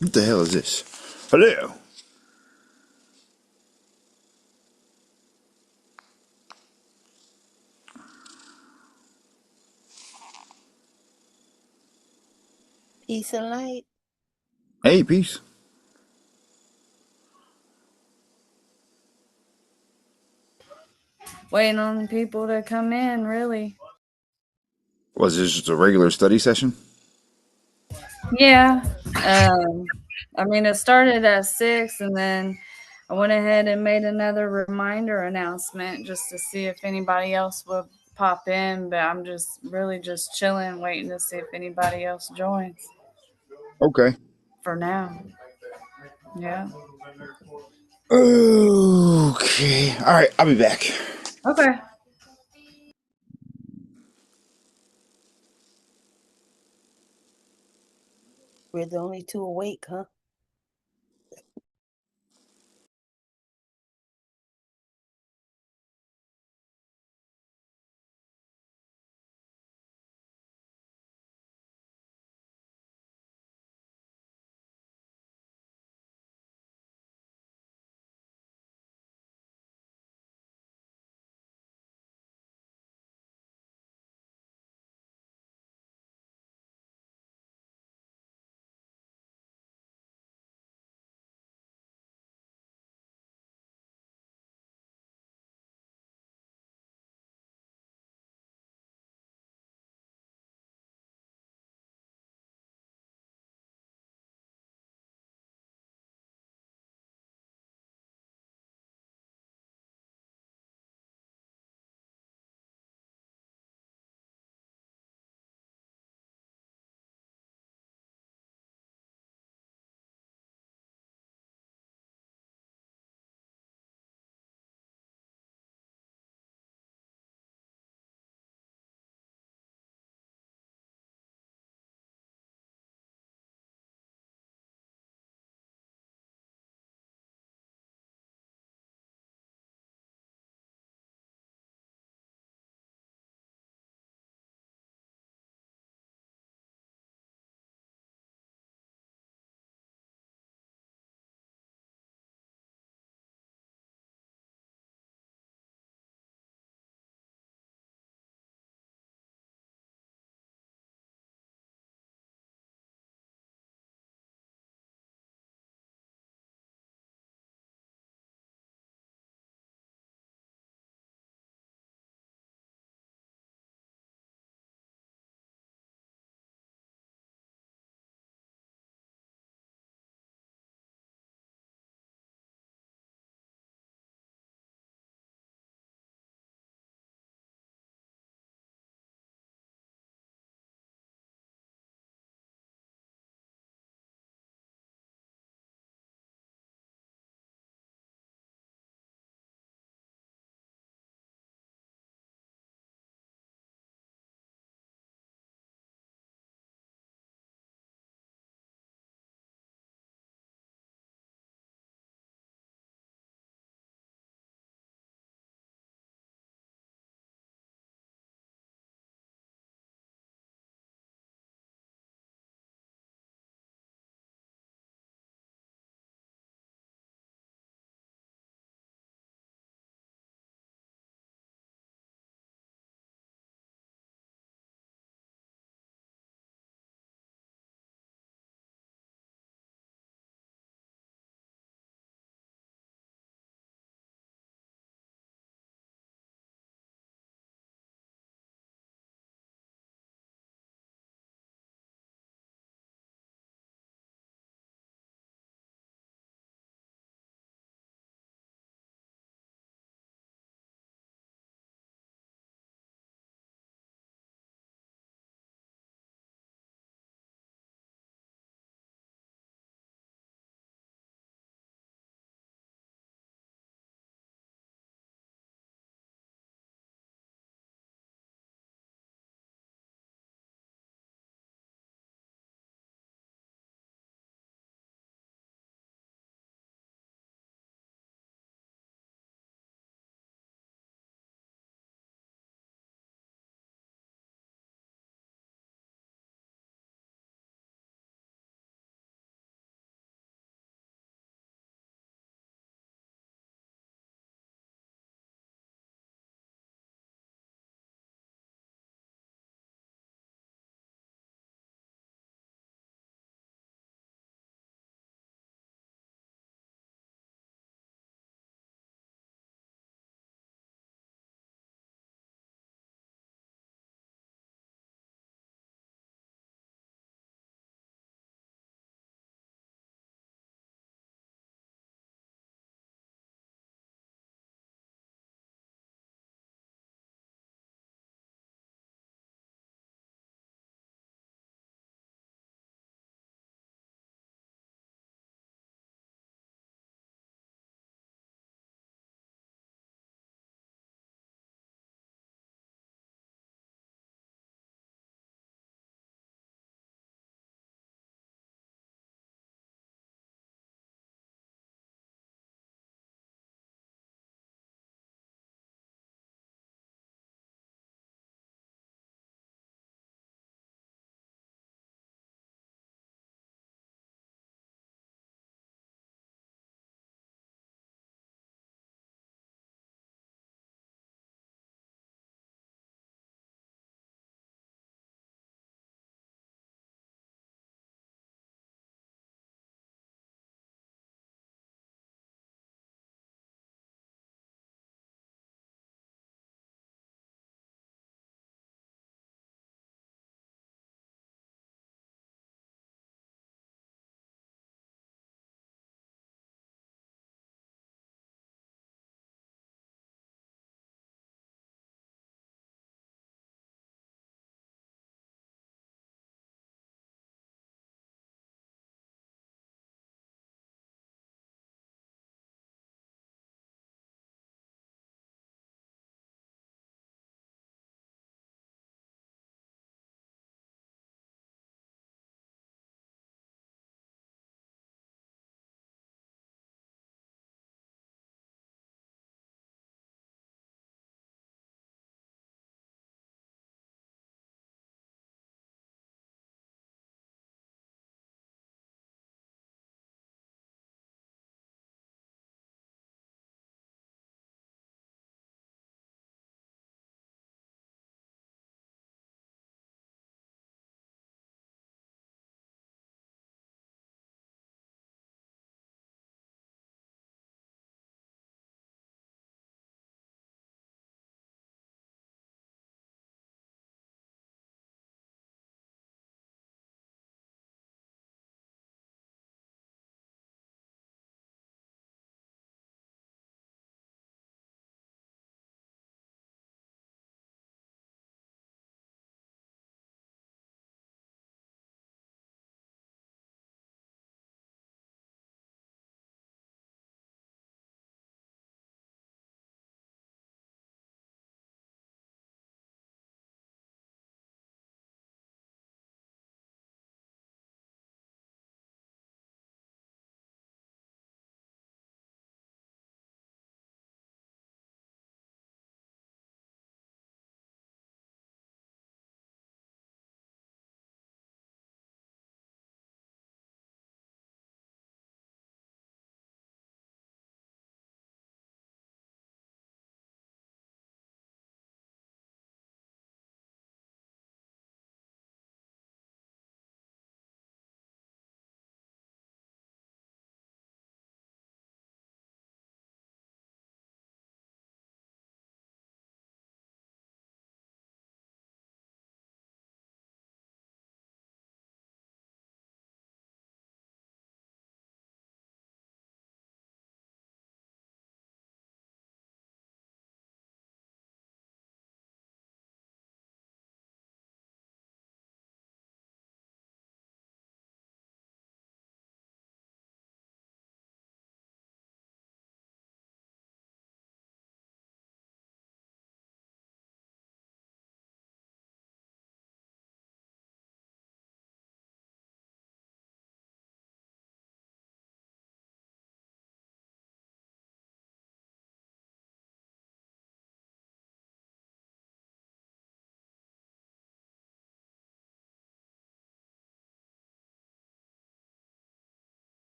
What the hell is this? Hello. Peace and light. Hey, peace. Waiting on people to come in, really. Was this just a regular study session? Yeah. Um, I mean, it started at 6, and then I went ahead and made another reminder announcement just to see if anybody else would pop in. But I'm just really just chilling, waiting to see if anybody else joins Okay. for now. Yeah. Okay. All right, I'll be back. Okay. We're the only two awake, huh?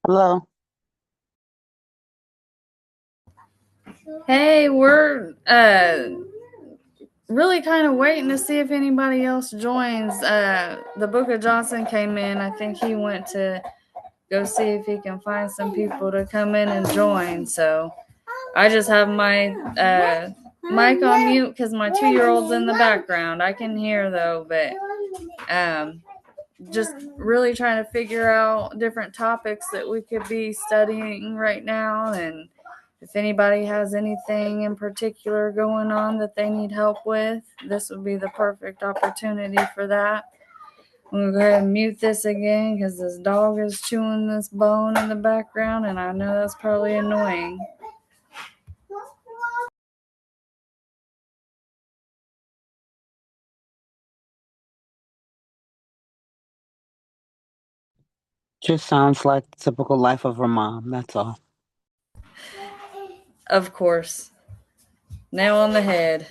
Hello. Hey, we're really kind of waiting to see if anybody else joins. The Book of Johnson came in. I think he went to go see if he can find some people to come in and join. So I just have my mic on mute because my 2-year-old's in the background. I can hear though, but just really trying to figure out different topics that we could be studying right now, and if anybody has anything in particular going on that they need help with, this would be the perfect opportunity for that. I'm gonna go ahead and mute this again because this dog is chewing this bone in the background, and I know that's probably annoying. Just sounds like the typical life of her mom. That's all. Of course. Nail on the head.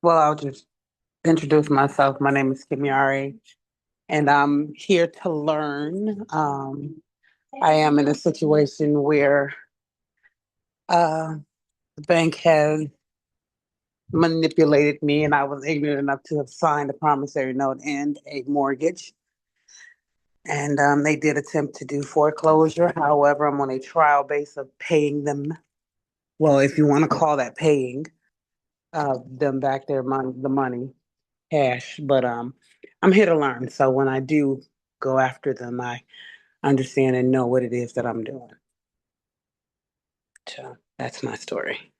Well, I'll just introduce myself. My name is Kimiari, and I'm here to learn. I am in a situation where uh, the bank has manipulated me, and I was ignorant enough to have signed a promissory note and a mortgage. And they did attempt to do foreclosure. However, I'm on a trial base of paying them. Well, if you want to call that paying, them back their money, the money, cash. But I'm here to learn. So when I do go after them, I understand and know what it is that I'm doing. So that's my story.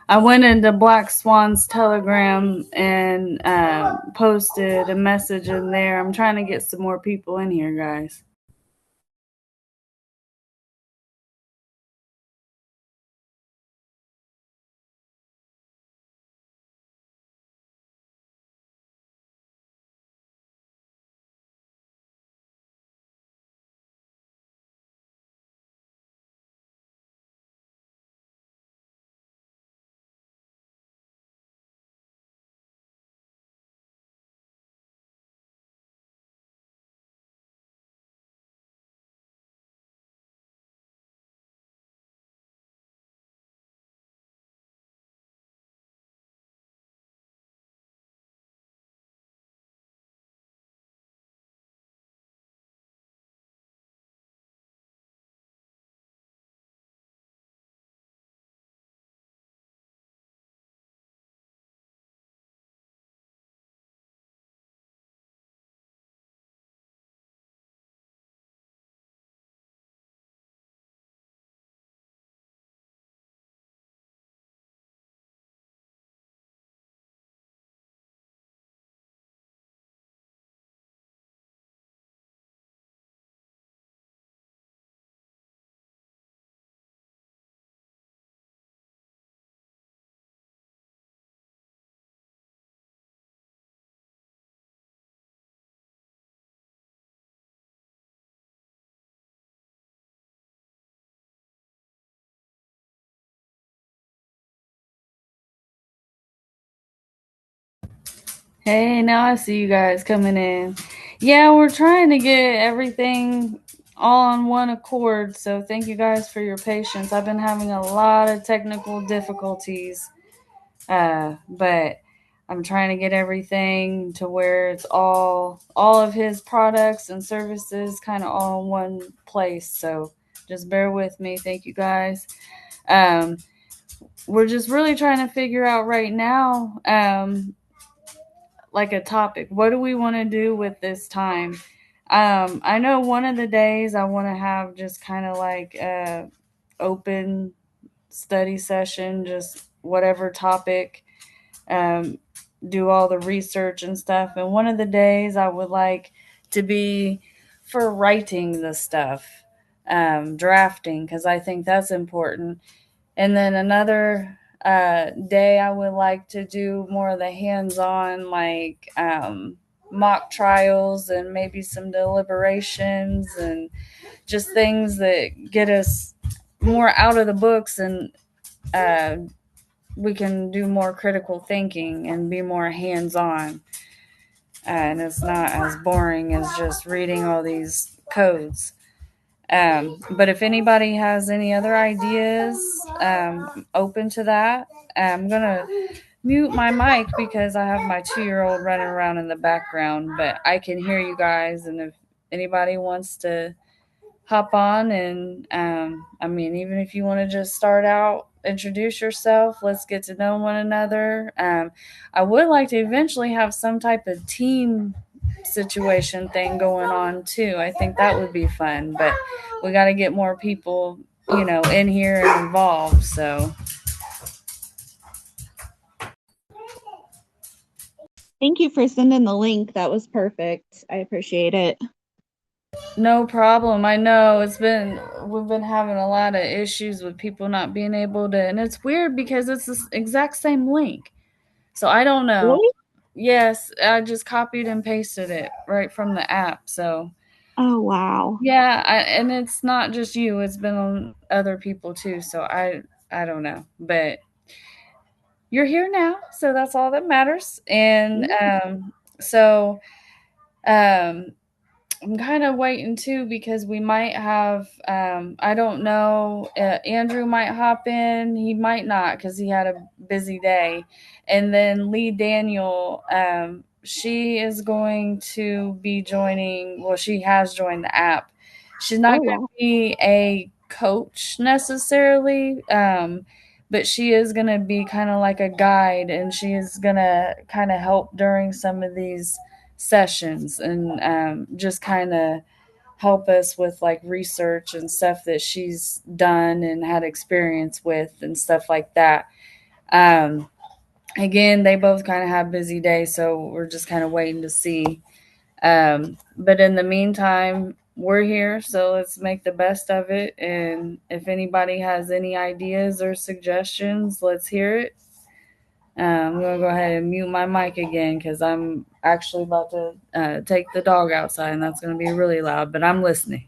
I went into Black Swan's Telegram and posted a message in there. I'm trying to get some more people in here, guys. Hey, now I see you guys coming in. Yeah, we're trying to get everything all on one accord, so thank you guys for your patience. I've been having a lot of technical difficulties, but I'm trying to get everything to where it's all of his products and services kind of all in one place. So just bear with me. Thank you guys. Um, we're just really trying to figure out right now, like a topic. What do we want to do with this time? I know one of the days I want to have just kind of like a open study session, just whatever topic, um, do all the research and stuff. And one of the days I would like to be for writing the stuff, drafting, because I think that's important. And then another day, I would like to do more of the hands on, like mock trials and maybe some deliberations and just things that get us more out of the books and uh, we can do more critical thinking and be more hands on. And it's not as boring as just reading all these codes. But if anybody has any other ideas, open to that. I'm gonna mute my mic because I have my 2-year-old running around in the background, but I can hear you guys. And if anybody wants to hop on, and I mean, even if you want to just start out, introduce yourself, let's get to know one another. I would like to eventually have some type of team situation thing going on too. I think that would be fun, but we got to get more people, in here and involved. So Thank you for sending the link. That was perfect. I appreciate it. no problem. I know we've been having a lot of issues with people not being able to, and it's weird because it's the exact same link. So I don't know. Really? Yes, I just copied and pasted it right from the app. So Oh, wow. yeah, and it's not just you; it's been on other people too. So I don't know, but you're here now, so that's all that matters. And so um, I'm kind of waiting too because we might have, I don't know, Andrew might hop in. He might not because he had a busy day. And then Lee Daniel, she is going to be joining, well, she has joined the app. She's not Oh, going to wow. be a coach necessarily, but she is going to be kind of like a guide, and she is going to kind of help during some of these sessions and just kind of help us with like research and stuff that she's done and had experience with and stuff like that. Again, they both kind of have busy days, so we're just kind of waiting to see. But in the meantime, we're here, so let's make the best of it. And if anybody has any ideas or suggestions, let's hear it. I'm going to go ahead and mute my mic again because I'm actually about to take the dog outside, and that's going to be really loud, but I'm listening.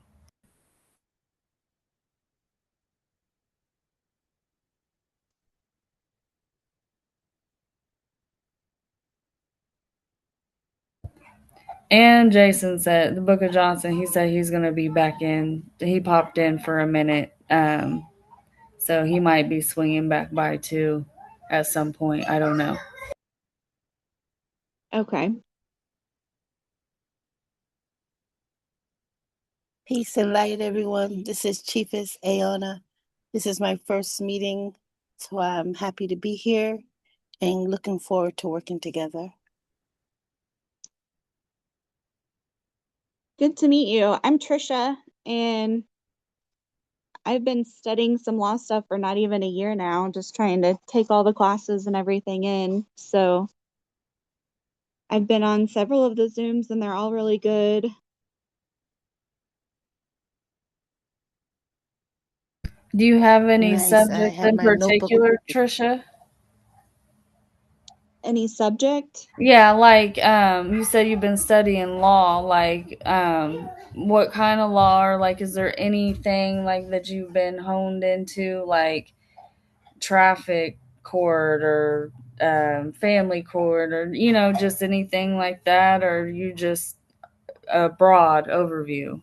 And Jason said, the Book of Johnson, he said he's going to be back in. He popped in for a minute. So he might be swinging back by too at some point. I don't know. Okay. Peace and light, everyone. This is Chiefess Aona. This is my first meeting, so I'm happy to be here and looking forward to working together. Good to meet you. I'm Trisha, and I've been studying some law stuff for not even a year now, just trying to take all the classes and everything in. So I've been on several of the Zooms, and they're all really good. Do you have any Nice. I subject have in my notebook. particular, Trisha? Any subject? Yeah, like you said you've been studying law. Like what kind of law, or like is there anything like that you've been honed into, like traffic court or family court, or just anything like that, or you just a broad overview?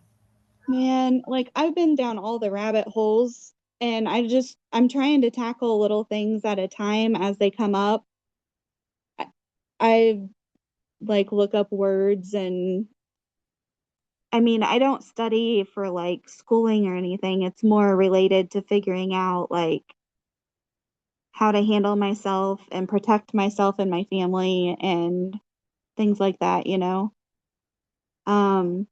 Man, like I've been down all the rabbit holes, and I'm trying to tackle little things at a time as they come up. I like look up words, and I mean, I don't study for like schooling or anything. It's more related to figuring out like how to handle myself and protect myself and my family and things like that, you know? Um,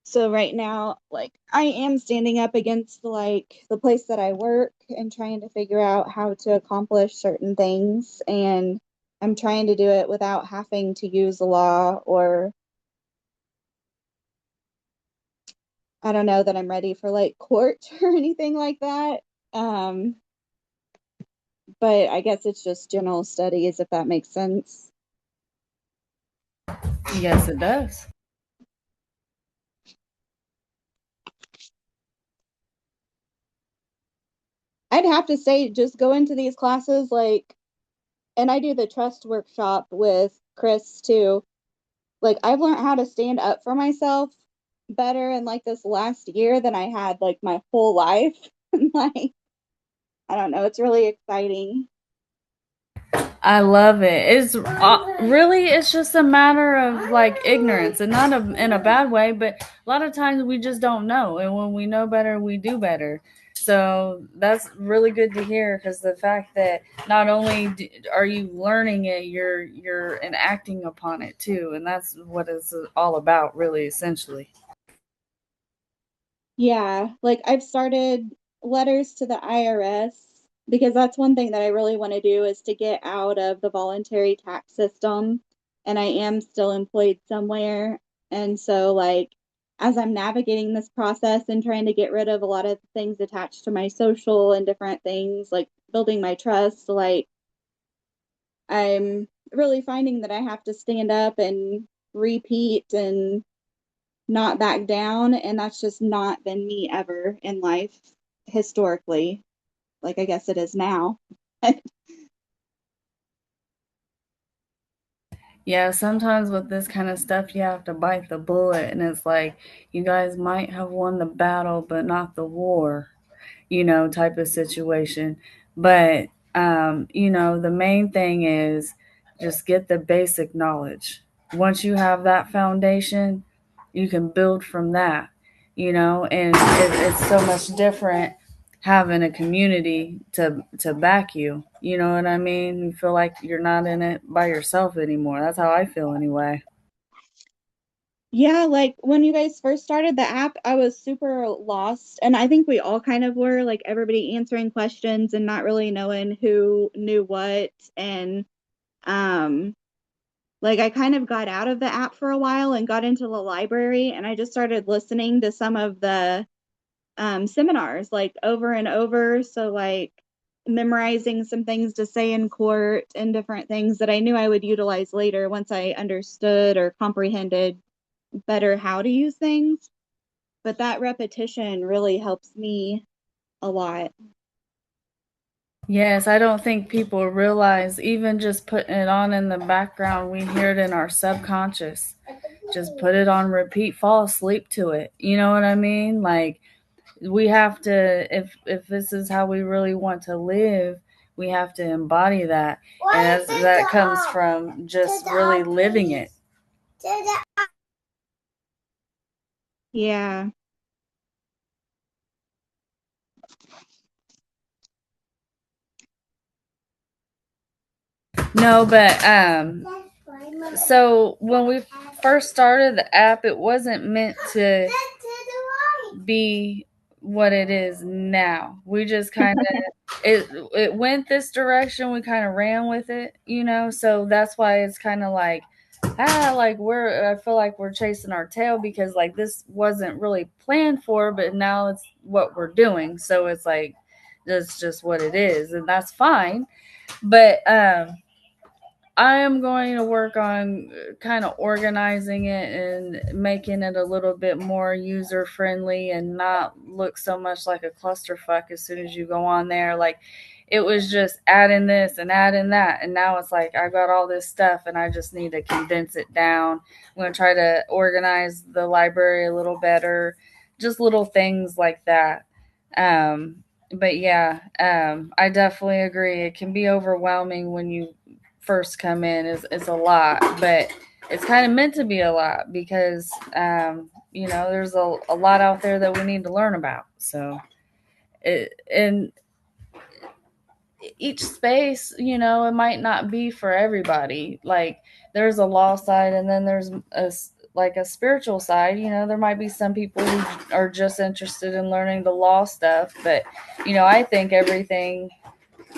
so right now, like I am standing up against like the place that I work and trying to figure out how to accomplish certain things. And I'm trying to do it without having to use the law, or I don't know that I'm ready for like court or anything like that. Um, but I guess it's just general studies, if that makes sense. Yes, it does. I'd have to say, just go into these classes, like, and I do the trust workshop with Chris too. Like, I've learned how to stand up for myself better in like this last year than I had like my whole life. Like, I don't know, it's really exciting. I love it. It's really, it's just a matter of like ignorance, and not in a bad way, but a lot of times we just don't know. And when we know better, we do better. So that's really good to hear, because the fact that not only are you learning it, you're enacting upon it too. And that's what it's all about, really, essentially. Yeah, like I've started letters to the IRS because that's one thing that I really want to do is to get out of the voluntary tax system. And I am still employed somewhere. And so, like, as I'm navigating this process and trying to get rid of a lot of things attached to my social and different things, like building my trust, like, I'm really finding that I have to stand up and repeat and not back down, and that's just not been me ever in life historically. Like I guess it is now. Yeah, sometimes with this kind of stuff, you have to bite the bullet, and it's like you guys might have won the battle, but not the war, type of situation. But, the main thing is just get the basic knowledge. Once you have that foundation, you can build from that, and it's so much different having a community to back you. You know what I mean? You feel like you're not in it by yourself anymore. That's how I feel anyway. Yeah, like when you guys first started the app, I was super lost. And I think we all kind of were, like everybody answering questions and not really knowing who knew what. And like I kind of got out of the app for a while and got into the library, and I just started listening to some of the seminars like over and over. So like memorizing some things to say in court and different things that I knew I would utilize later once I understood or comprehended better how to use things. But that repetition really helps me a lot. Yes, I don't think people realize even just putting it on in the background, we hear it in our subconscious. Just put it on repeat, fall asleep to it. You know what I mean? Like we have to, if this is how we really want to live, we have to embody that. And that comes from just really living it. Yeah. No, but so when we first started the app, it wasn't meant to be what it is now. We just kind of it went this direction. We kind of ran with it, you know. So that's why it's kind of like like I feel like we're chasing our tail because like this wasn't really planned for, but now it's what we're doing. So it's like that's just what it is, and that's fine. But I am going to work on kind of organizing it and making it a little bit more user friendly and not look so much like a clusterfuck as soon as you go on there. Like it was just adding this and adding that. And now it's like I got all this stuff and I just need to condense it down. I'm going to try to organize the library a little better, just little things like that. But yeah, I definitely agree. It can be overwhelming when you first come in is a lot, but it's kind of meant to be a lot because you know there's a lot out there that we need to learn about. So and each space, you know, it might not be for everybody. Like there's a law side and then there's like a spiritual side. You know, there might be some people who are just interested in learning the law stuff, but you know, I think everything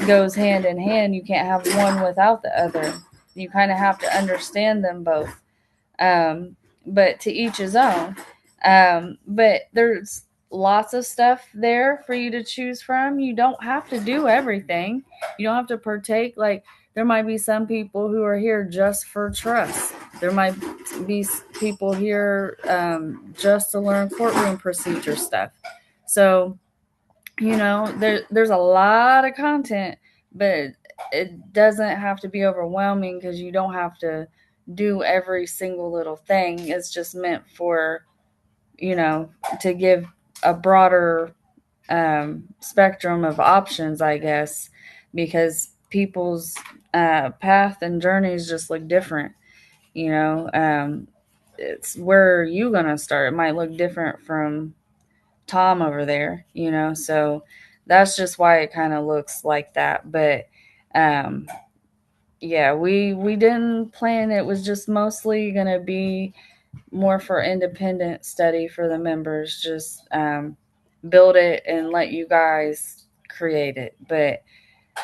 goes hand in hand. You can't have one without the other. You kind of have to understand them both. But to each his own. But there's lots of stuff there for you to choose from. You don't have to do everything. You don't have to partake. Like there might be some people who are here just for trust. There might be people here just to learn courtroom procedure stuff. So you know there's a lot of content, but it doesn't have to be overwhelming because you don't have to do every single little thing. It's just meant for you know to give a broader spectrum of options, I guess, because people's path and journeys just look different. You know, it's where are you gonna start? It might look different from Tom over there, you know, so that's just why it kind of looks like that. But um yeah, we didn't plan. It was just mostly going to be more for independent study for the members, just build it and let you guys create it. But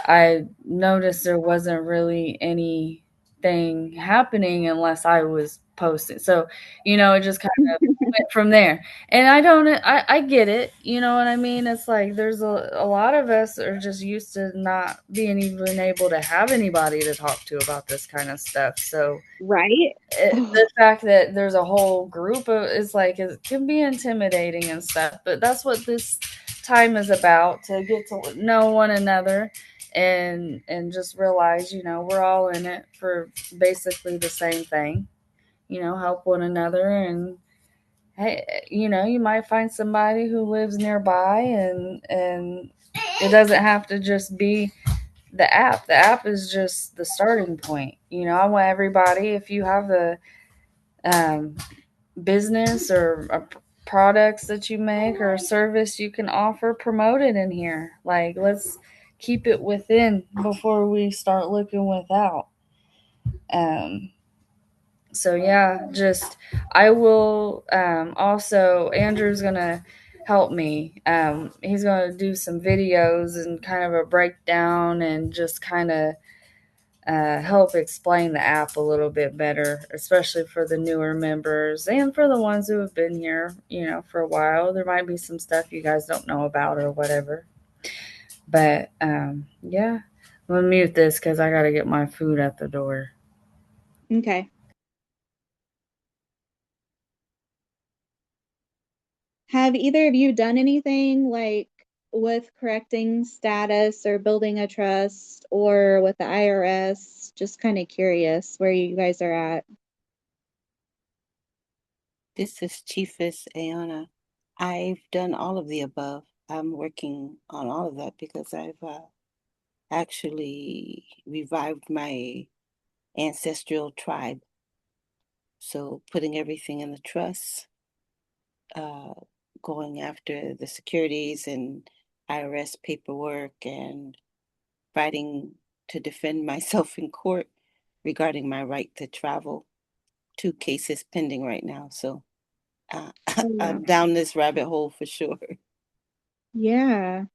I noticed there wasn't really anything happening unless I was posting. So, you know, it just kind of went from there. And I get it. You know what I mean? It's like there's a lot of us are just used to not being even able to have anybody to talk to about this kind of stuff. So, Right? the fact that there's a whole group of is like it can be intimidating and stuff, but that's what this time is about, to get to know one another and just realize, you know, we're all in it for basically the same thing, you know, help one another. And hey, you know, you might find somebody who lives nearby, and it doesn't have to just be the app. The app is just the starting point. You know, I want everybody, if you have a um, business or a products that you make or a service you can offer, promote it in here. Like let's keep it within before we start looking without. um So yeah, just I will also Andrew's gonna help me. He's gonna do some videos and kind of a breakdown and just kind of help explain the app a little bit better, especially for the newer members and for the ones who have been here, for a while. There might be some stuff you guys don't know about or whatever. But yeah, I'm gonna mute this because I gotta get my food at the door. Okay. Have either of you done anything like with correcting status or building a trust or with the IRS? Just kind of curious where you guys are at. This is Chiefess Ayana. I've done all of the above. I'm working on all of that because I've actually revived my ancestral tribe. So putting everything in the trust, uh, going after the securities and IRS paperwork, and fighting to defend myself in court regarding my right to travel. 2 cases pending right now. So Oh, wow. I'm down this rabbit hole for sure. Yeah.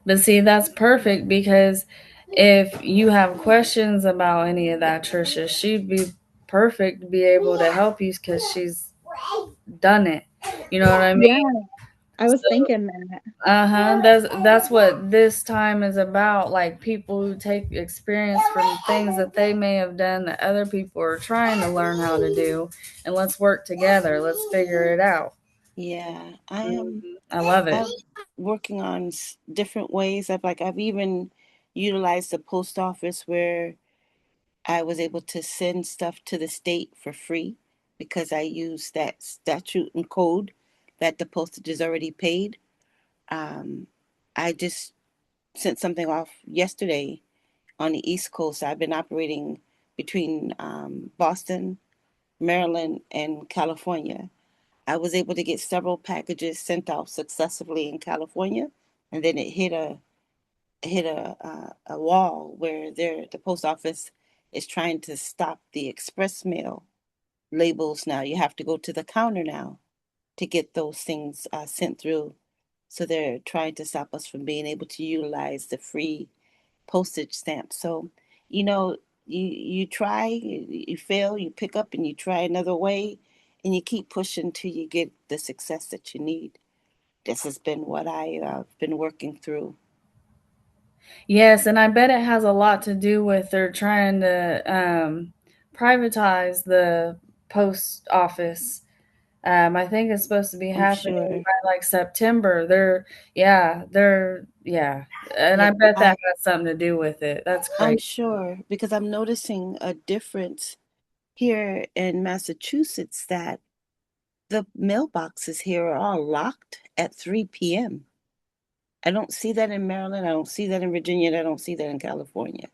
But see, that's perfect because if you have questions about any of that, Trisha, she'd be perfect to be able to help you because she's done it. You know what I mean? Yeah. I was thinking that. That's what this time is about. Like people who take experience from things that they may have done that other people are trying to learn how to do, and let's work together. Let's figure it out. Yeah, I am. I love it. I'm working on different ways. I've even utilized the post office where I was able to send stuff to the state for free because I use that statute and code that the postage is already paid. Um, I just sent something off yesterday on the East Coast. I've been operating between Boston, Maryland, and California. I was able to get several packages sent off successfully in California, and then it hit a wall where the post office is trying to stop the express mail labels. Now you have to go to the counter now to get those things sent through. So they're trying to stop us from being able to utilize the free postage stamp. So, you know, you try, you fail, you pick up and you try another way, and you keep pushing till you get the success that you need. This has been what I've been working through. Yes, and I bet it has a lot to do with they're trying to privatize the post office. I think it's supposed to be I'm happening sure. by like September. Yeah, and I Yeah, bet that has something to do with it. That's I'm crazy. sure because I'm noticing a difference here in Massachusetts that the mailboxes here are all locked at 3 p.m. I don't see that in Maryland. I don't see that in Virginia. And I don't see that in California.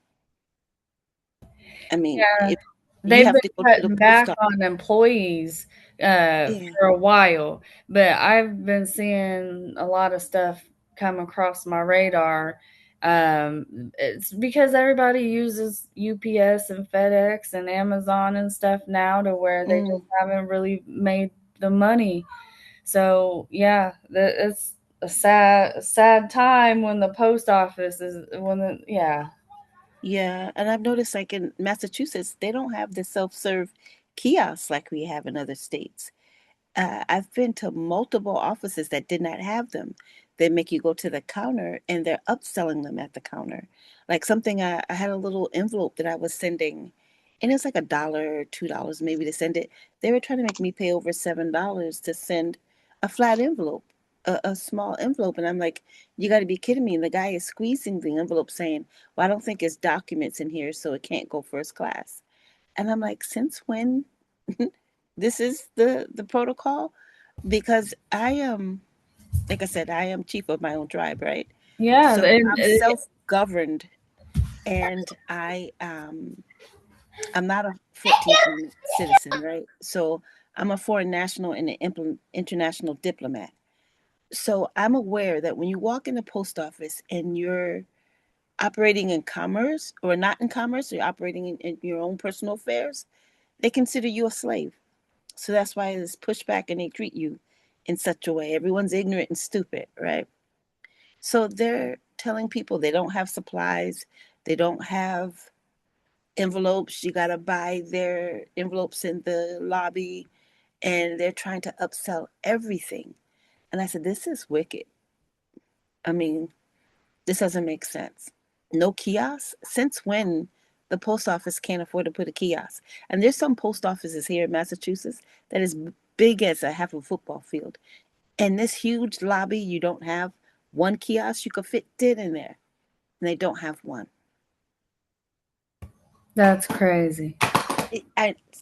I mean, Yeah, if you they've have been to go to the cutting post back office. on employees Yeah. for a while, but I've been seeing a lot of stuff come across my radar. It's because everybody uses UPS and FedEx and Amazon and stuff now to where they just Mm, haven't really made the money. So yeah, it's a sad time when the post office is when the yeah. yeah. And I've noticed like in Massachusetts, they don't have the self-serve kiosks like we have in other states. I've been to multiple offices that did not have them. They make you go to the counter and they're upselling them at the counter. Like something I had a little envelope that I was sending, and it's like $1 or $2 maybe to send it. They were trying to make me pay over $7 to send a flat envelope, a small envelope. And I'm like, you got to be kidding me. And the guy is squeezing the envelope saying, well, I don't think it's documents in here, so it can't go first class. And I'm like, since when this is the protocol? Because I am, like I said, I am chief of my own tribe, right? Yeah, So and I'm self-governed, and I'm not a 14th Amendment citizen, right? So I'm a foreign national and an international diplomat. So I'm aware that when you walk in the post office and you're operating in commerce or not in commerce, or you're operating in your own personal affairs, they consider you a slave. So that's why there's pushback and they treat you in such a way. Everyone's ignorant and stupid, right? So they're telling people they don't have supplies, they don't have envelopes. You got to buy their envelopes in the lobby, and they're trying to upsell everything. And I said, this is wicked. I mean, this doesn't make sense. No kiosks? Since when the post office can't afford to put a kiosk? And there's some post offices here in Massachusetts that is big as a half a football field. And this huge lobby, you don't have one kiosk you could fit 10 in there. And they don't have one. That's crazy.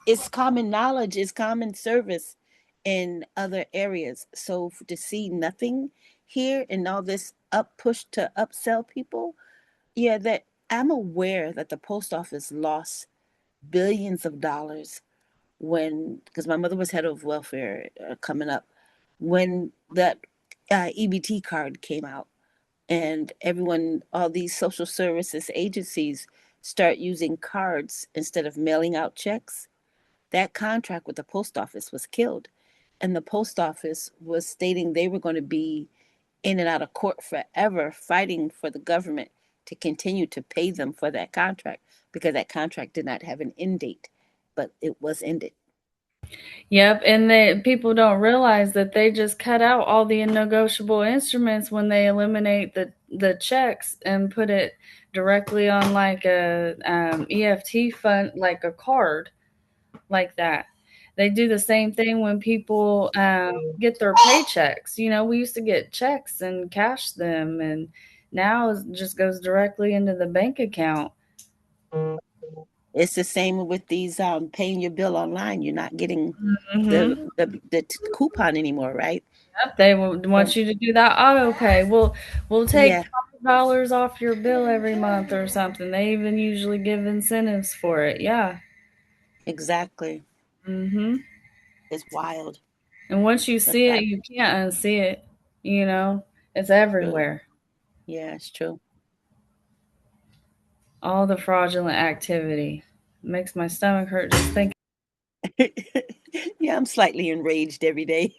It's common knowledge, it's common service in other areas. So to see nothing here and all this up push to upsell people, yeah, that I'm aware that the post office lost billions of dollars when, because my mother was head of welfare coming up, when that EBT card came out, and everyone, all these social services agencies start using cards instead of mailing out checks. That contract with the post office was killed. And the post office was stating they were going to be in and out of court forever fighting for the government to continue to pay them for that contract, because that contract did not have an end date, but it was ended. Yep, and people don't realize that they just cut out all the negotiable instruments when they eliminate the checks and put it directly on like a EFT fund, like a card, like that. They do the same thing when people get their paychecks. You know, we used to get checks and cash them, and now it just goes directly into the bank account. It's the same with these paying your bill online. You're not getting Mm-hmm. the coupon anymore, right? Yep, they want you to do that auto pay. We'll take Yeah, $5 off your bill every month or something. They even usually give incentives for it. Yeah. exactly. Mhm. It's wild. And once you But see it, that's you can't unsee it. You know, it's true. everywhere. Yeah, it's true. All the fraudulent activity makes my stomach hurt just thinking. Yeah, I'm slightly enraged every day.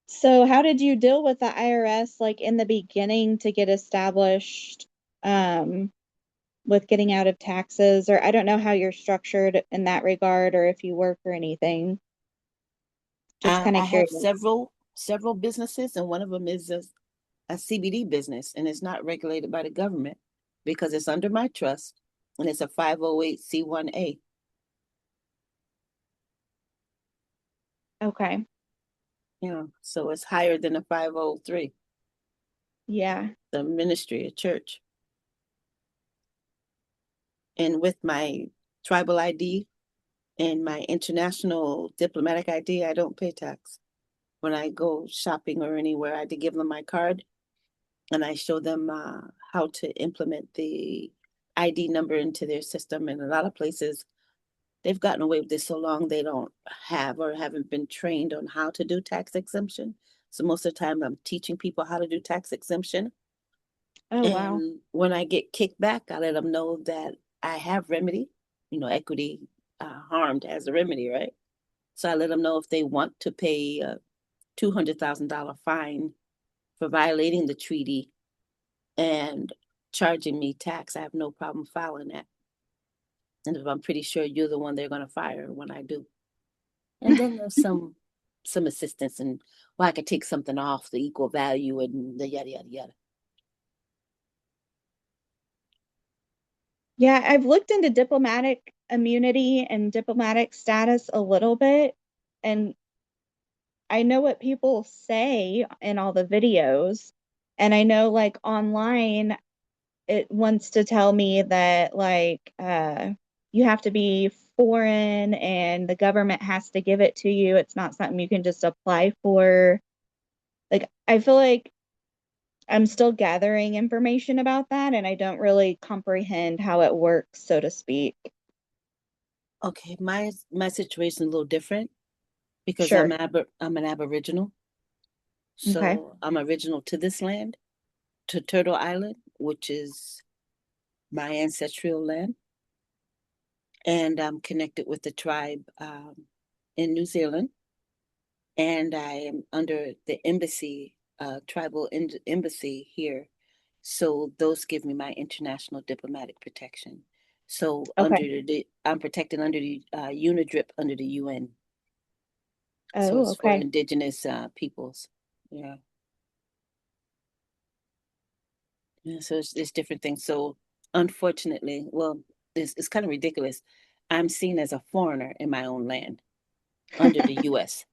So how did you deal with the IRS like in the beginning to get established um with getting out of taxes? Or I don't know how you're structured in that regard or if you work or anything. Just kind of I have curious. several businesses, and one of them is a CBD business, and it's not regulated by the government because it's under my trust, and it's a 508c1A. Okay. You know, so it's higher than a 503, Yeah. the ministry, a church. And with my tribal ID and my international diplomatic ID, I don't pay tax. When I go shopping or anywhere, I had to give them my card, and I show them how to implement the ID number into their system. And a lot of places, they've gotten away with this so long they don't have or haven't been trained on how to do tax exemption. So most of the time, I'm teaching people how to do tax exemption. Oh, wow. And when I get kicked back, I let them know that I have remedy. You know, equity harmed has a remedy, right? So I let them know if they want to pay a $200,000 fine for violating the treaty and charging me tax, I have no problem filing that. And if I'm pretty sure you're the one they're going to fire when I do. And then there's some assistance, and well, I could take something off the equal value and the yada yada yada. Yeah, I've looked into diplomatic immunity and diplomatic status a little bit, and I know what people say in all the videos. And I know like online it wants to tell me that like you have to be foreign and the government has to give it to you. It's not something you can just apply for. Like I feel like I'm still gathering information about that and I don't really comprehend how it works, so to speak. Okay, my situation is a little different. because Sure. I'm an Aboriginal. Okay. So I'm original to this land, to Turtle Island, which is my ancestral land. And I'm connected with the tribe in New Zealand. And I am under the embassy, tribal embassy here. So those give me my international diplomatic protection. So Okay. I'm protected under the UNIDRIP under the UN. So Oh, it's for okay. indigenous peoples. Yeah. Yeah, so it's different things. So unfortunately, well, it's kind of ridiculous. I'm seen as a foreigner in my own land under the US.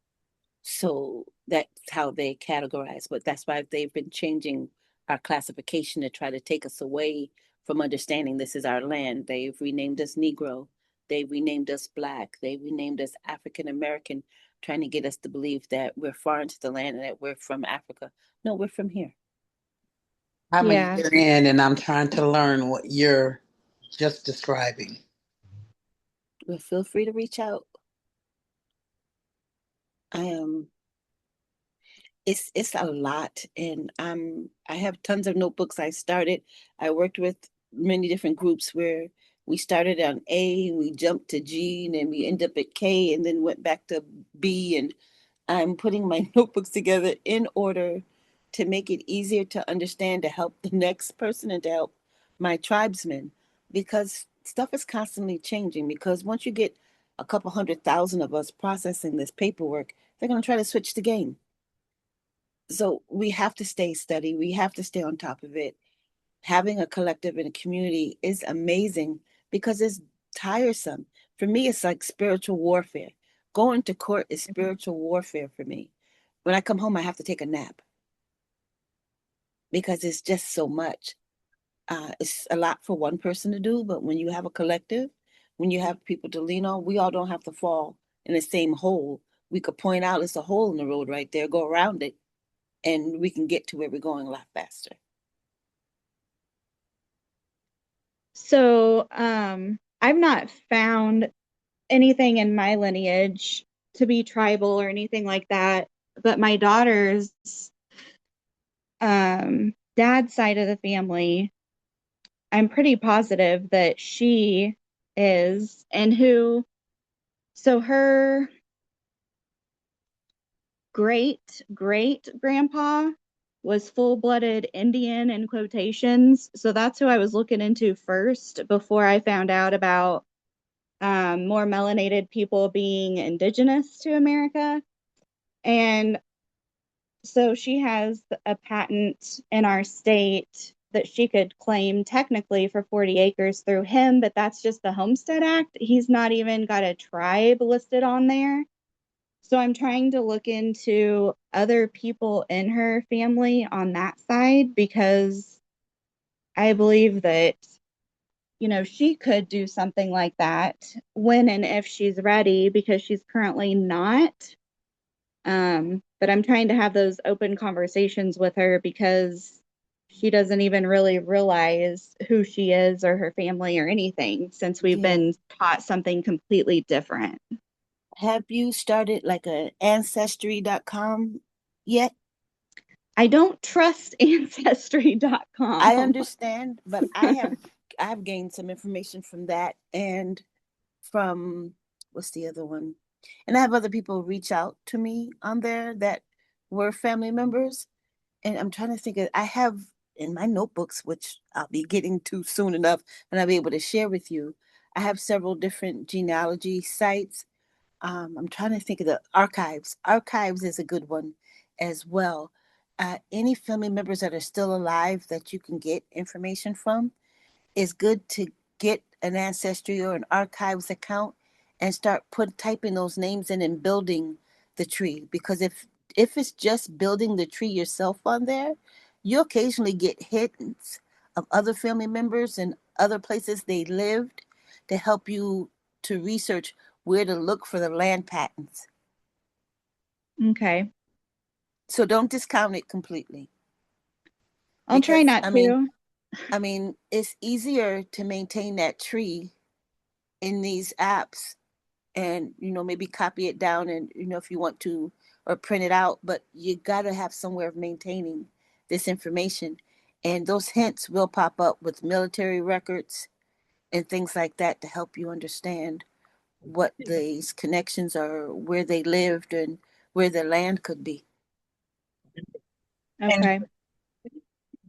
So that's how they categorize. But that's why they've been changing our classification to try to take us away from understanding this is our land. They've renamed us Negro. They renamed us Black. They renamed us African American, trying to get us to believe that we're foreign to the land and that we're from Africa. No, we're from here. I'm a Yeah. year in and I'm trying to learn what you're just describing. Well, feel free to reach out. I am it's a lot, and I have tons of notebooks. I worked with many different groups where we started on A, we jumped to G, and then we end up at K, and then went back to B. And I'm putting my notebooks together in order to make it easier to understand, to help the next person and to help my tribesmen, because stuff is constantly changing. Because once you get a couple 100,000 of us processing this paperwork, they're going to try to switch the game. So we have to stay steady. We have to stay on top of it. Having a collective and a community is amazing because it's tiresome. For me, it's like spiritual warfare. Going to court is spiritual warfare for me. When I come home, I have to take a nap because it's just so much. It's a lot for one person to do, but when you have a collective, when you have people to lean on, we all don't have to fall in the same hole. We could point out it's a hole in the road right there, go around it, and we can get to where we're going a lot faster. So, I've not found anything in my lineage to be tribal or anything like that, but my daughter's dad's side of the family, I'm pretty positive that she is, and so her great great grandpa was full-blooded Indian in quotations. So that's who I was looking into first before I found out about more melanated people being indigenous to America. And so she has a patent in our state that she could claim technically for 40 acres through him, but that's just the Homestead Act. He's not even got a tribe listed on there. So I'm trying to look into other people in her family on that side because I believe that, she could do something like that when and if she's ready because she's currently not. But I'm trying to have those open conversations with her because she doesn't even really realize who she is or her family or anything since we've Yeah. been taught something completely different. Have you started like a ancestry.com yet? I don't trust ancestry.com. I understand, but I've gained some information from that and from what's the other one? And I have other people reach out to me on there that were family members. And I'm trying to think of, I have in my notebooks, which I'll be getting to soon enough, and I'll be able to share with you. I have several different genealogy sites. I'm trying to think of the archives. Archives is a good one as well. Any family members that are still alive that you can get information from is good to get an ancestry or an archives account and start typing those names in and building the tree. Because if it's just building the tree yourself on there, you occasionally get hits of other family members and other places they lived to help you to research where to look for the land patents. Okay. So don't discount it completely. I'll try Because not to. I mean, it's easier to maintain that tree in these apps and maybe copy it down, and if you want to, or print it out, but you got to have somewhere of maintaining this information, and those hints will pop up with military records and things like that to help you understand what these connections are, where they lived, and where their land could be. And Okay.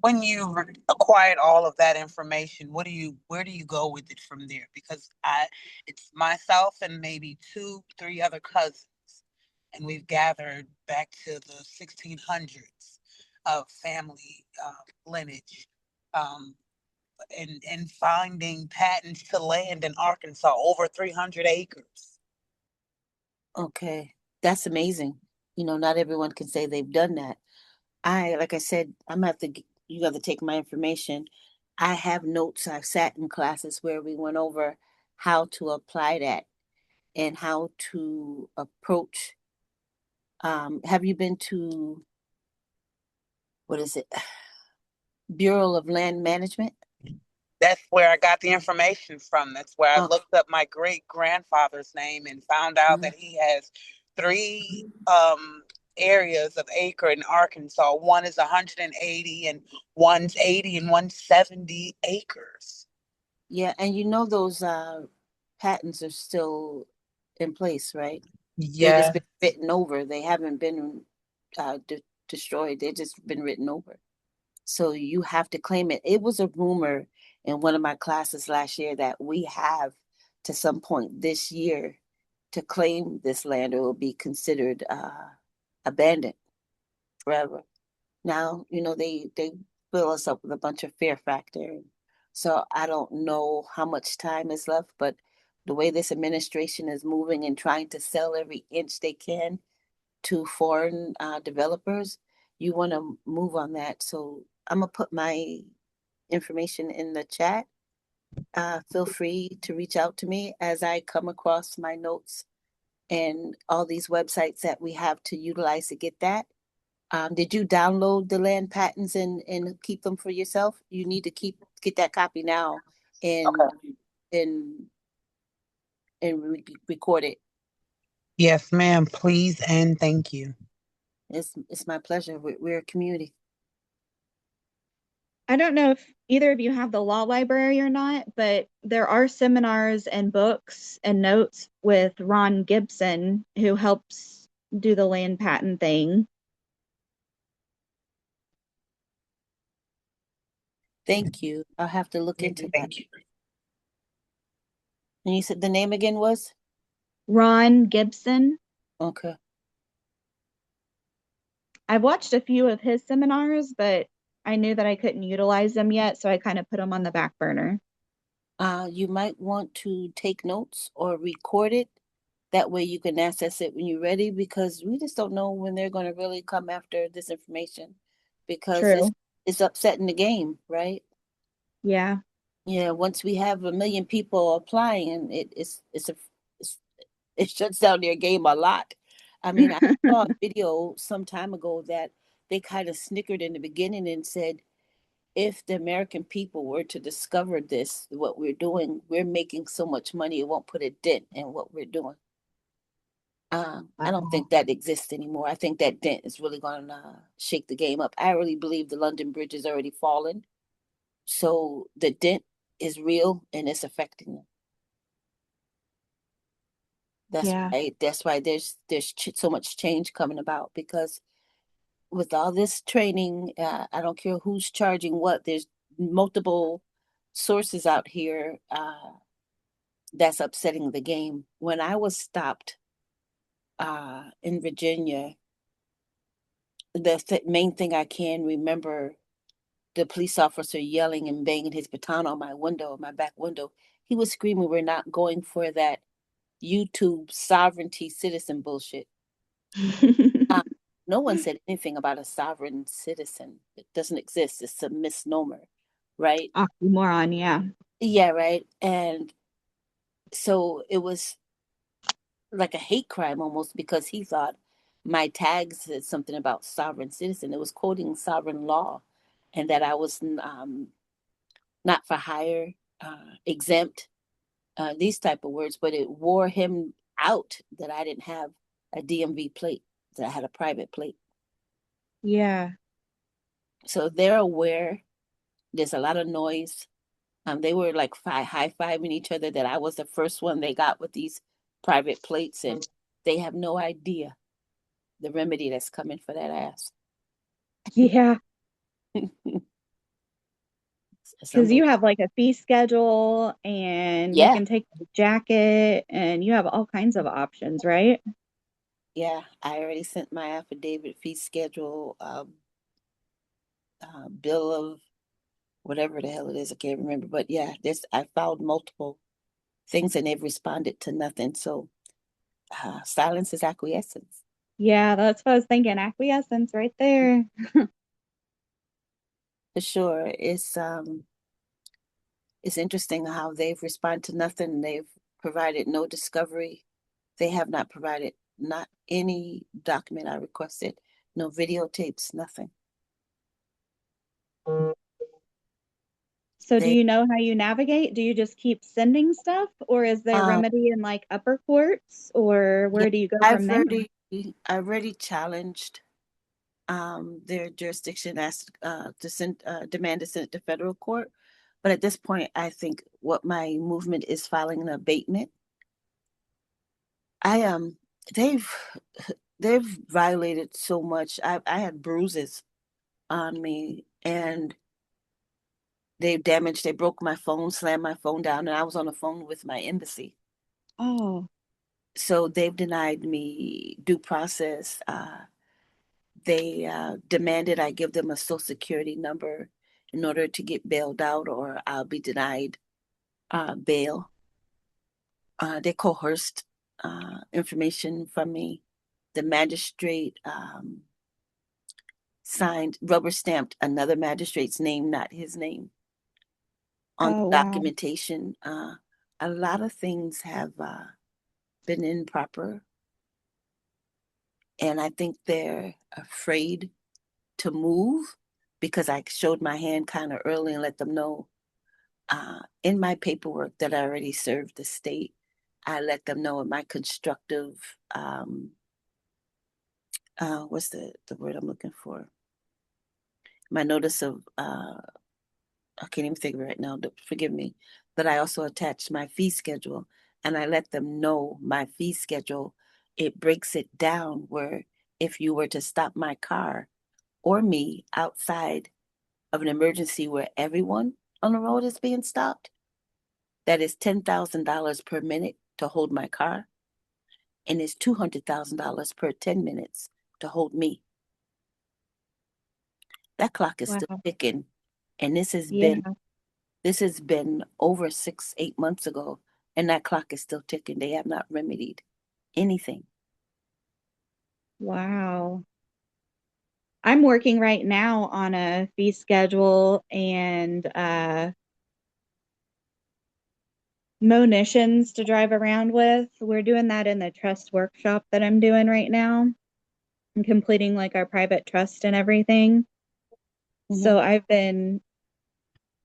when you acquired all of that information, where do you go with it from there? Because it's myself and maybe two, three other cousins, and we've gathered back to the 1600s of family lineage, um, and finding patents to land in Arkansas over 300 acres. Okay, that's amazing. Not everyone can say they've done that. Like I said, you have to take my information. I have notes. I've sat in classes where we went over how to apply that and how to approach. Have you been to, what is it? Bureau of Land Management? That's where I got the information from. That's where I Oh, looked up my great grandfather's name and found out mhm. that he has three areas of acre in Arkansas. One is 180 and one's 80 and one's 70 acres. Yeah, and those patents are still in place, right? They've just Yeah. been written over. They haven't been destroyed. They've just been written over. So you have to claim it. It was a rumor in one of my classes last year that we have to some point this year to claim this land, or it will be considered abandoned forever. Now, they fill us up with a bunch of fear factor. So I don't know how much time is left, but the way this administration is moving and trying to sell every inch they can to foreign developers, you want to move on that. So I'm gonna put my information in the chat. Feel free to reach out to me as I come across my notes and all these websites that we have to utilize to get that. Did you download the land patents and keep them for yourself? You need to get that copy now and Okay. and record it. Yes, ma'am. Please and thank you. It's my pleasure. We're a community. I don't know if either of you have the law library or not, but there are seminars and books and notes with Ron Gibson, who helps do the land patent thing. Thank you. I'll have to look into that. Thank you. And you said the name again was? Ron Gibson. Okay. I've watched a few of his seminars, but I knew that I couldn't utilize them yet, so I kind of put them on the back burner. You might want to take notes or record it. That way you can access it when you're ready, because we just don't know when they're going to really come after this information, because True. it's upsetting the game, right? Yeah. Yeah, once we have 1 million people applying, and it's, it shuts down their game a lot. I mean, I saw a video some time ago that they kind of snickered in the beginning and said, if the American people were to discover this, what we're doing, we're making so much money, it won't put a dent in what we're doing. I don't think that exists anymore. I think that dent is really going to shake the game up. I really believe the London Bridge has already fallen. So the dent is real and it's affecting them. Yeah. That's why there's so much change coming about, because with all this training, I don't care who's charging what. There's multiple sources out here that's upsetting the game. When I was stopped in Virginia, the main thing I can remember, the police officer yelling and banging his baton on my window, my back window. He was screaming, "We're not going for that YouTube sovereignty citizen bullshit." Uh, no one said anything about a sovereign citizen. It doesn't exist. It's a misnomer, right? Oxymoron, yeah. Yeah, right. And so it was like a hate crime almost, because he thought my tag said something about sovereign citizen. It was quoting sovereign law, and that I was not for hire, exempt, these type of words. But it wore him out that I didn't have a DMV plate, that I had a private plate. Yeah. So they're aware. There's a lot of noise. They were like high-fiving each other that I was the first one they got with these private plates, and they have no idea the remedy that's coming for that ass. Yeah. It's Because you unbelievable. have like a fee schedule and you Yeah, can take the jacket and you have all kinds of options, right? yeah. I already sent my affidavit, fee schedule, bill of whatever the hell it is. I can't remember, but yeah, I filed multiple things and they've responded to nothing. So silence is acquiescence. Yeah, that's what I was thinking. Acquiescence right there. For sure. It's interesting how they've responded to nothing. They've provided no discovery. They have not provided not any document I requested, no videotapes, nothing. So do They you know how you navigate? Do you just keep sending stuff or is there um remedy in like upper courts or yeah, where do you go from I've there? already I've already challenged their jurisdiction as to send demand to send it to federal court. But at this point, I think what my movement is filing an abatement. I they've they've violated so much. I had bruises on me and they broke my phone, slammed my phone down, and I was on the phone with my embassy. Oh, So they've denied me due process. They demanded I give them a social security number in order to get bailed out, or I'll be denied bail. They coerced information from me. The magistrate signed, rubber stamped another magistrate's name, not his name, on oh the wow. documentation. A lot of things have been improper, and I think they're afraid to move because I showed my hand kind of early and let them know in my paperwork that I already served the state. I let them know in my constructive, what's the word I'm looking for? My notice of, I can't even think of it right now, forgive me, but I also attached my fee schedule and I let them know my fee schedule. It breaks it down where if you were to stop my car or me outside of an emergency where everyone on the road is being stopped, that is $10,000 per minute to hold my car, and it's $200,000 per 10 minutes to hold me. That clock is still Wow. ticking, and Yeah. this has been over 8 months ago, and that clock is still ticking. They have not remedied anything. Wow. I'm working right now on a fee schedule and munitions to drive around with. We're doing that in the trust workshop that I'm doing right now. I'm completing like our private trust and everything. Mhm. So I've been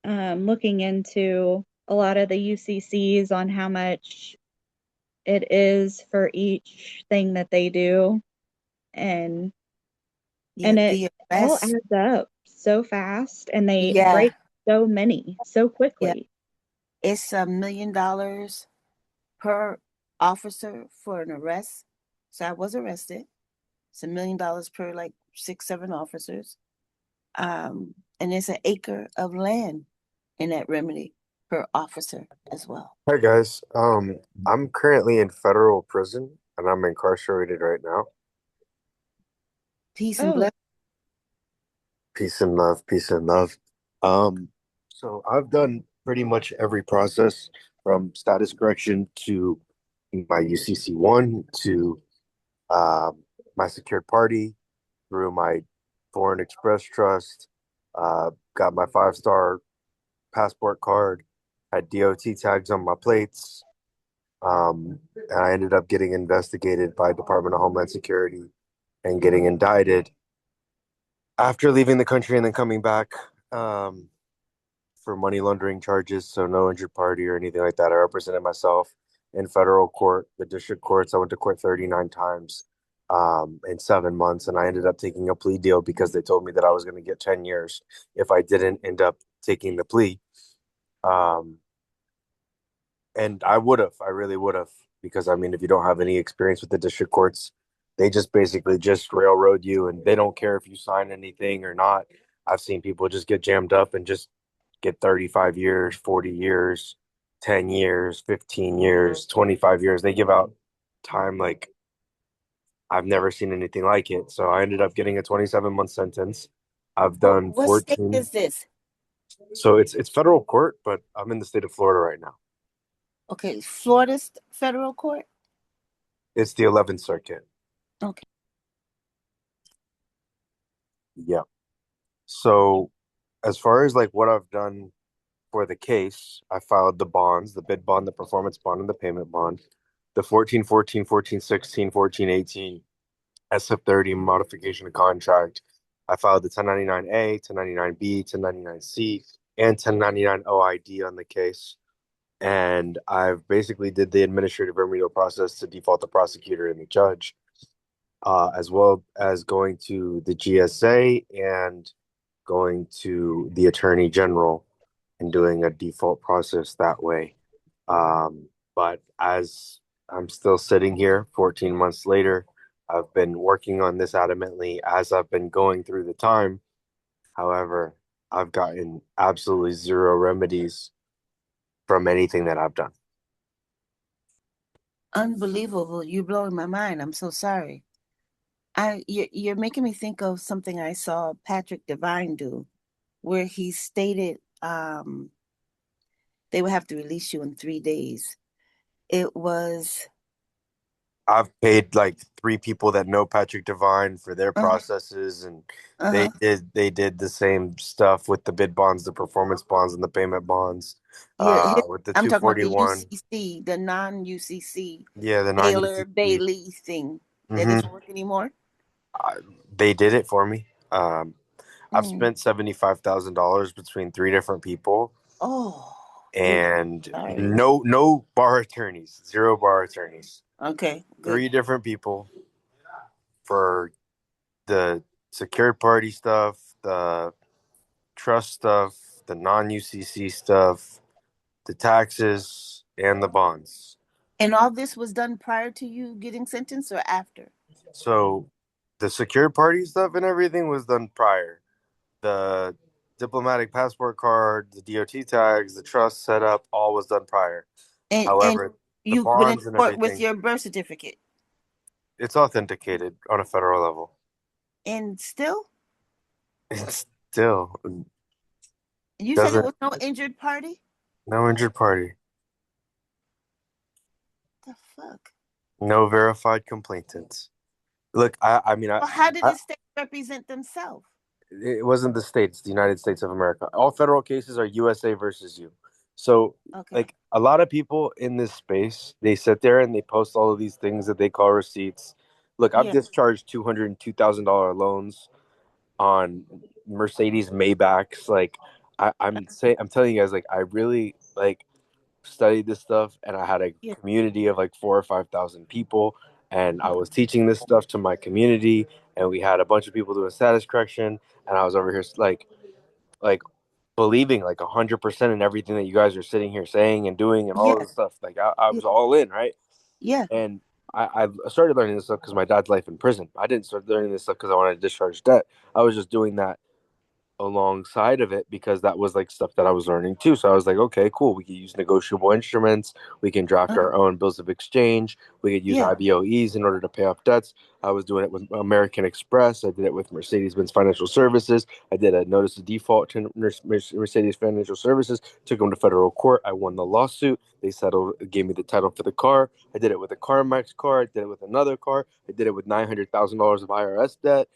looking into a lot of the UCCs on how much it is for each thing that they do, and Yeah, and it the all arrest. adds up so fast, and they Yeah, break so many so yeah. quickly. It's $1 million per officer for an arrest. So I was arrested. It's $1 million per like 6, 7 officers. And it's an acre of land in that remedy per officer as well. Hi guys. I'm currently in federal prison and I'm incarcerated right now. Peace and Oh, bless. Peace and love, peace and love. Um, so I've done pretty much every process from status correction to my UCC one to um, my secured party through my Foreign Express Trust. Got my 5-star passport card, had DOT tags on my plates. And I ended up getting investigated by Department of Homeland Security and getting indicted after leaving the country and then coming back for money laundering charges. So no injured party or anything like that. I represented myself. in federal court, the district courts. I went to court 39 times in 7 months, and I ended up taking a plea deal because they told me that I was going to get 10 years if I didn't end up taking the plea. Um, and I really would have, because I mean, if you don't have any experience with the district courts, they just basically just railroad you, and they don't care if you sign anything or not. I've seen people just get jammed up and just get 35 years, 40 years, 10 years, 15 years, 25 years. They give out time like I've never seen anything like it. So I ended up getting a 27-month sentence. I've done What state 14. is this? So it's federal court, but I'm in the state of Florida right now. Okay, Florida's federal court. It's the 11th Circuit. Okay. Yeah. So as far as like what I've done for the case, I filed the bonds, the bid bond, the performance bond, and the payment bond, the 14, 14, 14, 16, 14, 18 SF30 modification of contract. I filed the 1099A, 1099B, 1099C, and 1099 OID on the case. And I've basically did the administrative remedial process to default the prosecutor and the judge, as well as going to the GSA and going to the attorney general and doing a default process that way. But as I'm still sitting here 14 months later, I've been working on this adamantly as I've been going through the time. However, I've gotten absolutely zero remedies from anything that I've done. Unbelievable. You're blowing my mind. I'm so sorry. You're making me think of something I saw Patrick Devine do, where he stated they would have to release you in 3 days. It was I've paid like 3 people that know Patrick Devine for their uh-huh, processes, and uh-huh. they did the same stuff with the bid bonds, the performance bonds, and the payment bonds. Yeah, With the I'm talking about the 241, UCC, the non-UCC yeah, the Taylor non-UCC. Bailey thing that Hmm. doesn't work anymore. They did it for me. I've Mm. spent $75,000 between 3 different people, Oh, good. and Sorry. no bar attorneys, zero bar attorneys. Okay, good. 3 different people for the secured party stuff, the trust stuff, the non-UCC stuff, the taxes, and the bonds. And all this was done prior to you getting sentenced or after? So the secured party stuff and everything was done prior. The diplomatic passport card, the DOT tags, the trust setup, all was done prior. And However, the you went in bonds and court with everything, your birth certificate. it's authenticated on a federal level. And still, It's still you said it doesn't, was no injured party? no injured party, The fuck? no verified complainants. Look, I mean, Well, how did I the state represent themselves? it wasn't the states, the United States of America. All federal cases are USA versus you. So, Okay. like a lot of people in this space, they sit there and they post all of these things that they call receipts. Look, I've Yeah. discharged $202,000 loans on Mercedes Maybachs. Like, I'm telling you guys, like, I really like studied this stuff, and I had a Yeah. community of like 4 or 5 thousand people, and I was teaching this stuff to my community, and we had a bunch of people doing status correction, and I was over here like believing like 100% in everything that you guys are sitting here saying and doing and all of Yeah. this stuff. Like I Yeah. was all in, right? Yeah. And I started learning this stuff because my dad's life in prison. I didn't start learning this stuff because I wanted to discharge debt. I was just doing that alongside of it because that was like stuff that I was learning too. So I was like, okay, cool. We could use negotiable instruments. We can draft Uh-huh. our own bills of exchange. We could use Yeah. IBOEs in order to pay off debts. I was doing it with American Express. I did it with Mercedes-Benz Financial Services. I did a notice of default to Mercedes Financial Services, took them to federal court. I won the lawsuit. They settled, gave me the title for the car. I did it with a CarMax car. I did it with another car. I did it with $900,000 of IRS debt.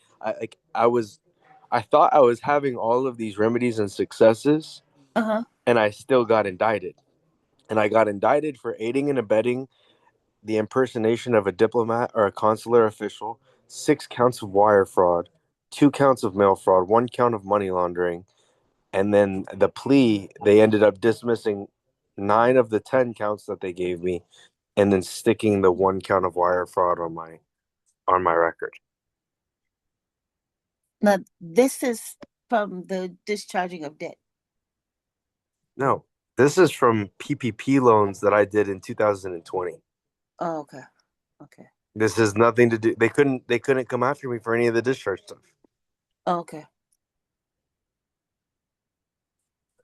I thought I was having all of these remedies and successes, Uh-huh. and I still got indicted. And I got indicted for aiding and abetting the impersonation of a diplomat or a consular official, 6 counts of wire fraud, 2 counts of mail fraud, 1 count of money laundering. And then the plea, they ended up dismissing 9 of the 10 counts that they gave me. and then sticking the one count of wire fraud on my record. Now, this is from the discharging of debt. No, this is from PPP loans that I did in 2020. Oh, okay. Okay. This has nothing to do. They couldn't come after me for any of the discharge stuff. Oh, okay.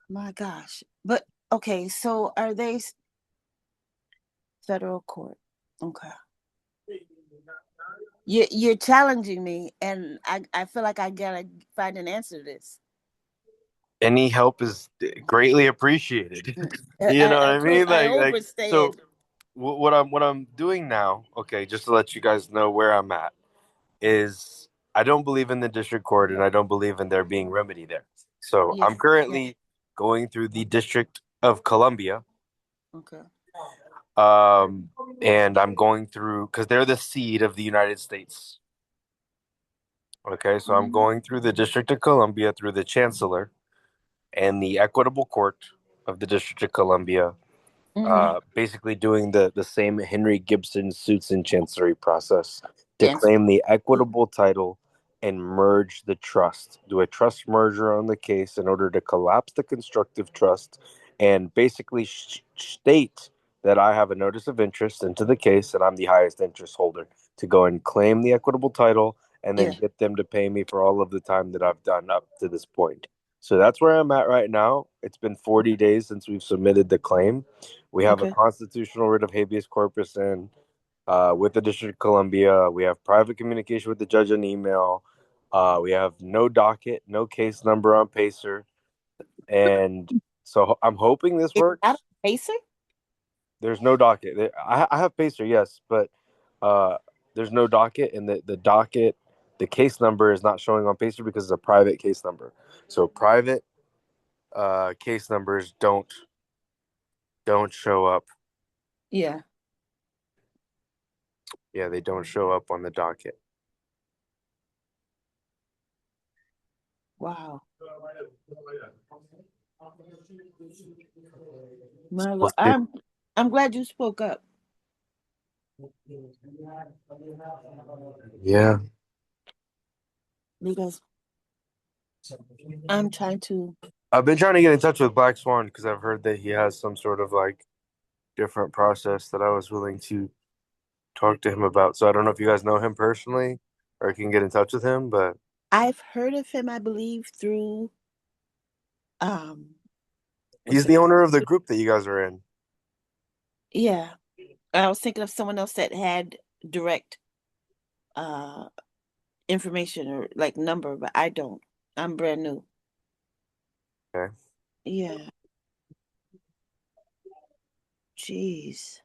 My gosh. But okay, so are they federal court? Okay. You're challenging me, and I feel like I gotta find an answer to this. Any help is greatly appreciated. You know what I mean? I Like so. overstand. What I'm doing now, okay, just to let you guys know where I'm at, is I don't believe in the district court and I don't believe in there being remedy there. So Yeah. I'm currently going through the District of Columbia, Okay. and I'm going through because they're the seed of the United States. Okay, so I'm going through the District of Columbia through the Chancellor and the Equitable Court of the District of Columbia, basically doing the same Henry Gibson suits in chancery process to Yes. claim the equitable title and merge the trust. Do a trust merger on the case in order to collapse the constructive trust and basically state that I have a notice of interest into the case and I'm the highest interest holder to go and claim the equitable title and then get them to pay me for all of the time that I've done up to this point. So that's where I'm at right now. It's been 40 days since we've submitted the claim. We have a constitutional writ of habeas corpus in with the District of Columbia. We have private communication with the judge on email. We have no docket, no case number on Pacer. And so I'm hoping this works. Pacer? There's no docket. I have Pacer, yes, but there's no docket. And the docket, the case number is not showing on Pacer because it's a private case number. So private case numbers don't show up. Yeah. Yeah, they don't show up on the docket. Wow. Well, I'm glad you spoke up. Yeah. Because I'm trying to. I've been trying to get in touch with Black Swan because I've heard that he has some sort of like different process that I was willing to talk to him about. So I don't know if you guys know him personally or can get in touch with him, but I've heard of him, I believe, through he's the owner of the group that you guys are in. Yeah. I was thinking of someone else that had direct information or like number, but I don't. I'm brand new. Okay. Yeah. Jeez.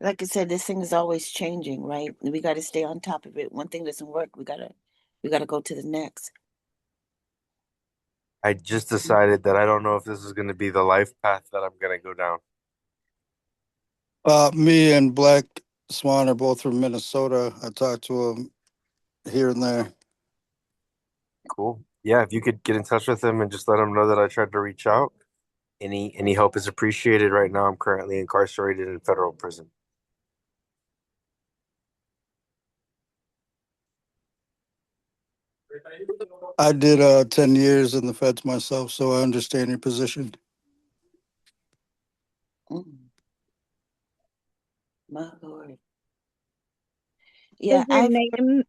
Like I said, this thing is always changing, right? We got to stay on top of it. One thing doesn't work, we gotta go to the next. I just decided that I don't know if this is going to be the life path that I'm going to go down. Me and Black Swan are both from Minnesota. I talked to him here and there. Cool. Yeah, if you could get in touch with him and just let him know that I tried to reach out. Any help is appreciated. Right now, I'm currently incarcerated in federal prison. I did 10 years in the feds myself, so I understand your position. My Lord. Yeah, Is your name?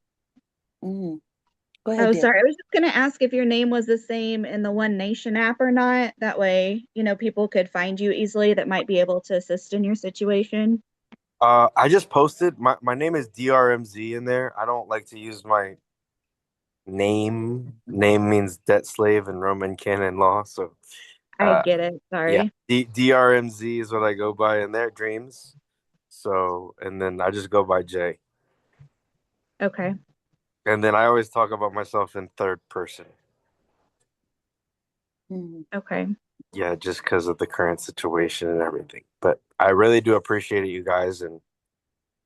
Go ahead. Oh, sorry. I was just going to ask if your name was the same in the One Nation app or not. That way, people could find you easily that might be able to assist in your situation. I just posted my name is DRMZ in there. I don't like to use my name. Name means debt slave in Roman canon law. So I get it. Sorry. Yeah, DRMZ is what I go by in their dreams. So, and then I just go by Jay. Okay. And then I always talk about myself in third person. Okay. Yeah, just because of the current situation and everything. But I really do appreciate it, you guys. And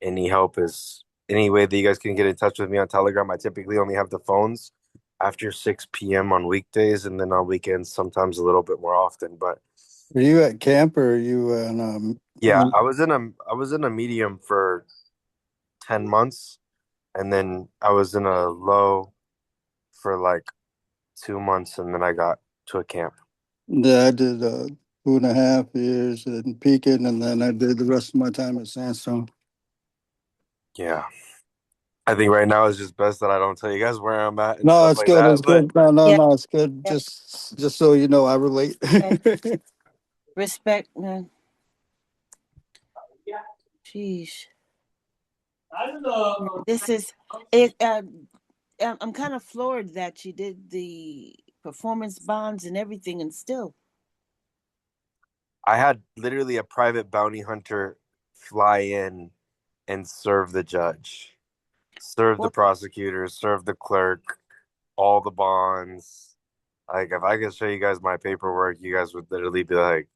any help is any way that you guys can get in touch with me on Telegram. I typically only have the phones after 6 p.m. on weekdays and then on weekends, sometimes a little bit more often. But Are you at camp or are you in Yeah, I was in a medium for 10 months, and then I was in a low for like 2 months, and then I got to a camp. yeah, I did 2.5 years in Pekin, and then I did the rest of my time at Sandstone. Yeah. I think right now it's just best that I don't tell you guys where I'm at and No, stuff it's like good. that. It's But good. No, no, Yeah, no, it's good. yeah. Just so you know, I relate. Respect, man. Sheesh. This is it. I'm kind of floored that you did the performance bonds and everything, and still. I had literally a private bounty hunter fly in and serve the judge, serve the What? prosecutor, serve the clerk, all the bonds. Like, if I could show you guys my paperwork, you guys would literally be like,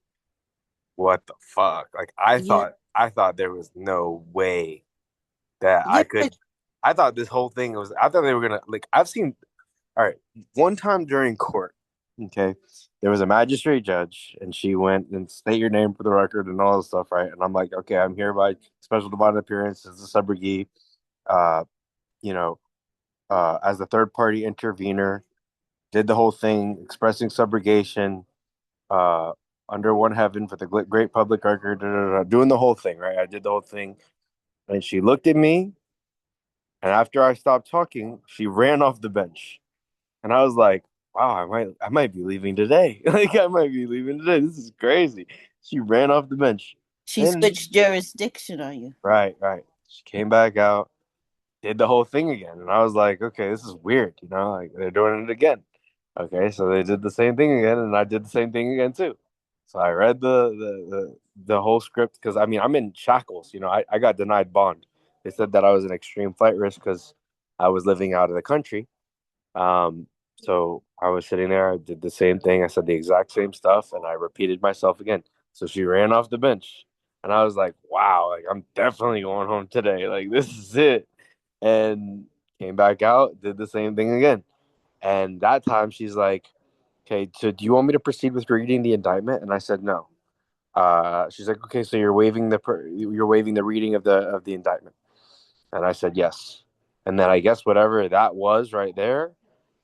"What the fuck?" Like, I Yeah, thought, I thought there was no way that yeah. I could. I thought this whole thing was. I thought they were gonna like. I've seen. All right, one time during court, okay, there was a magistrate judge, and she went and state your name for the record and all this stuff, right? And I'm like, okay, I'm here by special divine appearance as a subrogate, uh, you know, as the third party intervener, did the whole thing, expressing subrogation, uh, under one heaven for the great public record, doing the whole thing, right? I did the whole thing, and she looked at me, and after I stopped talking, she ran off the bench. And I was like, wow, I might be leaving today. Like, I might be leaving today. This is crazy. She ran off the bench. She Then switched jurisdiction on you. right. She came back out, did the whole thing again. And I was like, okay, this is weird, like they're doing it again. Okay, so they did the same thing again, and I did the same thing again too. So I read the whole script because I mean I'm in shackles. I got denied bond. They said that I was an extreme flight risk because I was living out of the country. So I was sitting there, I did the same thing. I said the exact same stuff and I repeated myself again. So she ran off the bench and I was like, wow, like I'm definitely going home today. Like this is it. And came back out, did the same thing again. And that time she's like, okay, so do you want me to proceed with reading the indictment? And I said no. She's like, okay, so you're waiving the reading of the indictment. And I said yes. And then I guess whatever that was right there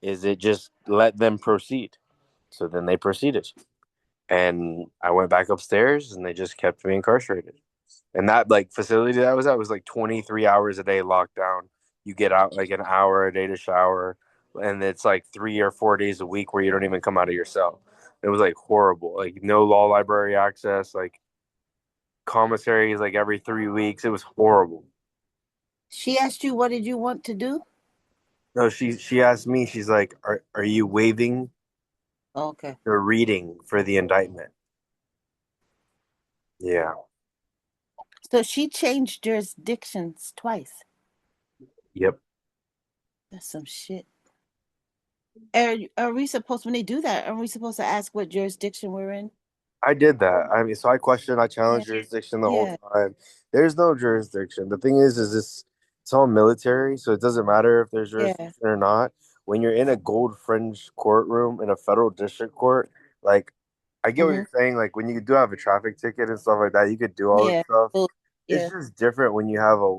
is it just let them proceed. So then they proceeded. And I went back upstairs and they just kept me incarcerated. And that like facility that I was at was like 23 hours a day locked down. You get out like an hour a day to shower. And it's like 3 or 4 days a week where you don't even come out of your cell. It was like horrible. Like no law library access, like commissaries like every 3 weeks. It was horrible. She asked you, what did you want to do? No, she asked me, she's like, are you waiving Okay. the reading for the indictment? Yeah. So she changed jurisdictions twice. Yep. That's some shit. Are we supposed, when they do that, are we supposed to ask what jurisdiction we're in? I did that. I mean, so I Yeah. challenged jurisdiction the whole Yeah. time. There's no jurisdiction. The thing is it's all military, so it doesn't matter if there's Yeah. jurisdiction or not. When you're in a gold fringe courtroom in a federal district court, like I get what Mm-hmm. you're saying. Like when you do have a traffic ticket and stuff like that, you could do all this Yeah. stuff. Oh, It's yeah. just different when you have a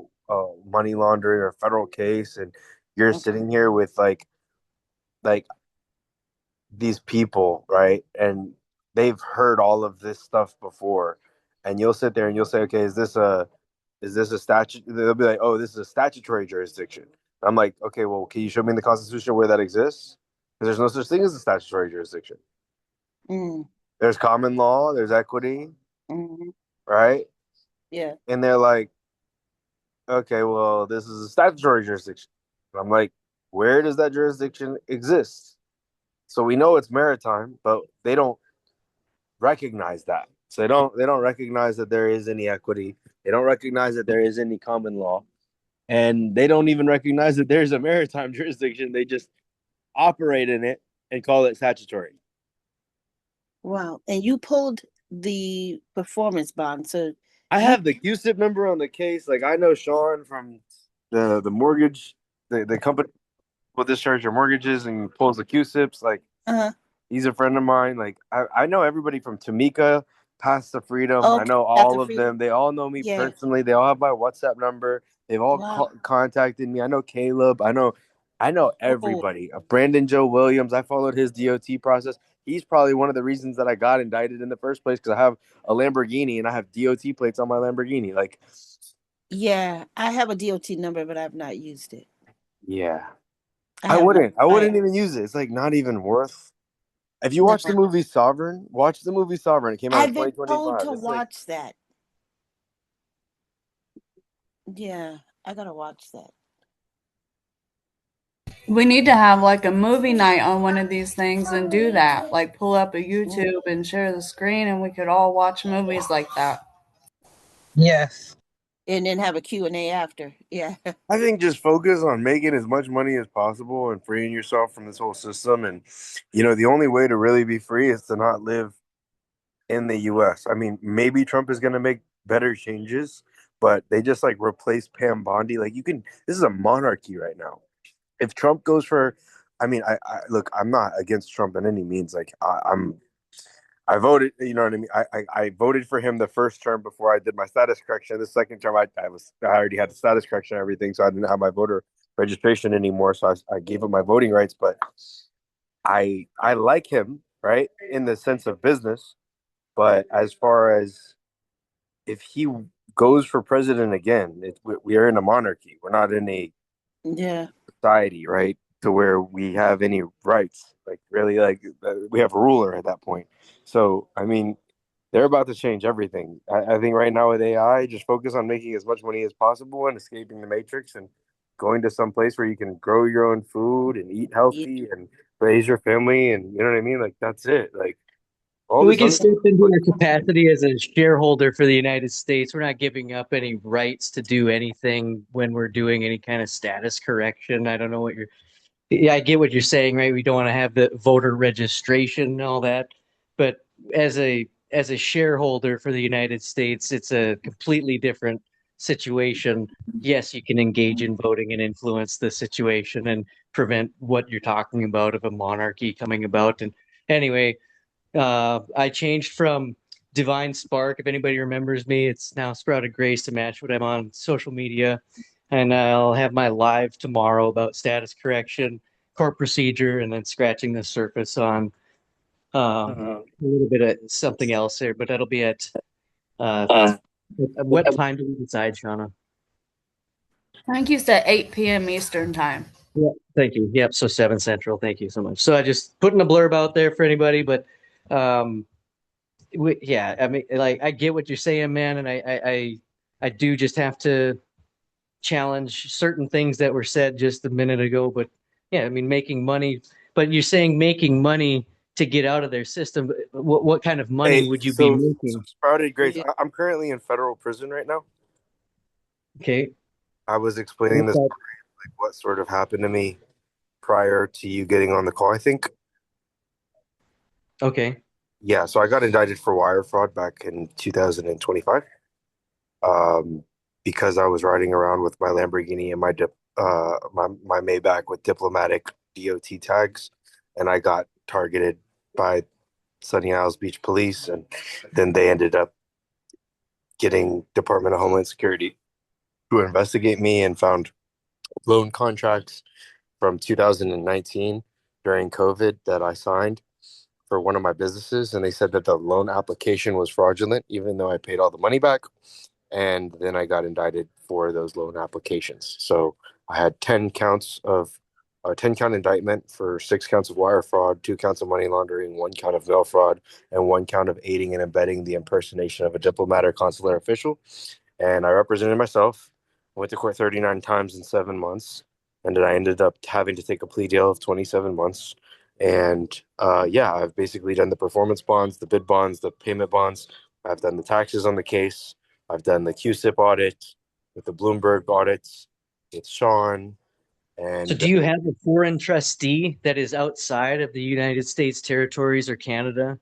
money laundering or federal case and you're Okay. sitting here with like these people, right? And they've heard all of this stuff before. And you'll sit there and you'll say, okay, is this a statute? They'll be like, oh, this is a statutory jurisdiction. And I'm like, okay, well, can you show me in the Constitution where that exists? Because there's no such thing as a statutory jurisdiction. Mm. There's common law, there's equity, Mm-hmm. right? Yeah. And they're like, okay, well, this is a statutory jurisdiction. And I'm like, where does that jurisdiction exist? So we know it's maritime, but they don't recognize that. So they don't recognize that there is any equity. They don't recognize that there is any common law. And they don't even recognize that there's a maritime jurisdiction. They just operate in it and call it statutory. Wow. And you pulled the performance bond. So I you, have the QSIP number on the case. Like I know Sean from the mortgage, the company will discharge your mortgages and pulls the QSIPs. Like uh-huh. He's a friend of mine. Like I know everybody from Tamika, Past the Freedom. I Okay, know after all of freedom. them. They all know me Yeah. personally. They all have my WhatsApp number. They've all Wow. contacted me. I know Caleb. I know Oh, everybody. Brandon Joe Williams. I followed his DOT process. He's probably one of the reasons that I got indicted in the first place because I have a Lamborghini and I have DOT plates on my Lamborghini. Like, yeah. I have a DOT number, but I've not used it. yeah, I I have not. wouldn't. I wouldn't even use it. It's like not even worth. If you No. watch the movie Sovereign, watch the movie Sovereign. It came out in I've been told 2025. to It's like, watch that. Yeah, I gotta watch that. We need to have like a movie night on one of these things and do that. Like pull up a YouTube and share the screen and we could all watch movies like that. Yes. And then have a Q&A after. Yeah. I think just focus on making as much money as possible and freeing yourself from this whole system. And, the only way to really be free is to not live in the US. I mean, maybe Trump is going to make better changes, but they just like replace Pam Bondi. Like, this is a monarchy right now. If Trump goes for, I mean, I look, I'm not against Trump in any means. Like, I voted, you know what I mean? I voted for him the first term before I did my status correction. The second term, I already had the status correction and everything, so I didn't have my voter registration anymore. So I gave up my voting rights. But I like him, right, in the sense of business. But as far as if he goes for president again, we are in a monarchy. We're not in a Yeah. society, right, to where we have any rights. Like really, like we have a ruler at that point. So I mean, they're about to change everything. I think right now with AI, just focus on making as much money as possible and escaping the matrix and going to some place where you can grow your own food and eat Yeah. healthy and raise your family and you know what I mean? Like that's it. Like all We this can other step into our capacity as a shareholder for the United States. We're not giving up any rights to do anything when we're doing any kind of status correction. I don't know what you're, yeah, I get what you're saying, right? We don't want to have the voter registration and all that. But as a shareholder for the United States, it's a completely different situation. Yes, you can engage in voting and influence the situation and prevent what you're talking about of a monarchy coming about. And anyway, I changed from Divine Spark. If anybody remembers me, it's now Sprouted Grace to match what I'm on social media. And I'll have my live tomorrow about status correction, court procedure, and then scratching the surface on a little bit of something else there. But that'll be at what time do we decide, Shauna? I think you said 8 p.m. Eastern time. Yeah, thank you. Yep, so 7 Central. Thank you so much. So I just putting a blurb out there for anybody, but yeah, I mean, like I get what you're saying, man, and I do just have to challenge certain things that were said just a minute ago. But yeah, I mean, making money. But you're saying making money to get out of their system. What kind of money Hey, would you be so making? Sprouted Grace, Yeah. I'm currently in federal prison right now. Okay, I was explaining this, like what sort of happened to me prior to you getting on the call, I think. okay, Yeah, so I got indicted for wire fraud back in 2025, um, because I was riding around with my Lamborghini and my Maybach with diplomatic DOT tags, and I got targeted by Sunny Isles Beach Police, and then they ended up getting Department of Homeland Security to investigate me and found loan contracts from 2019 during COVID that I signed for one of my businesses, and they said that the loan application was fraudulent, even though I paid all the money back. And then I got indicted for those loan applications. So I had 10 counts of a 10 count indictment for 6 counts of wire fraud, 2 counts of money laundering, 1 count of mail fraud, and 1 count of aiding and abetting the impersonation of a diplomat or consular official. And I represented myself. Went to court 39 times in 7 months, and then I ended up having to take a plea deal of 27 months. And yeah, I've basically done the performance bonds, the bid bonds, the payment bonds. I've done the taxes on the case. I've done the QSIP audit with the Bloomberg audits with Sean. so And do you have a foreign trustee that is outside of the United States territories or Canada?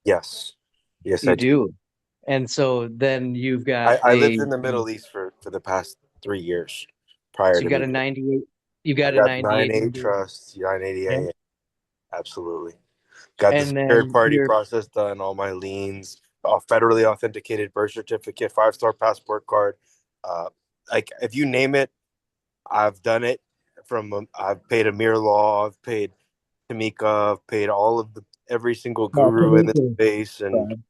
yes, yes, I You do. do. And so then you've got I lived in the Middle East for the past 3 years prior so to you got me. a 98, you I got a got 98 9A number. trust, Yeah. 980A. Absolutely. Got the And secured then party you're process done, all my liens, a federally authenticated birth certificate, 5-star passport card. Uh, like if you name it, I've done it. I've paid Amir Law, I've paid Tamika, I've paid every single not guru in this Tamika. space, and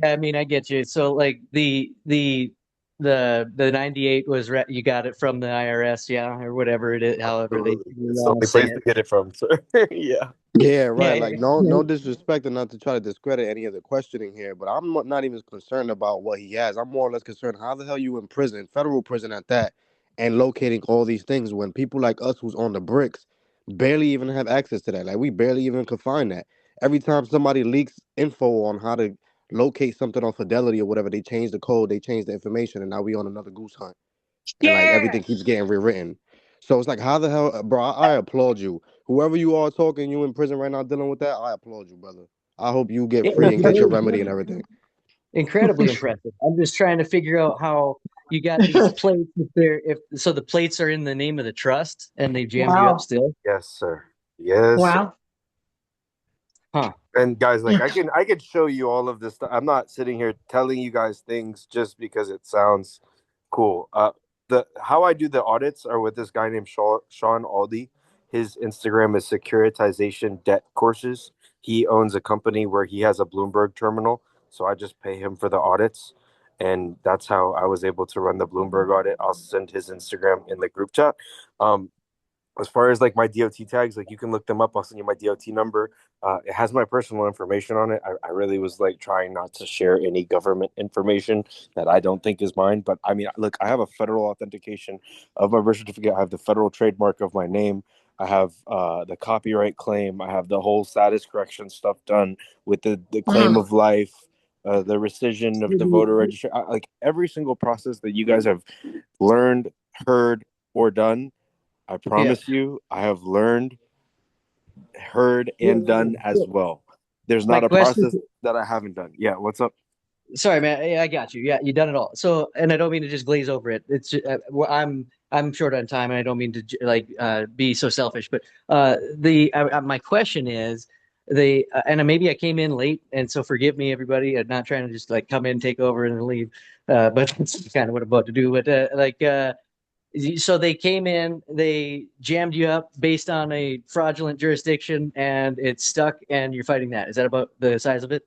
Yeah, I mean, I get you. So like the 98 was you got it from the IRS, yeah, or whatever it is, however they absolutely, you it's the want to only say place it. to get it from. So yeah, Yeah, Yeah, right. Like no disrespect and not to try to discredit any of the questioning here, but I'm not even concerned about what he has. I'm more or less concerned how the hell you in prison, federal prison at that, and locating all these things when people like us who's on the bricks barely even have access to that. Like we barely even could find that. Every time somebody leaks info on how to locate something on Fidelity or whatever, they change the code, they change the information, and now we on another goose hunt. And like yeah. everything keeps getting rewritten. So it's like, how the hell, bro? I applaud you. Whoever you are talking, you in prison right now dealing with that. I applaud you, brother. I hope you get Yeah, free and get your it's remedy and everything. incredibly impressive. I'm just trying to figure out how you got these plates if so the plates are in the name of the trust and they jammed you up Wow. still. yes, sir. Yes, sir. Wow. Huh. And guys, like Yeah. I could show you all of this stuff. I'm not sitting here telling you guys things just because it sounds cool. The how I do the audits are with this guy named Sean Aldi. His Instagram is securitization debt courses. He owns a company where he has a Bloomberg terminal, so I just pay him for the audits, and that's how I was able to run the Bloomberg audit. I'll send his Instagram in the group chat. Um, as far as like my DOT tags, like you can look them up. I'll send you my DOT number. It has my personal information on it. I really was like trying not to share any government information that I don't think is mine. But I mean, look, I have a federal authentication of my birth certificate. I have the federal trademark of my name. I have the copyright claim. I have the whole status correction stuff done with the claim of life, the rescission of the voter registration. Like every single process that you guys have learned, heard, or done, I promise you, I have learned, heard, and done as well. There's My not a question, process that I haven't done. Yeah, what's up? sorry, man, I got you. Yeah, you done it all. So, and I don't mean to just glaze over it. It's I'm short on time, and I don't mean to be so selfish. But my question is and maybe I came in late, and so forgive me, everybody. I'm not trying to just like come in, take over, and then leave. But that's kind of what I'm about to do. But so they came in, they jammed you up based on a fraudulent jurisdiction, and it's stuck, and you're fighting that. Is that about the size of it?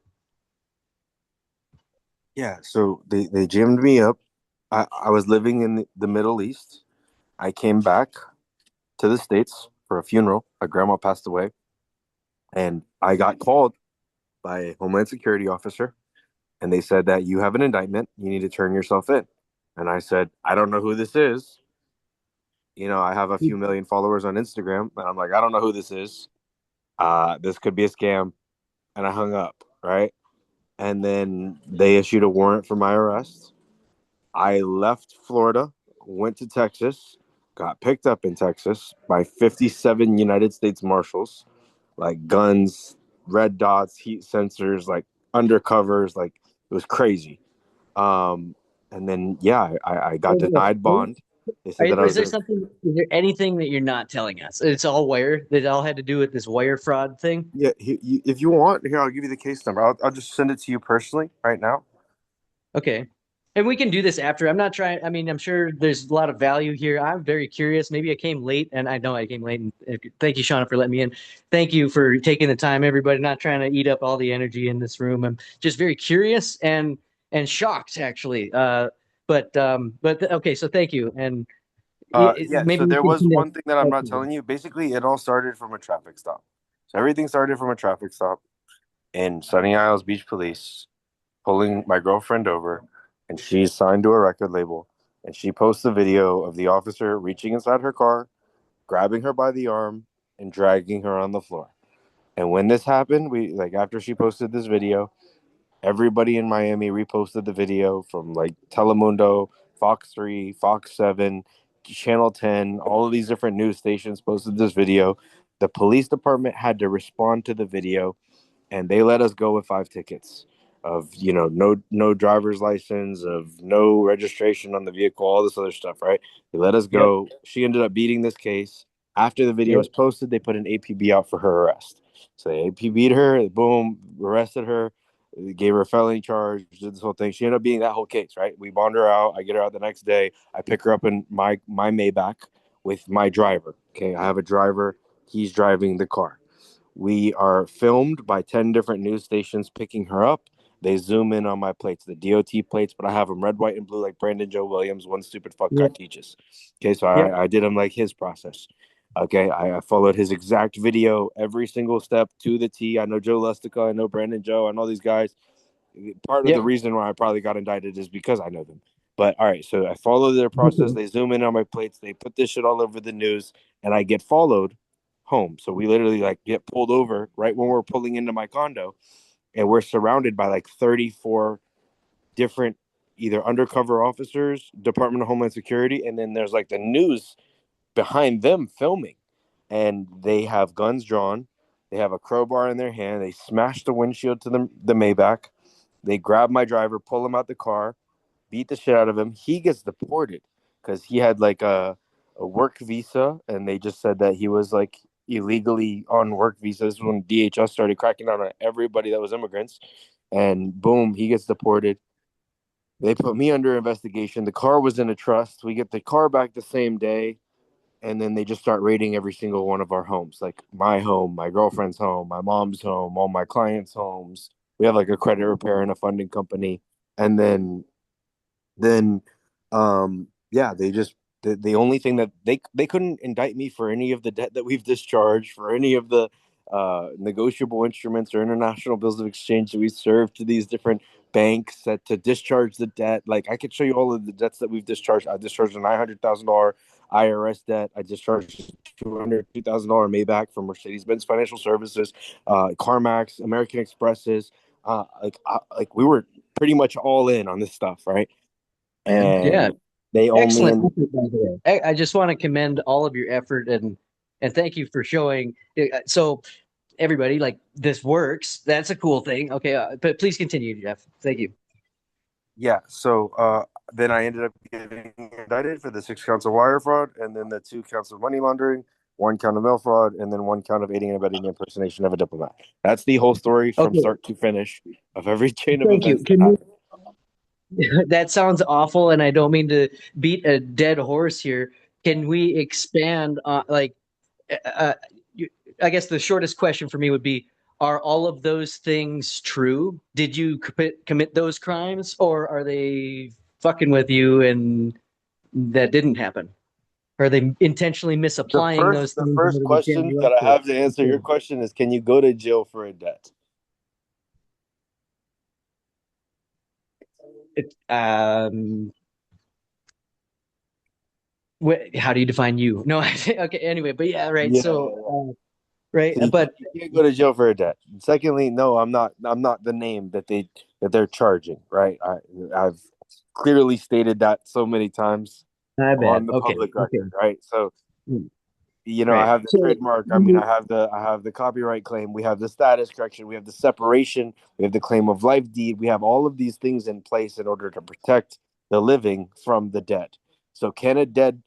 Yeah, so they jammed me up. I was living in the Middle East. I came back to the States for a funeral. My grandma passed away, and I got called by a Homeland Security officer, and they said that you have an indictment. You need to turn yourself in. And I said, I don't know who this is. I have a few million followers on Instagram, and I'm like, I don't know who this is. This could be a scam. And I hung up, right? And then they issued a warrant for my arrest. I left Florida, went to Texas, got picked up in Texas by 57 United States Marshals, like guns, red dots, heat sensors, like undercovers, like it was crazy. Um, and then yeah, I got denied bond. They said that I Is was there gonna. something? Is there anything that you're not telling us? It's all wire. That all had to do with this wire fraud thing. Yeah, if you want, here I'll give you the case number. I'll just send it to you personally right now. Okay, and we can do this after. I'm not trying. I mean, I'm sure there's a lot of value here. I'm very curious. Maybe I came late, and I know I came late. And thank you, Shauna, for letting me in. Thank you for taking the time, everybody. Not trying to eat up all the energy in this room. I'm just very curious and shocked, actually. But okay. So thank you, and Yeah, maybe so we there can was connect one thing that I'm not afterwards. telling you. Basically, it all started from a traffic stop. So everything started from a traffic stop in Sunny Isles Beach Police, pulling my girlfriend over, and she's signed to a record label. And she posts a video of the officer reaching inside her car, grabbing her by the arm, and dragging her on the floor. And when this happened, after she posted this video, everybody in Miami reposted the video from like Telemundo, Fox 3, Fox 7, Channel 10, all of these different news stations posted this video. The police department had to respond to the video, and they let us go with 5 tickets of, no driver's license, of no registration on the vehicle, all this other stuff, right? They let us Yep. go. She ended up beating this case. After the video Yep. was posted, they put an APB out for her arrest. So they APB'd her, boom, arrested her, gave her a felony charge, did this whole thing. She ended up being that whole case, right? We bond her out. I get her out the next day. I pick her up in my Maybach with my driver. Okay, I have a driver. He's driving the car. We are filmed by 10 different news stations picking her up. They zoom in on my plates, the DOT plates, but I have them red, white, and blue like Brandon Joe Williams, one stupid fuck guy Yep. teaches. Okay, so Yep. I did him like his process. Okay, I followed his exact video, every single step to the T. I know Joe Lustica, I know Brandon Joe, I know these guys. Part of the Yep. reason why I probably got indicted is because I know them. But all right, so I follow their process. They zoom in on my plates. They put this shit all over the news, and I get followed home. So we literally like get pulled over right when we're pulling into my condo, and we're surrounded by like 34 different either undercover officers, Department of Homeland Security, and then there's like the news behind them filming, and they have guns drawn. They have a crowbar in their hand. They smash the windshield to the Maybach. They grab my driver, pull him out the car, beat the shit out of him. He gets deported because he had like a work visa, and they just said that he was like illegally on work visas when DHS started cracking down on everybody that was immigrants. And boom, he gets deported. They put me under investigation. The car was in a trust. We get the car back the same day, and then they just start raiding every single one of our homes, like my home, my girlfriend's home, my mom's home, all my clients' homes. We have like a credit repair and a funding company, and then yeah, they just the only thing that they couldn't indict me for any of the debt that we've discharged, for any of the negotiable instruments or international bills of exchange that we served to these different banks that to discharge the debt. Like I could show you all of the debts that we've discharged. I discharged a $900,000 IRS debt. I discharged $202,000 Maybach from Mercedes-Benz Financial Services, CarMax, American Expresses. Like we were pretty much all in on this stuff, right? And Yeah. they only Excellent effort, by the way. I just want to commend all of your effort and thank you for showing. So everybody, like this works. That's a cool thing. Okay, but please continue, Jeff. Thank you. yeah. So then I ended up getting indicted for the 6 counts of wire fraud, and then the 2 counts of money laundering, 1 count of mail fraud, and then 1 count of aiding and abetting the impersonation of a diplomat. That's the whole story from Okay, start to finish of every chain of thank you. events that Can you? happened. That sounds awful, and I don't mean to beat a dead horse here. Can we expand on like? Uh, you, I guess the shortest question for me would be: are all of those things true? Did you commit those crimes, or are they fucking with you and that didn't happen? Are they intentionally misapplying those The things in first order to jam question you that up? I have to answer your question is: can you go to jail for a debt? Um, how do you define you? No, okay. Anyway, but yeah, right. Yeah. So, right, So but you can't go to jail for a debt. Secondly, no, I'm not. I'm not the name that they're charging. Right. I've clearly stated that so many times I bet. on the Okay, public okay, record. Right. So I right. have the So, trademark. I mean, I have the copyright claim. We have the status correction. We have the separation. We have the claim of life deed. We have all of these things in place in order to protect the living from the dead. So can a dead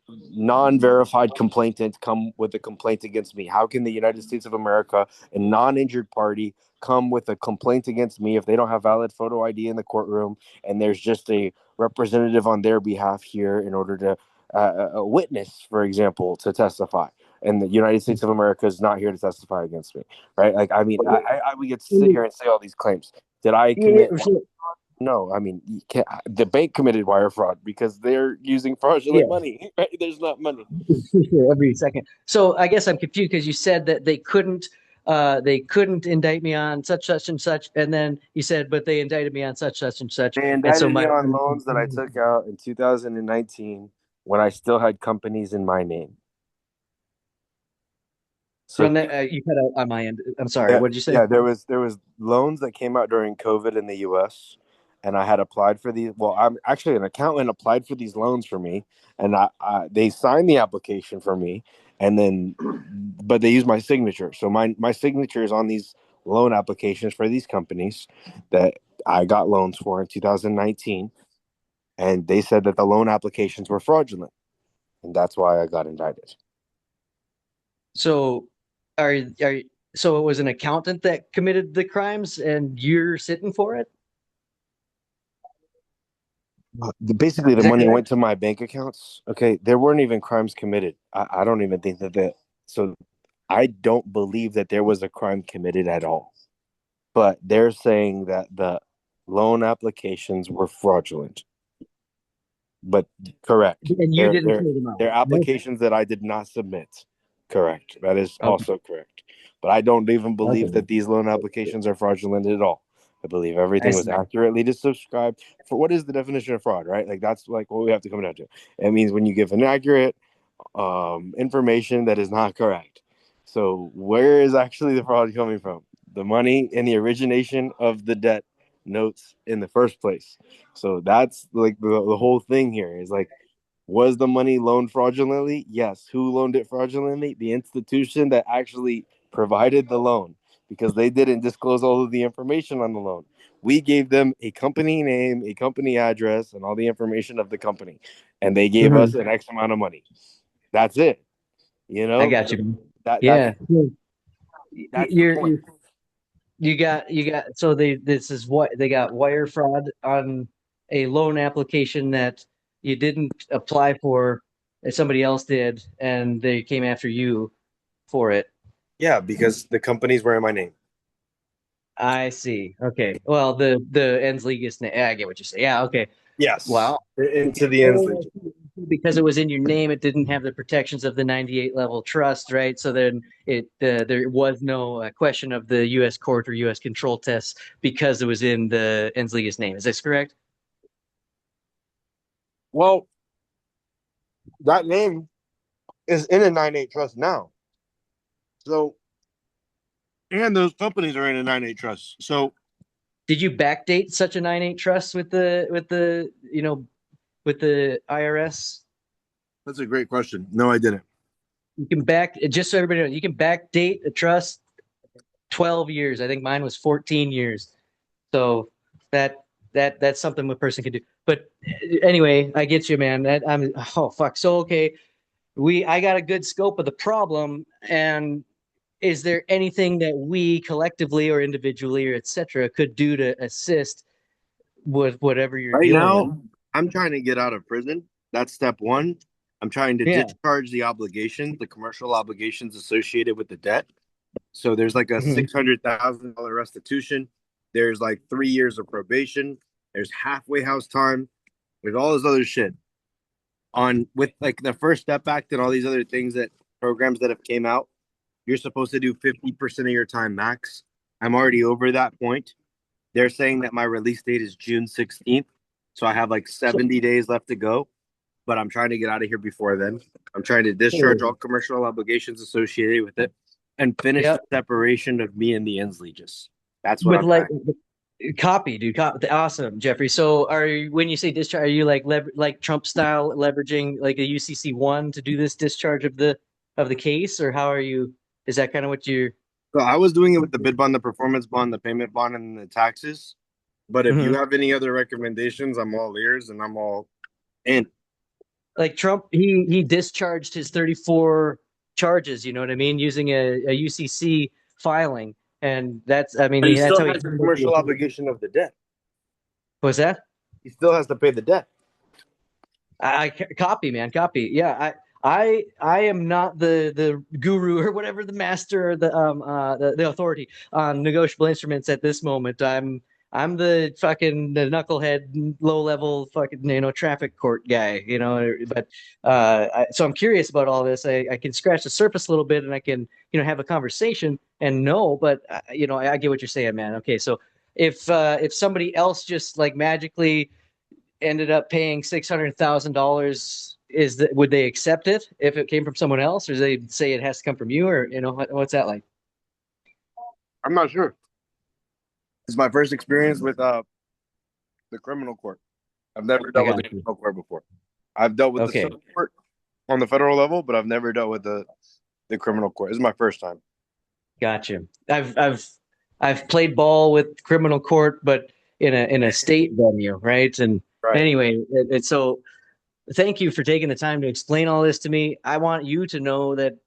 non-verified complainant come with a complaint against me? How can the United States of America, a non-injured party, come with a complaint against me if they don't have valid photo ID in the courtroom and there's just a representative on their behalf here in order to a witness, for example, to testify, and the United States of America is not here to testify against me, right? Like, I mean, I we get to sit here and say all these claims. Did I commit? No, I mean, you can't, the bank committed wire fraud because they're using fraudulent money. Right? There's not money. Every second. So I guess I'm confused because you said that they couldn't indict me on such and such, and then you said, but they indicted me on such and such. They And so indicted me on loans that I took out in 2019 when I still had companies in my name. So run that you cut out on my end. I'm sorry. yeah, What did you say? yeah, there was loans that came out during COVID in the U.S. and I had applied for these. Well, I'm actually an accountant applied for these loans for me, and they signed the application for me, and then, but they used my signature. So my signature is on these loan applications for these companies that I got loans for in 2019, and they said that the loan applications were fraudulent, and that's why I got indicted. So are so it was an accountant that committed the crimes, and you're sitting for it. Basically, the Is that money correct? went to my bank accounts. Okay, there weren't even crimes committed. I don't even think that. So I don't believe that there was a crime committed at all. But they're saying that the loan applications were fraudulent. But correct, And you didn't fill them out. they're No? applications that I did not submit. Correct. That is Okay. also correct. But I don't even believe Okay. that these loan applications are fraudulent at all. I believe I everything was see. accurately subscribed. For what is the definition of fraud, right? Like that's like what we have to come down to. It means when you give inaccurate information that is not correct. So where is actually the fraud coming from? The money and the origination of the debt notes in the first place. So that's like the whole thing here is like, was the money loaned fraudulently? Yes. Who loaned it fraudulently? The institution that actually provided the loan, because they didn't disclose all of the information on the loan. We gave them a company name, a company address, and all the information of the company, and they gave us an X amount of money. That's it. You I know, got you. that Yeah. that's the point. You got so this is what they got, wire fraud on a loan application that you didn't apply for, that somebody else did, and they came after you for it. Yeah, because the companies were in my name. I see. Okay. Well, the ens legis. I get what you say. Yeah. Okay. Yes. Wow. Into the ends. Because it was in your name, it didn't have the protections of the 98 level trust, right? So then there was no question of the U.S. court or U.S. control tests because it was in the ens legis name. Is this correct? Well, that name is in a 9-8 trust now. So, and those companies are in a 9-8 trust. So, did you backdate such a 9-8 trust with the with the IRS? That's a great question. No, I didn't. You can just so everybody knows, you can backdate a trust 12 years. I think mine was 14 years. So that's something a person can do. But anyway, I get you, man. Oh fuck. So okay, I got a good scope of the problem. And is there anything that we collectively or individually or etc. could do to assist with whatever you're Right dealing now, with? I'm trying to get out of prison. That's step one. I'm trying to Yeah. discharge the obligations, the commercial obligations associated with the debt. So there's like a $600,000 restitution. There's like 3 years of probation. There's halfway house time. There's all this other shit. On with like the First Step Act and all these other things that programs that have came out, you're supposed to do 50% of your time max. I'm already over that point. They're saying that my release date is June 16th. So I have like 70 days left to go, but I'm trying to get out of here before then. I'm trying to discharge all commercial obligations associated with it and finish the separation of me and the ens legis. That's what I'm trying. Copy, dude. Awesome, Jeffrey. So, when you say discharge, are you like Trump style leveraging like a UCC1 to do this discharge of the case, or how are you? Is that kind of what you? So I was doing it with the bid bond, the performance bond, the payment bond, and the taxes. But if you have any other recommendations, I'm all ears and I'm all in. Like Trump, he discharged his 34 charges. You know what I mean? Using a UCC filing, and that's But he that's still how has the commercial obligation of the debt. What's that? He still has to pay the debt. I copy, man. Copy. Yeah, I am not the guru or whatever, the master or the authority on negotiable instruments at this moment. I'm the fucking the knucklehead, low level fucking traffic court guy, But so I'm curious about all this. I can scratch the surface a little bit, and I can have a conversation and know. But I get what you're saying, man. Okay, so if somebody else just like magically ended up paying $600,000, would they accept it if it came from someone else, or do they say it has to come from you, or what's that like? I'm not sure. It's my first experience with the criminal court. I've never dealt with the criminal court before. I've dealt with the civil court on the federal level, but I've never dealt with the criminal court. This is my first time. Gotcha. I've played ball with criminal court, but in a state venue, right? And anyway, so thank you for taking the time to explain all this to me. I want you to know that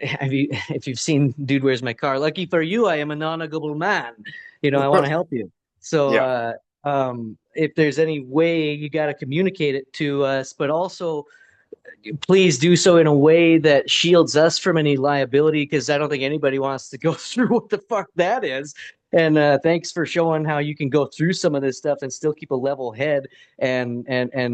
if you've seen Dude, Where's My Car? Lucky for you, I am a non-huggable man. You know, I want to help you. So Yeah. if there's any way, you got to communicate it to us, but also please do so in a way that shields us from any liability, because I don't think anybody wants to go through what the fuck that is. And thanks for showing how you can go through some of this stuff and still keep a level head and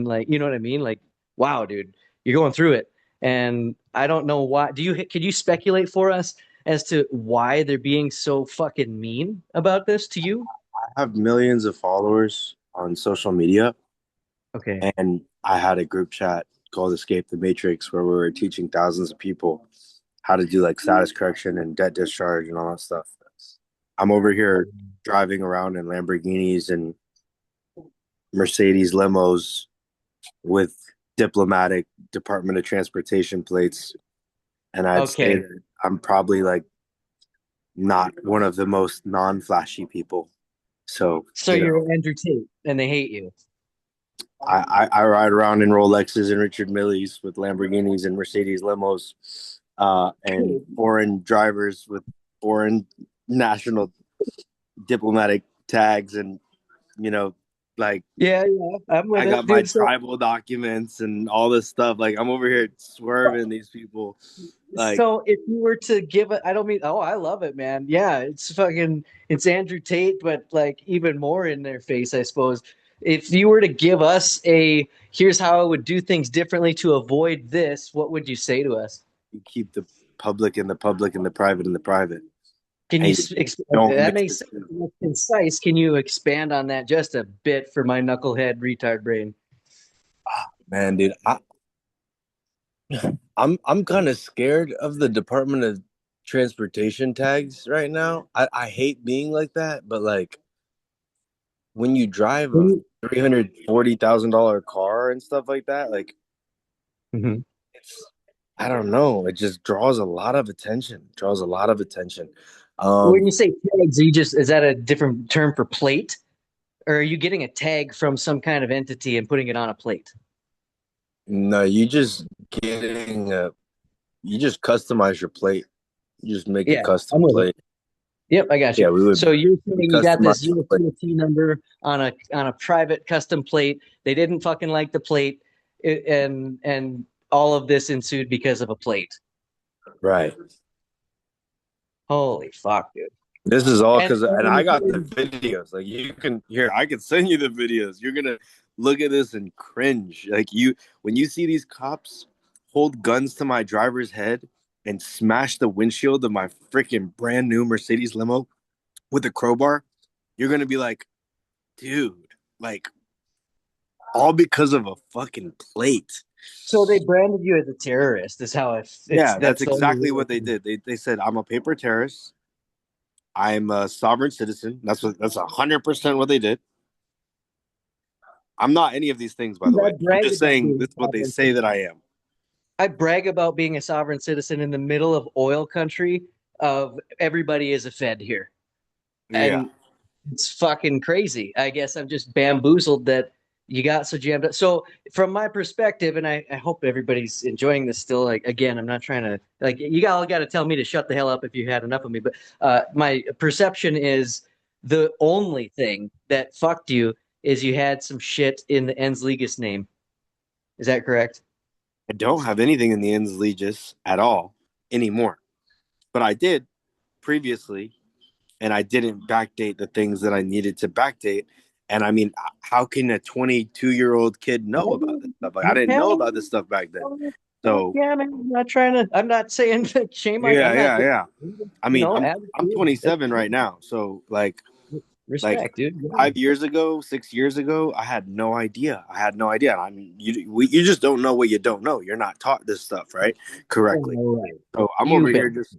like, you know what I mean? Like, wow, dude, you're going through it. And I don't know why. Can you speculate for us as to why they're being so fucking mean about this to you? I have millions of followers on social media, Okay. and I had a group chat called Escape the Matrix where we were teaching thousands of people how to do like status correction and debt discharge and all that stuff. I'm over here driving around in Lamborghinis and Mercedes limos with diplomatic Department of Transportation plates, and I'd say Okay. that I'm probably like not one of the most non-flashy people. So, So you you're know, Andrew Tate and they hate you. I ride around in Rolexes and Richard Milles with Lamborghinis and Mercedes limos, and foreign drivers with foreign national diplomatic tags, and you know, like Yeah, I'm with I got it, my dude. So tribal documents and all this stuff. Like I'm over here swerving these people. Like So if you were to give it, I don't mean, oh, I love it, man. Yeah, it's Andrew Tate, but like even more in their face, I suppose. If you were to give us here's how I would do things differently to avoid this, what would you say to us? you keep the public in the public and the private in the private, Can you, and you don't that mix makes the sense. two. It's concise. Can you expand on that just a bit for my knucklehead retard brain? Man, dude, I'm kind of scared of the Department of Transportation tags right now. I hate being like that, but like when you drive a $340,000 car and stuff like that, like Mhm. it's I don't know, it just draws a lot of attention. Draws a lot of attention. When Um, you say tags, is that a different term for plate? Or are you getting a tag from some kind of entity and putting it on a plate? no, you just customize your plate. You just make a Yeah, I'm custom with it. plate. Yep, I got you. Yeah, So you're we saying you got customize this the plate. USDOT number on a private custom plate. They didn't fucking like the plate, and all of this ensued because of a plate. Right. Holy fuck, dude! This is all And, because, and I and got the videos. Like I can send you the videos. You're gonna look at this and cringe. Like when you see these cops hold guns to my driver's head and smash the windshield of my freaking brand new Mercedes limo with a crowbar, you're gonna be like, dude, like all because of a fucking plate. so they branded you as a terrorist. Is how Yeah, that's that's the only exactly way I what they can. did. They said I'm a paper terrorist. I'm a sovereign citizen. That's 100% what they did. I'm not any of these things, by the I way. I'm brag just about saying being this is a what they sovereign say that I citizen. am. I brag about being a sovereign citizen in the middle of oil country. Of everybody is a Fed here, Yeah. and it's fucking crazy. I guess I'm just bamboozled that you got so jammed up. So from my perspective, and I hope everybody's enjoying this still. Like again, I'm not trying to like you all got to tell me to shut the hell up if you had enough of me. But my perception is the only thing that fucked you is you had some shit in the Ensligus name. Is that correct? I don't have anything in the Ens Legis at all anymore. But I did previously, and I didn't backdate the things that I needed to backdate. And I mean, how can a 22-year-old kid know about this stuff? Like I You didn't know about this can. stuff back then. Oh, fuck So yeah, man. I'm not trying to. I'm not saying shame. Like yeah, I'm not. yeah, yeah. I You mean, know, I'm attitude. That's 27 right now. So like respect, dude. 5 years ago, 6 years ago, I had no idea. I had no idea. I mean, you just don't know what you don't know. You're not taught this stuff, right? Correctly. All right. So I'm You over here bet. just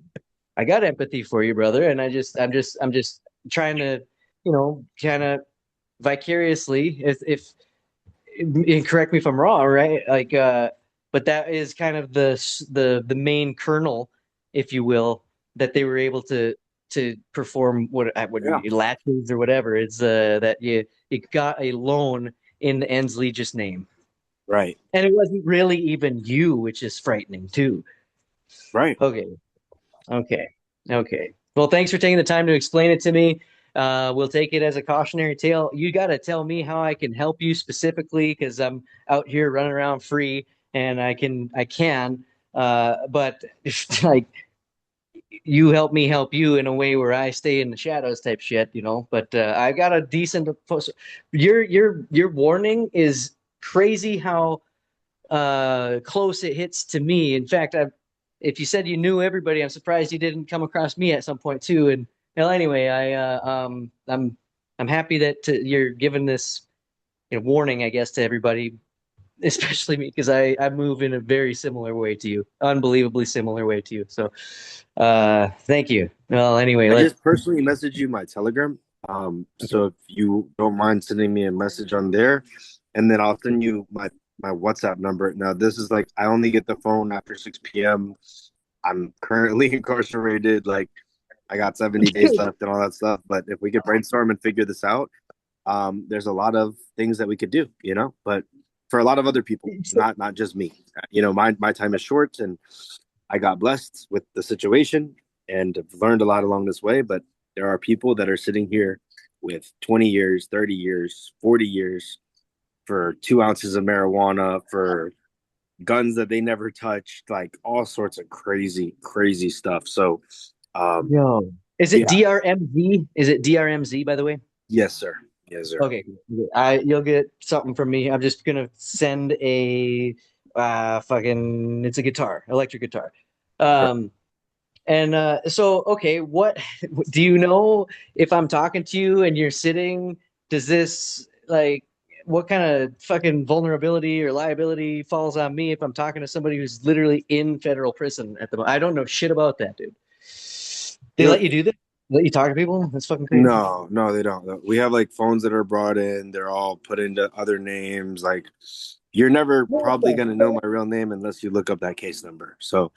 I got empathy for you, brother, and I'm just trying to, kind of vicariously, if and correct me if I'm wrong, right? Like, but that is kind of the main kernel, if you will, that they were able to perform what yeah, latches or whatever. It's that you got a loan in the Ensley just name, right, and it wasn't really even you, which is frightening too. right. Okay. Okay. Okay. Well, thanks for taking the time to explain it to me. We'll take it as a cautionary tale. You got to tell me how I can help you specifically because I'm out here running around free and I can. But like you help me help you in a way where I stay in the shadows type shit, you know. But I got a decent. Your warning is crazy how close it hits to me. In fact, if you said you knew everybody, I'm surprised you didn't come across me at some point too. And well, anyway, I'm happy that you're giving this warning, I guess, to everybody, especially me, because I move in a very similar way to you, unbelievably similar way to you. So, thank you. Well, anyway, I let's. just personally messaged you my Telegram. So if you don't mind sending me a message on there, and then I'll send you my WhatsApp number. Now, this is like I only get the phone after 6 p.m. I'm currently incarcerated. Like I got 70 days left and all that stuff. But if we could brainstorm and figure this out, there's a lot of things that we could do, you know. But for a lot of other people, not just me. You know, my time is short, and I got blessed with the situation and have learned a lot along this way. But there are people that are sitting here with 20 years, 30 years, 40 years for 2 ounces of marijuana, for guns that they never touched, like all sorts of crazy, crazy stuff. So, Yo, is it yeah, DRMZ? Is it DRMZ, by the way? yes, sir. Yes, sir. Okay, you'll get something from me. I'm just gonna send a fucking it's a guitar, electric guitar. Sure. And so okay, what do you know if I'm talking to you and you're sitting, does this like what kind of fucking vulnerability or liability falls on me if I'm talking to somebody who's literally in federal prison at the moment? I don't know shit about that, dude. They You know, let you do this? Let you talk to people? That's fucking crazy. no, they don't. We have like phones that are brought in. They're all put into other names. Like you're never probably gonna know my real name unless you look up that case number. So,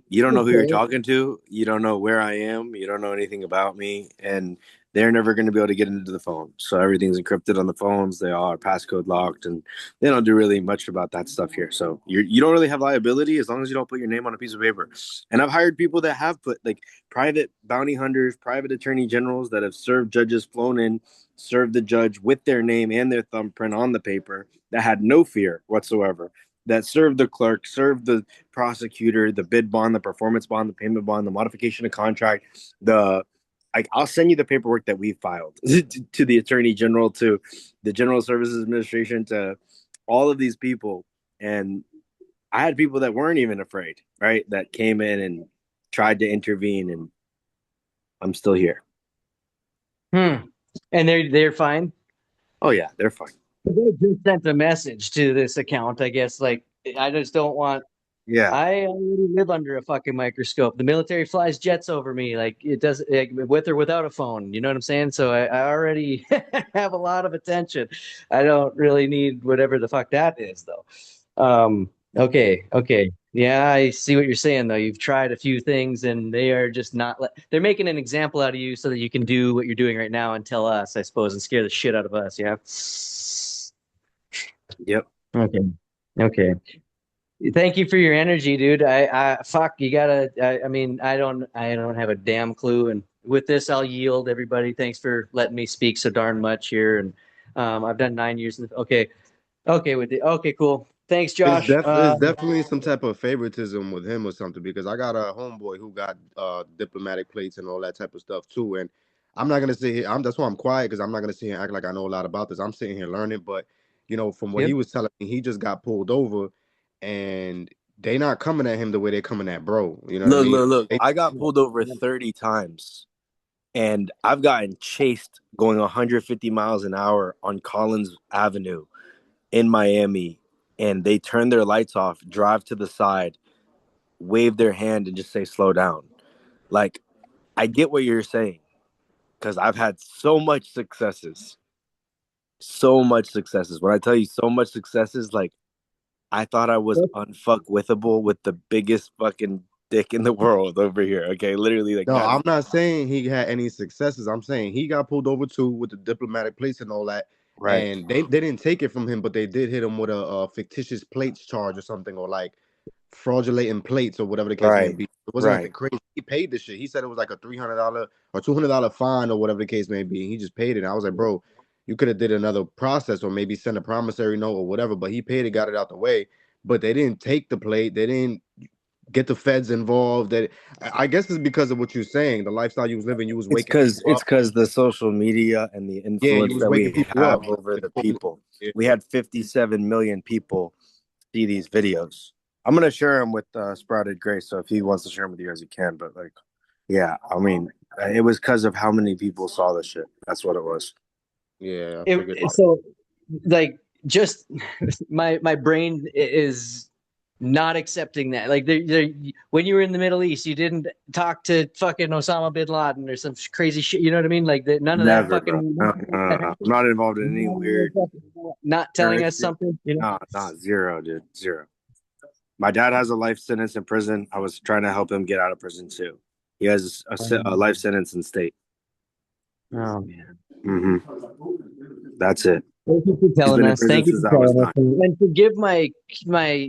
you don't know who you're Okay. talking to. You don't know where I am. You don't know anything about me, and they're never going to be able to get into the phone. So everything's encrypted on the phones. They all are passcode locked, and they don't do really much about that stuff here. So you don't really have liability as long as you don't put your name on a piece of paper. And I've hired people that have put like private bounty hunters, private attorney generals that have served judges, flown in, served the judge with their name and their thumbprint on the paper that had no fear whatsoever. That served the clerk, served the prosecutor, the bid bond, the performance bond, the payment bond, the modification of contract, I'll send you the paperwork that we filed to the attorney general, to the General Services Administration, to all of these people. And I had people that weren't even afraid, right? That came in and tried to intervene, and I'm still here. And they're fine. Oh yeah, they're fine. They just sent a message to this account, I guess. Like, I just don't want. Yeah. I already live under a fucking microscope. The military flies jets over me, like it does, like, with or without a phone. You know what I'm saying? So I already have a lot of attention. I don't really need whatever the fuck that is, though. Okay. Yeah, I see what you're saying, though. You've tried a few things, and they are just not. They're making an example out of you so that you can do what you're doing right now and tell us, I suppose, and scare the shit out of us. Yeah. Yep. Okay. Thank you for your energy, dude. Fuck, you gotta. I mean, I don't have a damn clue. And with this, I'll yield. Everybody, thanks for letting me speak so darn much here. And I've done 9 years. Okay, okay, cool. Thanks, Josh. It's definitely some type of favoritism with him or something, because I got a homeboy who got diplomatic plates and all that type of stuff too. And I'm not gonna sit here. That's why I'm quiet, because I'm not gonna sit here and act like I know a lot about this. I'm sitting here learning, but from what Yep. he was telling me, he just got pulled over, and they not coming at him the way they coming at bro. You know what I mean? Look. I got pulled over 30 times, and I've gotten chased going 150 miles an hour on Collins Avenue in Miami, and they turn their lights off, drive to the side, wave their hand, and just say, slow down. Like, I get what you're saying, because I've had so much successes. When I tell you so much successes, like, I thought I was unfuckwithable with the biggest fucking dick in the world over here. Okay, literally, like, No, I'm not saying he had any successes. I'm saying he got pulled over too with the diplomatic plates and all that. right. And they didn't take it from him, but they did hit him with a fictitious plates charge or something, or like fraudulent plates or whatever the case may Right. be. It wasn't nothing Right. crazy. He paid the shit. He said it was like a $300 or $200 fine or whatever the case may be. He just paid it. I was like, bro, you could have did another process or maybe send a promissory note or whatever. But he paid it, got it out the way. But they didn't take the plate. They didn't get the feds involved. That I guess it's because of what you're saying. The lifestyle you was living, you was waking people It's up. because the social media and the Yeah, you influence was that waking we people up. have over the people. We had 57 million people see these videos. I'm gonna share them with Sprouted Grace, so if he wants to share them with you guys, he can. But like, yeah, I mean, it was because of how many people saw the shit. That's what it was. Yeah, I figured. So like just my brain is not accepting that. Like when you were in the Middle East, you didn't talk to fucking Osama bin Laden or some crazy shit. You know what I mean? Like none of that Never, bro. fucking. No, no, no, no. I'm not involved in any weird. Not telling us something. You know? No, zero, dude, zero. My dad has a life sentence in prison. I was trying to help him get out of prison too. He has a life sentence in state. Oh man. That's it. Thank you for He's telling been in us. prison Thank you since for I was telling us. 9. And forgive my,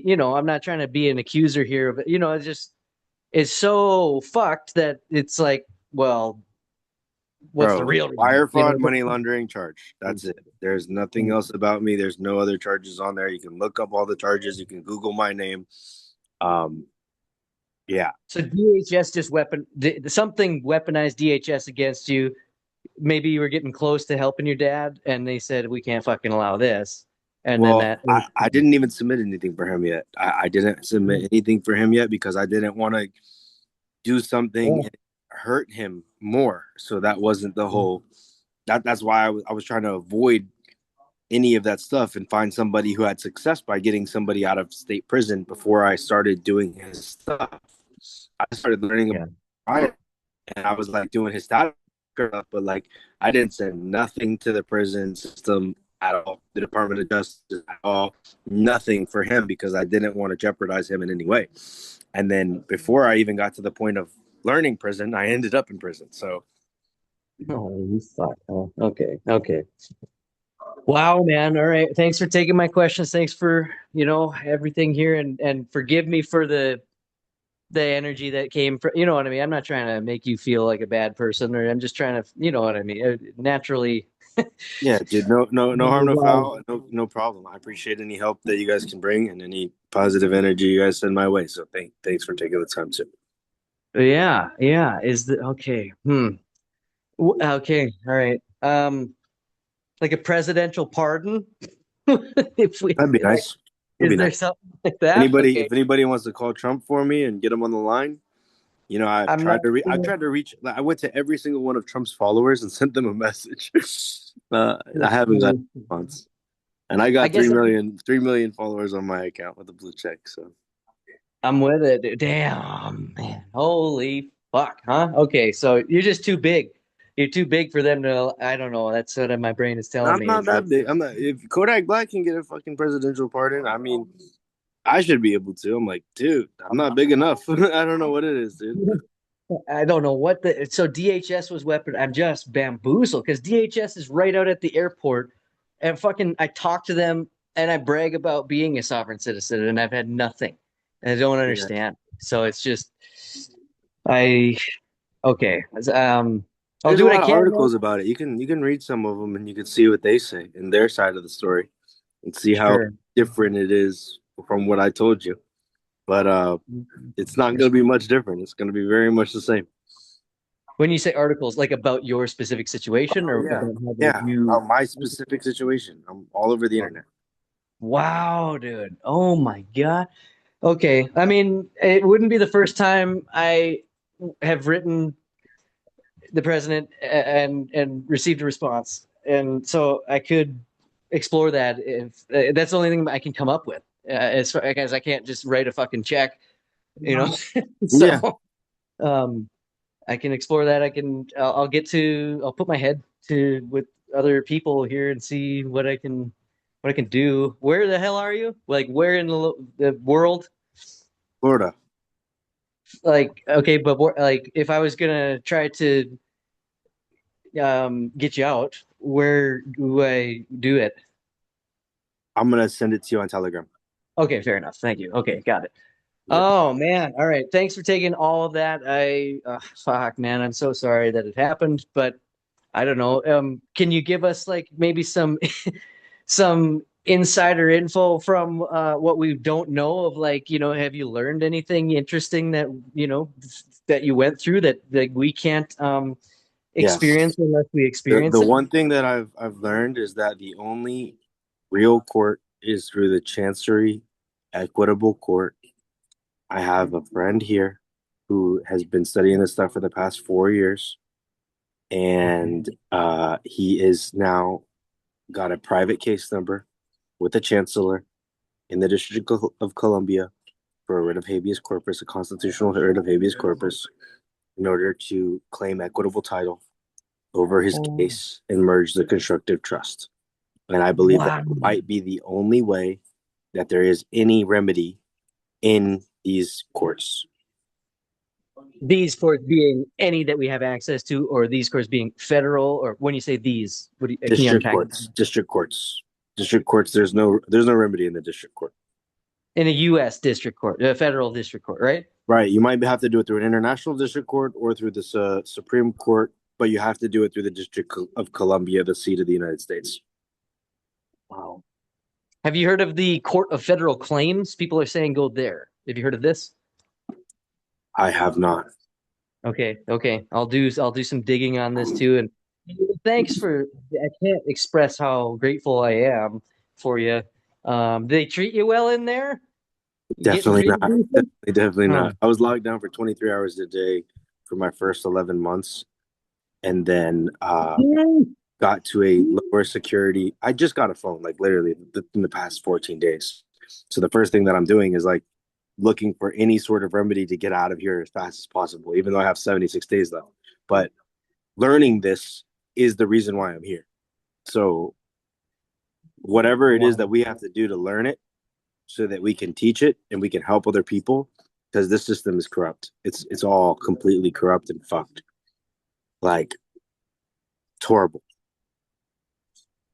you know, I'm not trying to be an accuser here, but you know, it's so fucked that it's like, well, what's the Bro, real reason? wire You fraud, know? money laundering charge. That's it. There's nothing else about me. There's no other charges on there. You can look up all the charges. You can Google my name. Yeah. So DHS just something weaponized DHS against you. Maybe you were getting close to helping your dad, and they said we can't fucking allow this. And then Well, that I didn't even submit anything for him yet. I didn't submit anything for him yet because I didn't want to do something and hurt him more. So that wasn't the whole. That's why I was trying to avoid any of that stuff and find somebody who had success by getting somebody out of state prison before I started doing his stuff. I started learning about it, and I was like doing his stuff, but like I didn't send nothing to the prison system at all, the Department of Justice at all, nothing for him because I didn't want to jeopardize him in any way. And then before I even got to the point of learning prison, I ended up in prison. So, oh, fuck. Oh, okay. Wow, man. All right. Thanks for taking my questions. Thanks for, you know, everything here and forgive me for the energy that came from, you know what I mean? I'm not trying to make you feel like a bad person, or I'm just trying to, you know what I mean? Naturally. yeah, dude, no harm, no foul, no problem. I appreciate any help that you guys can bring and any positive energy you guys send my way. So thanks for taking the time to. Yeah. Okay. Okay. All right. Like a presidential pardon? If we That'd be nice. Is there something like that? If anybody wants to call Trump for me and get him on the line, you know, I tried to reach. I went to every single one of Trump's followers and sent them a message. I haven't got a response, and I got 3 million followers on my account with a blue check. So I'm with it. Damn, man. Holy fuck, huh? Okay, so you're just too big. You're too big for them to. I don't know. That's what my brain is telling me. I'm not that big. I'm not. If Kodak Black can get a fucking presidential pardon, I mean, I should be able to. I'm like, dude, I'm not big enough. I don't know what it is, dude. I don't know what so DHS was weapon. I'm just bamboozled because DHS is right out at the airport, and fucking I talk to them and I brag about being a sovereign citizen, and I've had nothing. And I don't understand. So it's just okay. I'll There's do a what I lot of can. articles about it. You can read some of them and you can see what they say in their side of the story and see how different it is from what I told you. But it's not going to be much different. It's going to be very much the same. When you say articles, like about your specific situation, or about my specific situation, I'm all over the internet. Wow, dude! Oh my god. Okay, I mean, it wouldn't be the first time I have written the president and received a response, and so I could explore that if that's the only thing I can come up with. As far as I can't just write a fucking check, you know. So, I can explore that. I'll put my head to with other people here and see what I can do. Where the hell are you? Like, where in the world? Florida. Like, okay, but like, if I was gonna try to get you out, where do I do it? I'm gonna send it to you on Telegram. Okay, fair enough. Thank you. Okay, got it. Yep. Oh man. All right. Thanks for taking all of that. Fuck, man. I'm so sorry that it happened, but I don't know. Can you give us like maybe some some insider info from what we don't know of, like, have you learned anything interesting that, that you went through that we can't Yes. experience unless we The experience it? one thing that I've learned is that the only real court is through the Chancery Equitable Court. I have a friend here who has been studying this stuff for the past 4 years, and he is now got a private case number with the chancellor in the District of Columbia for a writ of habeas corpus, a constitutional writ of habeas corpus, in order to claim equitable title over his Oh, case and merge the constructive trust. And I believe that wow. might be the only way that there is any remedy in these courts. These courts being any that we have access to, or these courts being federal, or when you say these, can you District unpack courts, district courts, district courts. There's no remedy in the district court. in a U.S. district court, a federal district court, right? Right. You might have to do it through an international district court or through the Supreme Court, but you have to do it through the District of Columbia, the seat of the United States. Wow. Have you heard of the Court of Federal Claims? People are saying go there. Have you heard of this? I have not. Okay. I'll do some digging on this too. And thanks for. I can't express how grateful I am for you. They treat you well in there? You getting Definitely treated not. decent? Definitely Huh. not. I was locked down for 23 hours a day for my first 11 months, and then got to a lower security. I just got a phone, like literally in the past 14 days. So the first thing that I'm doing is like looking for any sort of remedy to get out of here as fast as possible, even though I have 76 days left. But learning this is the reason why I'm here. So whatever it is that Wow. we have to do to learn it so that we can teach it and we can help other people, because this system is corrupt. It's all completely corrupt and fucked. Like, it's horrible.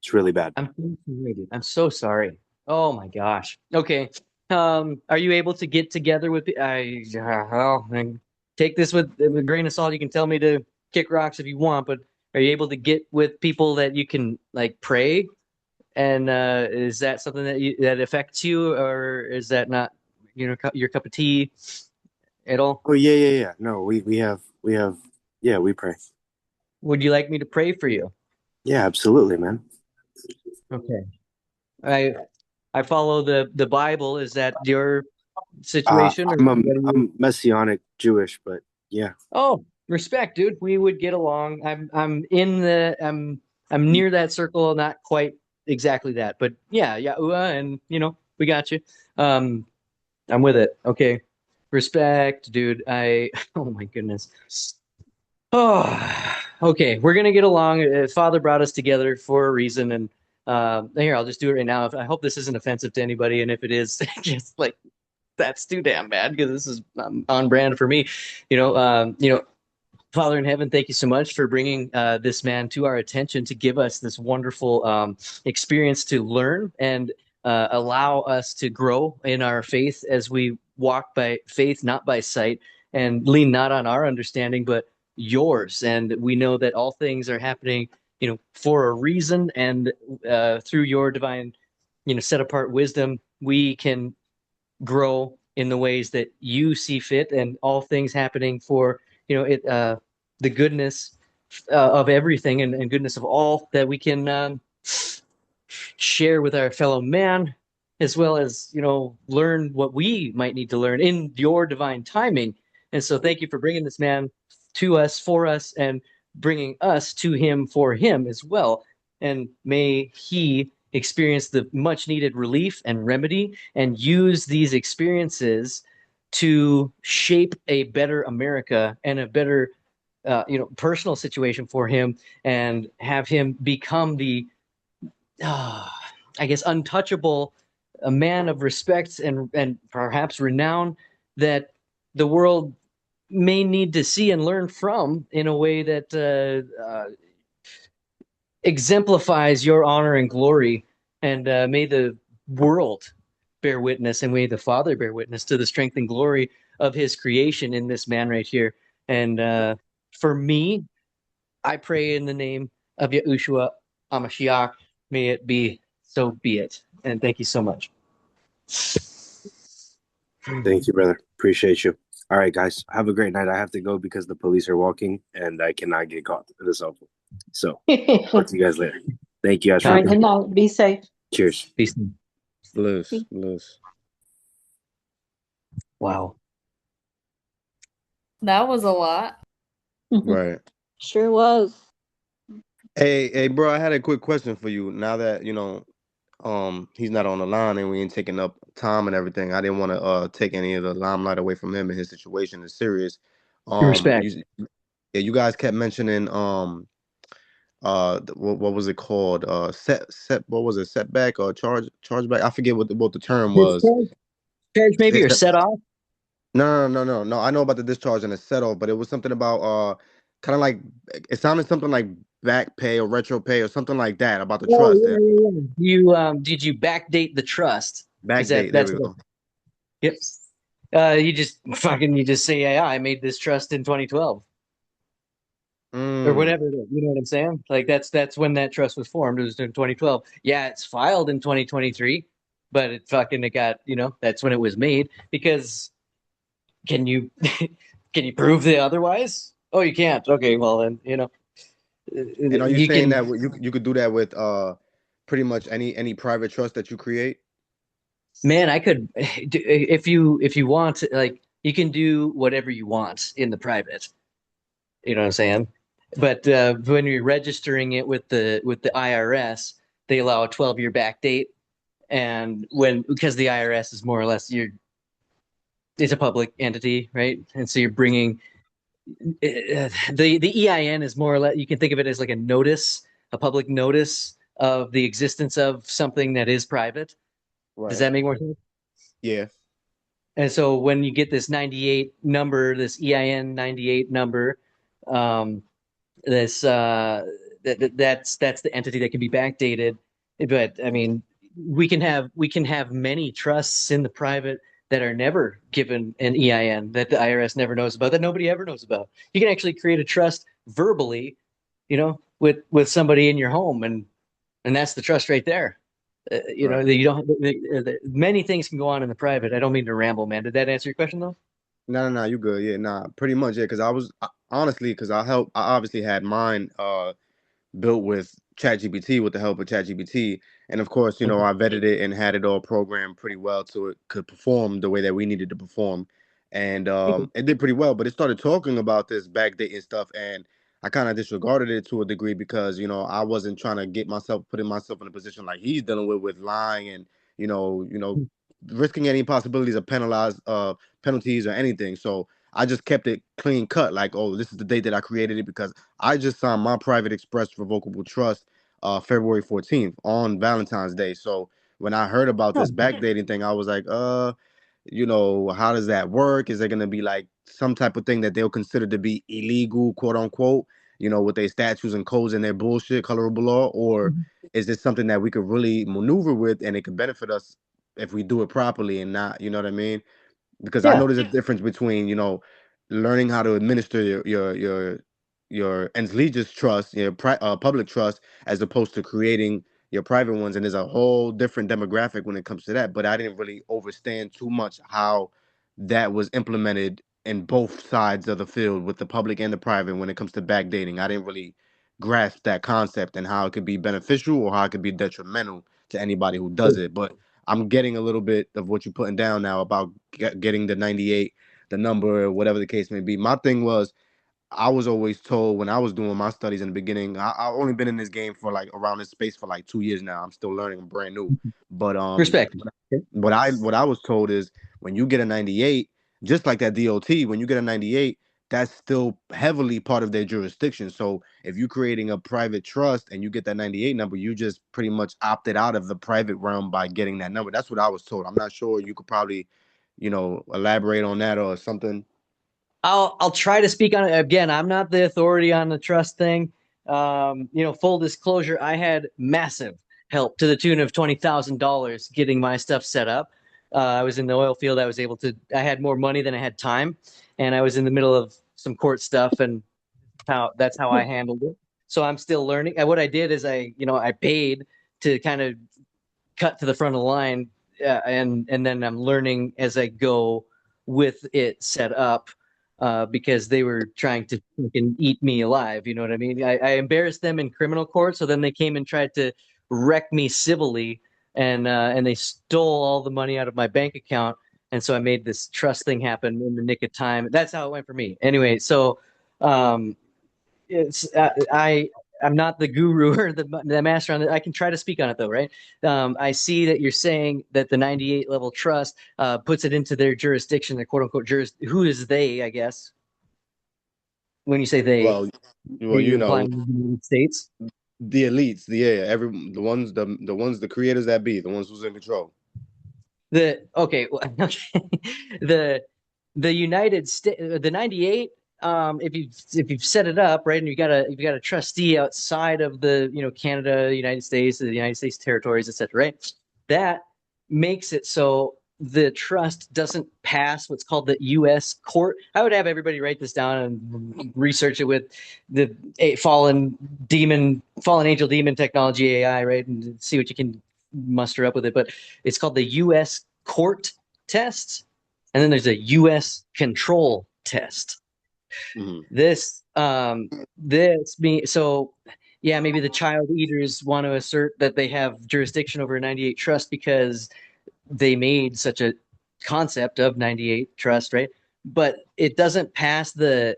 It's really bad. I'm so sorry, dude. I'm so sorry. Oh my gosh. Okay. Are you able to get together with and take this with a grain of salt. You can tell me to kick rocks if you want, but are you able to get with people that you can like pray? And is that something that affects you, or is that not, your cup of tea at all? Oh yeah. No, we have yeah, we pray. Would you like me to pray for you? Yeah, absolutely, man. Okay. I I follow the Bible. Is that your Uh, situation, or I'm a, what are you? I'm Messianic Jewish, but yeah. Oh, respect, dude. We would get along. I'm near that circle, not quite exactly that, but yeah, Yahuwah, and we got you. Um, I'm with it. Okay. Respect, dude. Oh my goodness. Oh, okay. We're gonna get along. Father brought us together for a reason, and here, I'll just do it right now. I hope this isn't offensive to anybody, and if it is, just like that's too damn bad because this is on brand for me. Father in heaven, thank you so much for bringing this man to our attention to give us this wonderful experience to learn and allow us to grow in our faith as we walk by faith, not by sight, and lean not on our understanding, but yours. And we know that all things are happening, for a reason, and through your divine, set apart wisdom, we can grow in the ways that you see fit, and all things happening for the goodness of everything, and goodness of all that we can share with our fellow man, as well as learn what we might need to learn in your divine timing. And so thank you for bringing this man to us, for us, and bringing us to him for him as well. And may he experience the much needed relief and remedy, and use these experiences to shape a better America and a better personal situation for him, and have him become the I guess untouchable, a man of respect and perhaps renown that the world may need to see and learn from in a way that exemplifies your honor and glory. And may the world bear witness and may the Father bear witness to the strength and glory of his creation in this man right here. And for me, I pray in the name of Yahushua HaMashiach, may it be, so be it. And thank you so much. Thank you, brother. Appreciate you. All right, guys. Have a great night. I have to go because the police are walking and I cannot get caught in this awful. So, talk to you guys later. Thank you guys All for right, good night. Be safe. Cheers. Peace. Bliss, bliss. Wow. That was a lot. Right. Sure was. Hey, bro, I had a quick question for you. Now that, he's not on the line and we ain't taking up time and everything. I didn't want to take any of the limelight away from him, and his situation is serious. Respect. You guys kept mentioning what was it called? What was it? Setback or chargeback? I forget what the term was. Charge maybe, or set off? No. I know about the discharge and the set off, but it was something about kind of like, it sounded something like back pay or retro pay or something like that about the trust. Yeah. You did you backdate the trust? Backdate. There we go. Yep. You just say, yeah, I made this trust in 2012 or whatever it is. You know what I'm saying? Like that's when that trust was formed. It was in 2012. Yeah, it's filed in 2023, but it got, that's when it was made. Because can you can you prove the otherwise? Oh, you can't. Okay, well then, And are you saying that you could do that with pretty much any private trust that you create? Man, I could, if you want, like, you can do whatever you want in the private. You know what I'm saying? But when you're registering it with the IRS, they allow a 12-year back date, and because the IRS is more or less it's a public entity, right? And so you're bringing the EIN is more or less, you can think of it as like a public notice of the existence of something that is private. Right. Does that make more sense? Yeah. And so when you get this 98 number, this EIN 98 number, that's the entity that can be backdated. But I mean, we can have many trusts in the private that are never given an EIN, that the IRS never knows about, that nobody ever knows about. You can actually create a trust verbally, with somebody in your home, and that's the trust right there. Right. You don't. Many things can go on in the private. I don't mean to ramble, man. Did that answer your question though? No, you good. Yeah, nah, pretty much. Yeah, because I obviously had mine built with ChatGPT, with the help of ChatGPT, and of course, I vetted it and had it all programmed pretty well so it could perform the way that we needed to perform, and it did pretty well. But it started talking about this backdating stuff, and I kind of disregarded it to a degree because I wasn't trying to putting myself in a position like he's dealing with lying and risking any possibilities of penalties or anything. So I just kept it clean cut, like, oh, this is the date that I created it, because I just signed my private express revocable trust February 14th on Valentine's Day. So when I heard about this backdating thing, I was like, how does that work? Is there going to be like some type of thing that they'll consider to be illegal, quote unquote, with their statutes and codes and their bullshit colorable law? Or is this something that we could really maneuver with and it could benefit us if we do it properly and not, you know what I mean? Because I know there's a difference between, learning how to administer your En's trust, your public trust, as opposed to creating your private ones. And there's a whole different demographic when it comes to that. But I didn't really understand too much how that was implemented in both sides of the field, with the public and the private, when it comes to backdating. I didn't really grasp that concept and how it could be beneficial or how it could be detrimental to anybody who does it. But I'm getting a little bit of what you're putting down now about getting the 98, the number, or whatever the case may be. My thing was, I was always told when I was doing my studies in the beginning, I've only been in this game for like around this space for like 2 years now. I'm still learning. I'm brand new. But respect. What I was told is, when you get a 98, just like that DOT, when you get a 98, that's still heavily part of their jurisdiction. So if you're creating a private trust and you get that 98 number, you just pretty much opted out of the private realm by getting that number. That's what I was told. I'm not sure. You could probably, elaborate on that or something. I'll try to speak on it. Again, I'm not the authority on the trust thing. Full disclosure, I had massive help to the tune of $20,000 getting my stuff set up. I was in the oil field. I had more money than I had time, and I was in the middle of some court stuff, and that's how I handled it. So I'm still learning. And what I did is I paid to kind of cut to the front of the line, and then I'm learning as I go with it set up, because they were trying to fucking eat me alive. You know what I mean? I embarrassed them in criminal court, so then they came and tried to wreck me civilly, and they stole all the money out of my bank account. And so I made this trust thing happen in the nick of time. That's how it went for me. Anyway, so um, it's I'm not the guru or the master on it. I can try to speak on it though, right? I see that you're saying that the 98 level trust puts it into their jurisdiction, their quote unquote who is they, I guess. When you say they, Well, are you you know, implying the United States? the elites, the ones, the creators that be, the ones who's in control. Okay, the United States, the 98. If you've set it up right, and you've got a trustee outside of the Canada, United States, the United States territories, etc. Right, that makes it so the trust doesn't pass what's called the U.S. court. I would have everybody write this down and research it with the fallen angel demon technology AI, right, and see what you can muster up with it. But it's called the U.S. court test, and then there's a U.S. control test. Mm-hmm. So yeah, maybe the child eaters want to assert that they have jurisdiction over a 98 trust because they made such a concept of 98 trust, right? But it doesn't pass the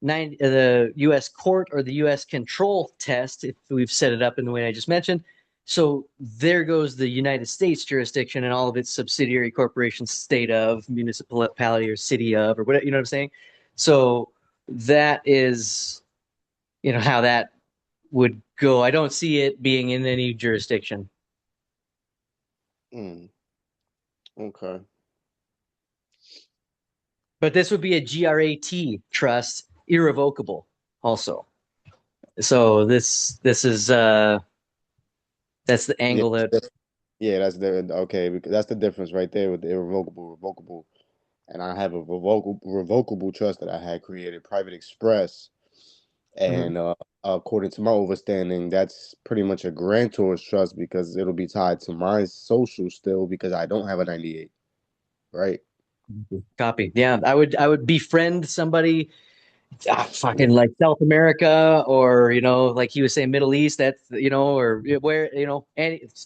U.S. court or the U.S. control test if we've set it up in the way I just mentioned. So there goes the United States jurisdiction and all of its subsidiary corporations, state of, municipality, or city of, or whatever. You know what I'm saying? So that is, how that would go. I don't see it being in any jurisdiction. Okay. But this would be a GRAT trust, irrevocable also. So this is that's the angle that that's okay, because that's the difference right there with the irrevocable, revocable. And I have a revocable trust that I had created, Private Express. And according to my understanding, that's pretty much a grantor's trust because it'll be tied to my social still because I don't have a 98, right? Copy. Yeah, I would befriend somebody, fucking like South America, or like he was saying, Middle East. That's or where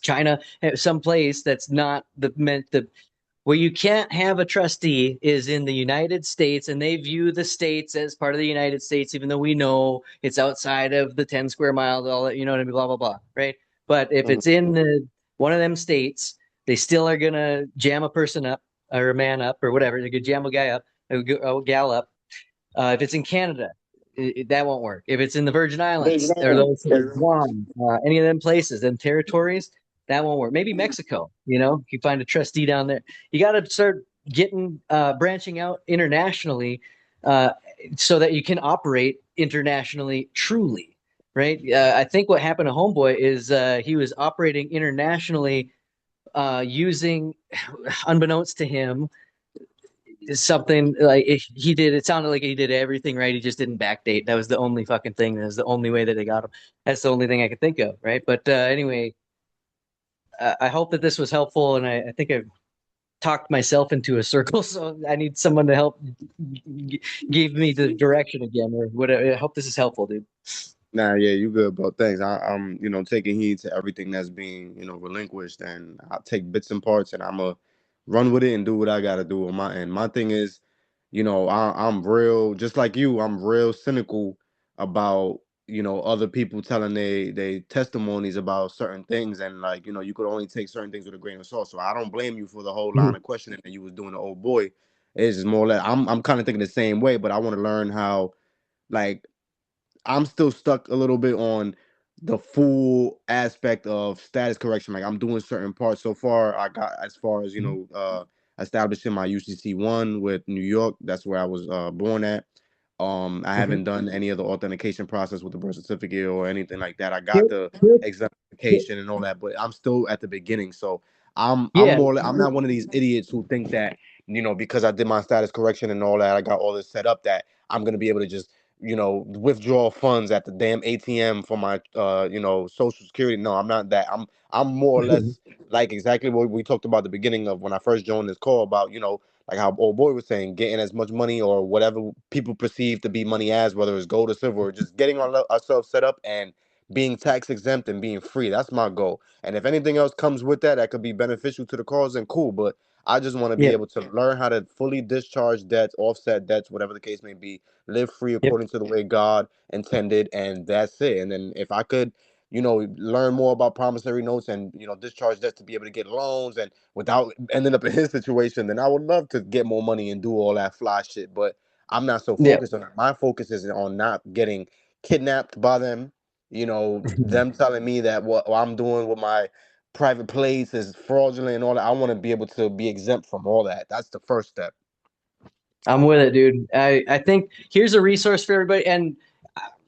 China, some place that's not where you can't have a trustee is in the United States, and they view the states as part of the United States, even though we know it's outside of the 10 square miles, all that, what I mean, blah, blah, blah, right? But if it's in one of them states, they still are going to jam a person up, or a man up, or whatever. They could jam a guy up, a gal up. If it's in Canada, that won't work. If it's in the Virgin Islands, or those Guam, any of them places, them territories, that won't work. Maybe Mexico, you find a trustee down there. You got to start getting branching out internationally, so that you can operate internationally truly, right? I think what happened to Homeboy is he was operating internationally using, unbeknownst to him, something like it sounded like he did everything right. He just didn't backdate. That was the only fucking thing. That was the only way that they got him. That's the only thing I could think of, right? But anyway, I hope that this was helpful, and I think I've talked myself into a circle, so I need someone to help give me the direction again, or whatever. I hope this is helpful, dude. Nah, yeah, you good, bro. Thanks. I'm taking heed to everything that's being, relinquished, and I'll take bits and parts, and I'm gonna run with it and do what I gotta do on my end. My thing is, I'm real, just like you. I'm real cynical about, other people telling they testimonies about certain things, and like, you could only take certain things with a grain of salt. So I don't blame you for the whole line of questioning that you was doing, the old boy. It's just more or less, I'm kind of thinking the same way, but I want to learn how, like, I'm still stuck a little bit on the full aspect of status correction. Like, I'm doing certain parts so far. I got as far as establishing my UCC1 with New York. That's where I was born at. I haven't done any of the authentication process with the birth certificate or anything like that. I got the exemplification and all that, but I'm still at the beginning. So I'm Yeah. more. I'm not one of these idiots who think that, you know, because I did my status correction and all that, I got all this set up that I'm gonna be able to just, you know, withdraw funds at the damn ATM for my you know, Social Security. No, I'm not that. I'm more or less like exactly what we talked about at the beginning of when I first joined this call about, you know, like how old boy was saying, getting as much money or whatever people perceive to be money as, whether it's gold or silver, or just getting ourselves set up and being tax exempt and being free. That's my goal. And if anything else comes with that, that could be beneficial to the cause, then cool. But I just want to be Yep. able to learn how to fully discharge debts, offset debts, whatever the case may be, live free Yep. according to the way God intended, and that's it. And then if I could, you know, learn more about promissory notes and, you know, discharge debts to be able to get loans and without ending up in his situation, then I would love to get more money and do all that fly shit. But I'm not so Yep. focused on it. My focus is on not getting kidnapped by them. You know, them telling me that what I'm doing with my private place is fraudulent and all that. I want to be able to be exempt from all that. That's the first step. I'm with it, dude. I think here's a resource for everybody, and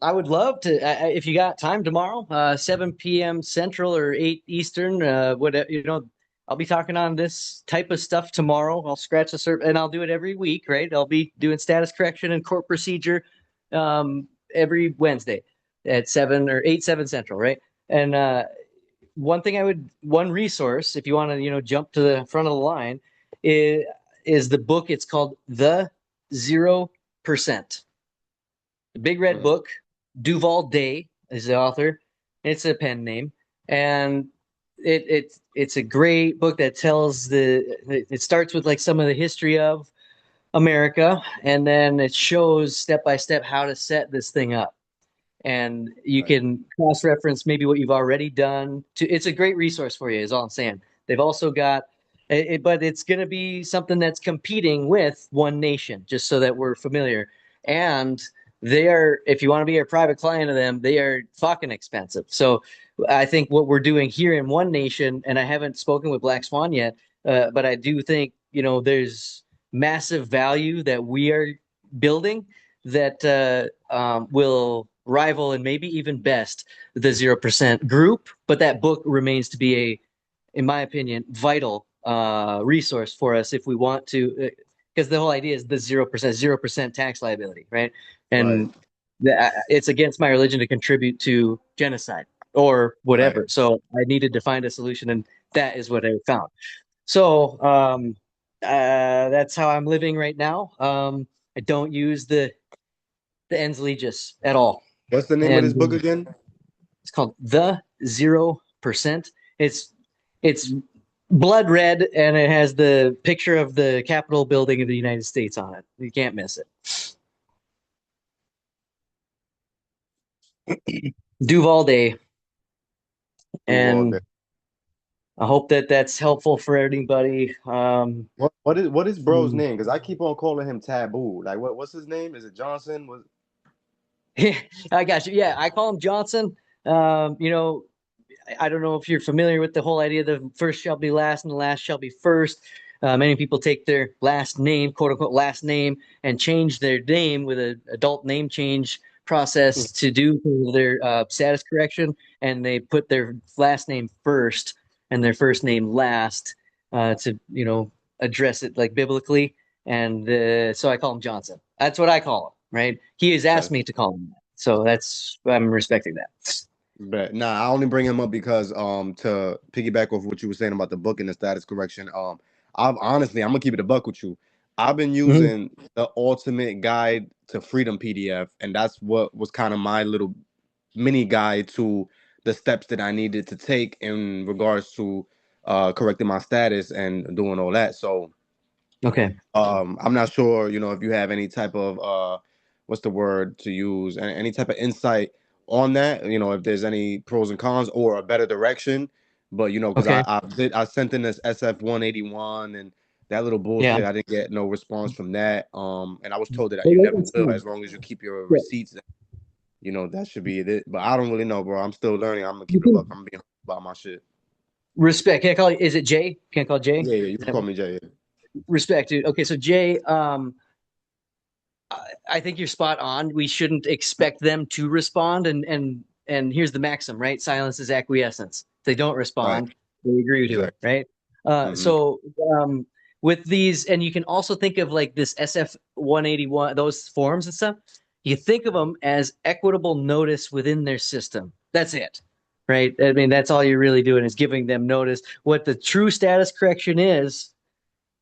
I would love to if you got time tomorrow, 7 p.m. Central or 8 Eastern. Whatever, you know, I'll be talking on this type of stuff tomorrow. I'll scratch the surface, and I'll do it every week, right? I'll be doing status correction and court procedure every Wednesday at 7 or 8 7 Central, right? And one resource if you want to, you know, jump to the front of the line is the book. It's called The 0%. The big red book. Duval Day is the author. It's a pen name, and it's a great book that tells it starts with like some of the history of America, and then it shows step by step how to set this thing up. And you can cross-reference maybe what you've already done. It's a great resource for you, is all I'm saying. They've also got but it's going to be something that's competing with One Nation, just so that we're familiar. And they are, if you want to be a private client of them, they are fucking expensive. So I think what we're doing here in One Nation, and I haven't spoken with Black Swan yet, but I do think, you know, there's massive value that we are building that will rival and maybe even best the 0% group. But that book remains to be in my opinion, vital resource for us if we want to, because the whole idea is the 0% tax liability, right? And it's against my religion to contribute to genocide or whatever. So I needed to find a solution, and that is what I found. So that's how I'm living right now. I don't use the ens legis at all. What's the name of this book again? It's called The 0%. It's blood red, and it has the picture of the Capitol building of the United States on it. You can't miss it. Duval Day. And I hope that that's helpful for anybody. What is bro's name? Because I keep on calling him Taboo. Like what's his name? Is it Johnson? I got you. Yeah, I call him Johnson. You know, I don't know if you're familiar with the whole idea: the first shall be last, and the last shall be first. Many people take their last name, quote unquote, last name, and change their name with an adult name change process to do their status correction, and they put their last name first and their first name last to, you know, address it like biblically. And so I call him Johnson. That's what I call him, right? He has asked me to call him that, so I'm respecting that. But nah, I only bring him up because to piggyback off what you were saying about the book and the status correction. I'm gonna keep it a buck with you. I've been using the Ultimate Guide to Freedom PDF, and that's what was kind of my little mini guide to the steps that I needed to take in regards to correcting my status and doing all that. So okay. I'm not sure, you know, if you have any type of what's the word to use, any type of insight on that, you know, if there's any pros and cons or a better direction. But you know, because I sent in this SF-181 and that little bullshit, I didn't get no response from that. And I was told that you never will, as long as you keep your receipts. You know, that should be it. But I don't really know, bro. I'm still learning. I'm gonna keep it up. I'm being about my shit. Respect. Can I call you? Is it Jay? Can't call Jay? Yeah, you can call me Jay. Yeah. Respect, dude. Okay, so Jay, I think you're spot on. We shouldn't expect them to respond, and here's the maxim, right? Silence is acquiescence. If they don't respond, we agree to it, right? Mm-hmm. So with these, and you can also think of like this SF 181, those forms and stuff. You think of them as equitable notice within their system. That's it, right? I mean, that's all you're really doing is giving them notice. What the true status correction is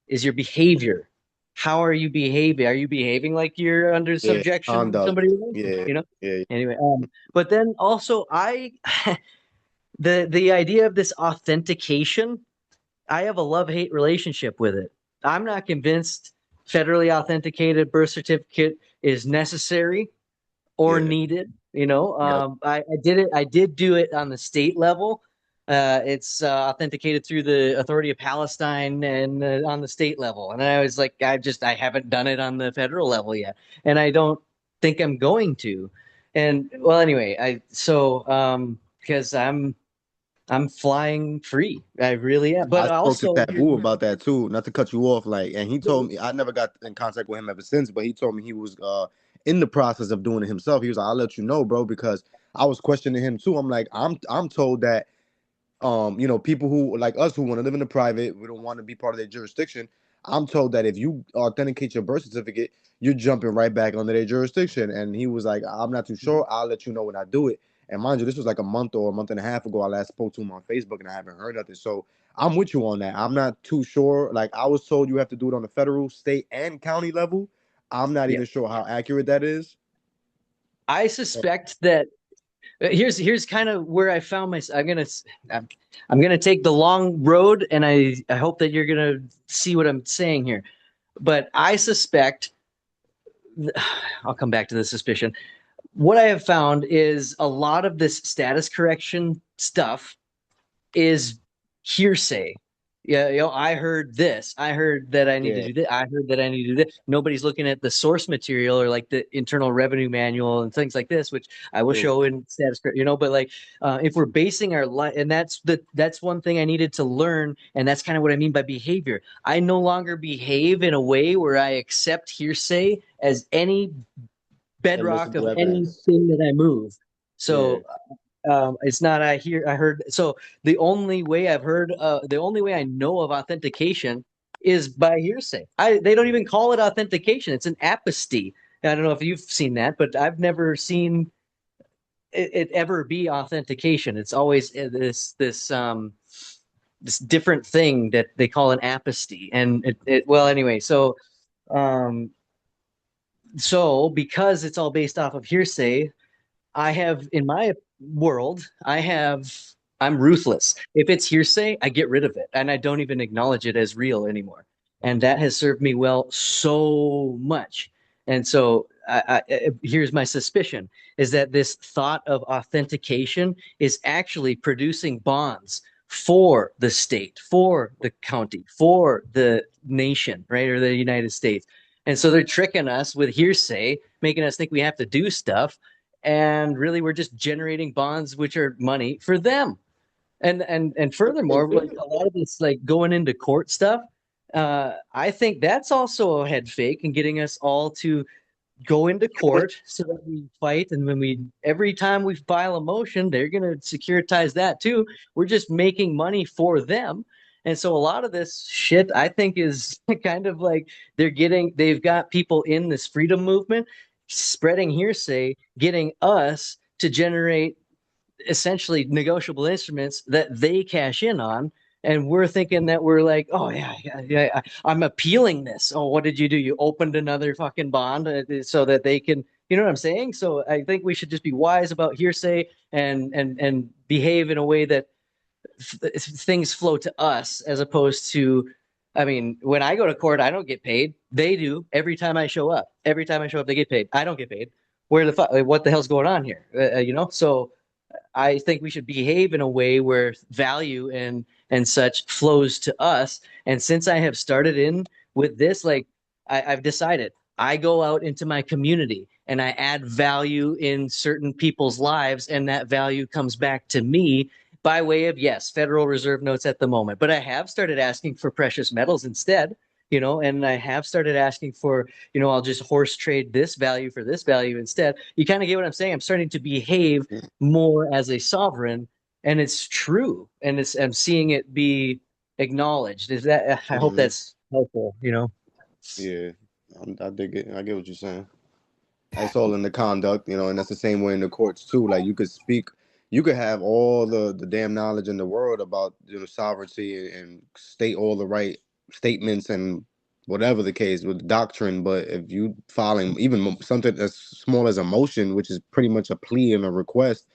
your behavior. How are you behaving? Are you behaving like you're under Yeah, subjection of conduct. somebody else? Yeah, You know? yeah. Anyway, but then also the idea of this authentication, I have a love-hate relationship with it. I'm not convinced federally authenticated birth certificate is necessary or Yeah. needed. You know, Yep. I did it. I did do it on the state level. It's authenticated through the Authority of Palestine and on the state level. And I was like, I haven't done it on the federal level yet, and I don't think I'm going to. And well, anyway, because I'm flying free. I really am. I But spoke to also, Taboo about that too. Not to cut you off, like, and he told me I never got in contact with him ever since. But he told me he was in the process of doing it himself. He was like, "I'll let you know, bro," because I was questioning him too. I'm like, I'm told that people who like us who want to live in the private, we don't want to be part of their jurisdiction. I'm told that if you authenticate your birth certificate, you're jumping right back under their jurisdiction. And he was like, I'm not too sure. I'll let you know when I do it. And mind you, this was like a month or a month and a half ago. I last spoke to him on Facebook and I haven't heard nothing. So I'm with you on that. I'm not too sure. Like I was told you have to do it on the federal, state, and county level. I'm not yeah, even sure how accurate that is. I suspect that here's kind of where I found myself. I'm gonna take the long road, and I hope that you're gonna see what I'm saying here. But I suspect I'll come back to the suspicion. What I have found is a lot of this status correction stuff is hearsay. Yeah, I heard this. I heard that I need to Yeah. do this. I heard that I need to do this. Nobody's looking at the source material or like the Internal Revenue Manual and things like this, which I will True. show in status, but like if we're basing our life, and that's one thing I needed to learn, and that's kind of what I mean by behavior. I no longer behave in a way where I accept hearsay as any And listen bedrock to of evidence. anything that I move. Yeah. So it's not I heard. So the only way the only way I know of authentication is by hearsay. They don't even call it authentication. It's an aposty. I don't know if you've seen that, but I've never seen it ever be authentication. It's always this different thing that they call an aposty. And well, anyway, um so because it's all based off of hearsay, I have in my world, I'm ruthless. If it's hearsay, I get rid of it and I don't even acknowledge it as real anymore. And that has served me well so much. And so here's my suspicion is that this thought of authentication is actually producing bonds for the state, for the county, for the nation, right? Or the United States. And so they're tricking us with hearsay, making us think we have to do stuff, and really we're just generating bonds which are money for them. And furthermore, like a lot of this like going into court stuff, I think that's also a head fake and getting us all to go into court so that we fight. And every time we file a motion, they're going to securitize that too. We're just making money for them. And so a lot of this shit, I think, is kind of like they've got people in this freedom movement spreading hearsay, getting us to generate essentially negotiable instruments that they cash in on. And we're thinking that we're like, oh yeah, I'm appealing this. Oh, what did you do? You opened another fucking bond so that they can, you know what I'm saying? So I think we should just be wise about hearsay and behave in a way that things flow to us as opposed to. I mean, when I go to court, I don't get paid. They do every time I show up. Every time I show up, they get paid. I don't get paid. Where the fuck? What the hell's going on here? So I think we should behave in a way where value and such flows to us. And since I have started in with this, like I've decided I go out into my community and I add value in certain people's lives, and that value comes back to me by way of, yes, Federal Reserve notes at the moment. But I have started asking for precious metals instead, and I have started asking for, I'll just horse trade this value for this value instead. You kind of get what I'm saying? I'm starting to behave more as a sovereign, and it's true. And I'm seeing it be acknowledged. Is that? I hope Mhm. that's helpful. You know. Yeah, I dig it. I get what you're saying. It's all in the conduct, and that's the same way in the courts too. Like you could have all the damn knowledge in the world about sovereignty and state all the right statements and whatever the case with doctrine, but if you filing even something as small as a motion, which is pretty much a plea and a request,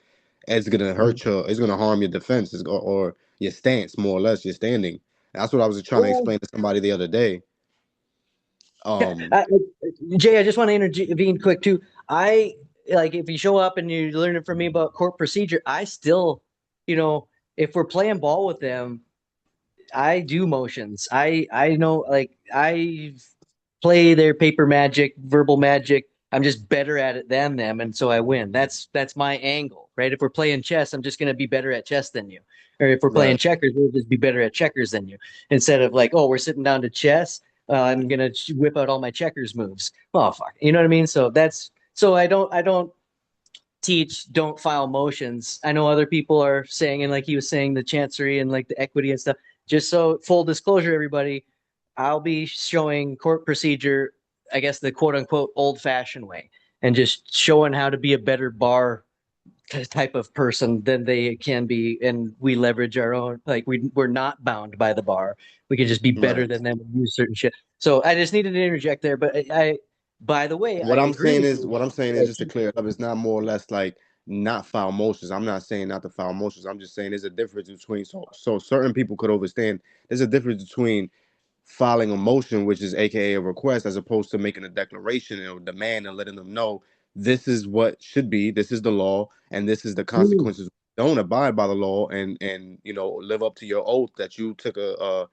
it's gonna hurt it's gonna harm your defense, or your stance, more or less your standing. That's what I was trying to Well, explain to somebody the other day. I, Jay, I just want to intervene quick too. I like if you show up and you're learning from me about court procedure, I still, you know, if we're playing ball with them, I do motions. I know like I play their paper magic, verbal magic. I'm just better at it than them, and so I win. That's my angle, right? If we're playing chess, I'm just going to be better at chess than you. Or if we're playing Right. checkers, we'll just be better at checkers than you. Instead of like, oh, we're sitting down to chess, I'm gonna whip out all my checkers moves. Well, fuck, you know what I mean? So that's so I don't teach don't file motions. I know other people are saying, and like he was saying, the chancery and like the equity and stuff. Just so full disclosure, everybody, I'll be showing court procedure, I guess the quote unquote old fashioned way, and just showing how to be a better bar type of person than they can be. And we leverage our own, like we're not bound by the bar. We can just be better Right. than them and use certain shit. So I just needed to interject there. But by the way, I agree with you. What I'm saying is just to clear it up, it's not more or less like not file motions. I'm not saying not to file motions. I'm just saying there's a difference between so certain people could understand. There's a difference between filing a motion, which is AKA a request, as opposed to making a declaration and a demand and letting them know this is what should be, this is the law, and this is the consequences. Don't abide by the law and live up to your oath that you took to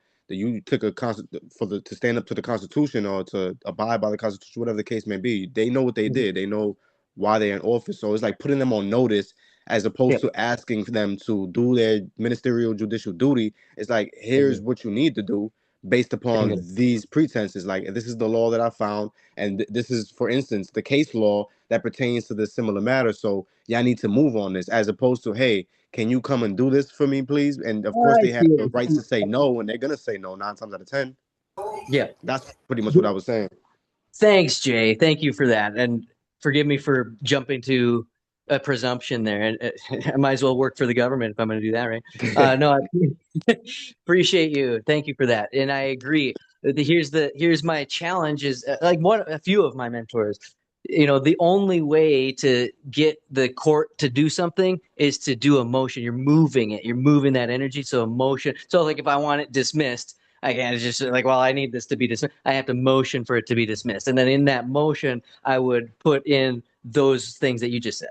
stand up to the Constitution or to abide by the Constitution, whatever the case may be. They know what they did. They know why they're in office. So it's like putting them on notice as Yeah. opposed to asking them to do their ministerial judicial duty. It's like, here's what you need to do based upon these pretenses. Like, this is the law that I found, and this is, for instance, the case law that pertains to this similar matter. So y'all need to move on this, as opposed to, hey, can you come and do this for me, please? And of course, I they have see the it. rights to say no, and they're gonna say no 9 times out of 10. Yeah. That's pretty much what I was saying. Thanks, Jay. Thank you for that. And forgive me for jumping to a presumption there. And I might as well work for the government if I'm going to do that, right? No, I appreciate you. Thank you for that. And I agree. Here's my challenge is like a few of my mentors. The only way to get the court to do something is to do a motion. You're moving it. You're moving that energy. So emotion. So like if I want it dismissed, I can't just like, well, I need this to be dismissed. I have to motion for it to be dismissed. And then in that motion, I would put in those things that you just said.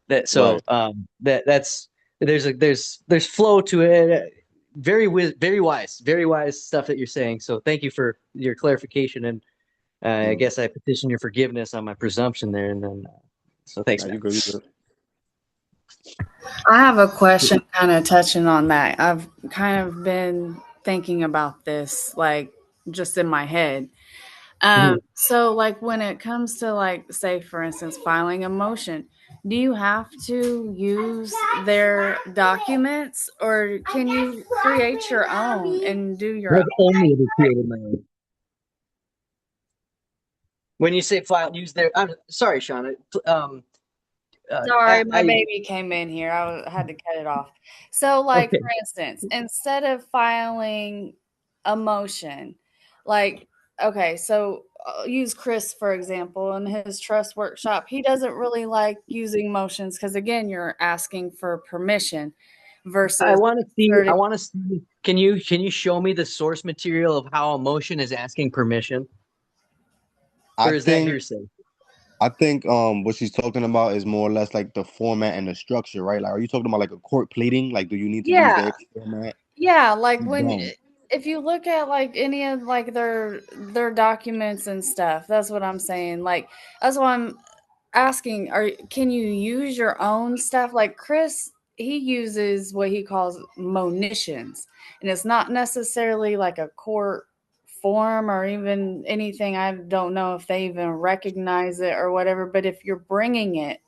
Right. That's there's flow to it. Very wise stuff that you're saying. So thank you for your clarification. And I guess I petition your forgiveness on my presumption there. And then, so thanks, Nah, man. you good. You good. I have a question kind of touching on that. I've kind of been thinking about this, like just in my head. So like when it comes to like, say for instance, filing a motion, do you have to use their documents or can you create your own and do your I've own? only ever created my own. When you say file, use their. I'm sorry, Sean. Sorry, my I baby came in here. I had to cut it off. So, like, okay. for instance, instead of filing a motion, like, okay, so use Chris, for example, in his trust workshop. He doesn't really like using motions because, again, you're asking for permission I versus want to see. I asserting. want to see. Can you show me the source material of how a motion is asking permission, I or is that think hearsay? what she's talking about is more or less like the format and the structure, right? Like, are you talking about like a court pleading? Like, do you need to use Yeah, their format? yeah, like You when don't. if you look at like any of like their documents and stuff, that's what I'm saying. Like that's why I'm asking, can you use your own stuff? Like Chris, he uses what he calls monitions, and it's not necessarily like a court form or even anything. I don't know if they even recognize it or whatever, but if you're bringing it,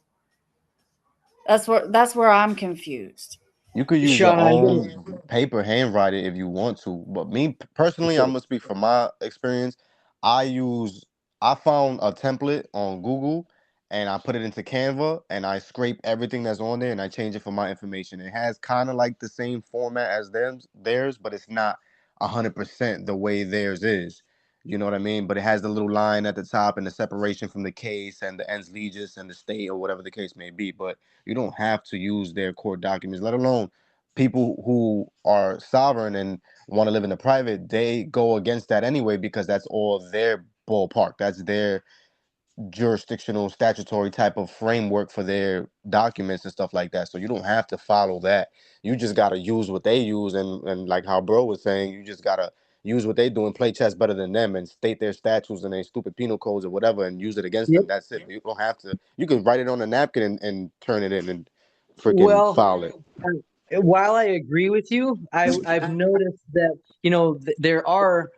that's where I'm confused. You could use your Sean, I'm gonna. own paper handwriting if you want to, but me personally, I'm Okay. gonna speak from my experience. I use I found a template on Google and I put it into Canva and I scrape everything that's on there and I change it for my information. It has kind of like the same format as theirs, but it's not 100% the way theirs is. You know what I mean? But it has the little line at the top and the separation from the case and the ens legis and the state or whatever the case may be. But you don't have to use their court documents, let alone people who are sovereign and want to live in the private. They go against that anyway because that's all their ballpark. That's their jurisdictional statutory type of framework for their documents and stuff like that. So you don't have to follow that. You just got to use what they use. And like how bro was saying, you just got to use what they do and play chess better than them and state their statutes and their stupid penal codes or whatever and use it against Yep. them. That's it. You don't have to. You can write it on a napkin and turn it in and freaking Well, file it. while I agree with you, I've noticed that there are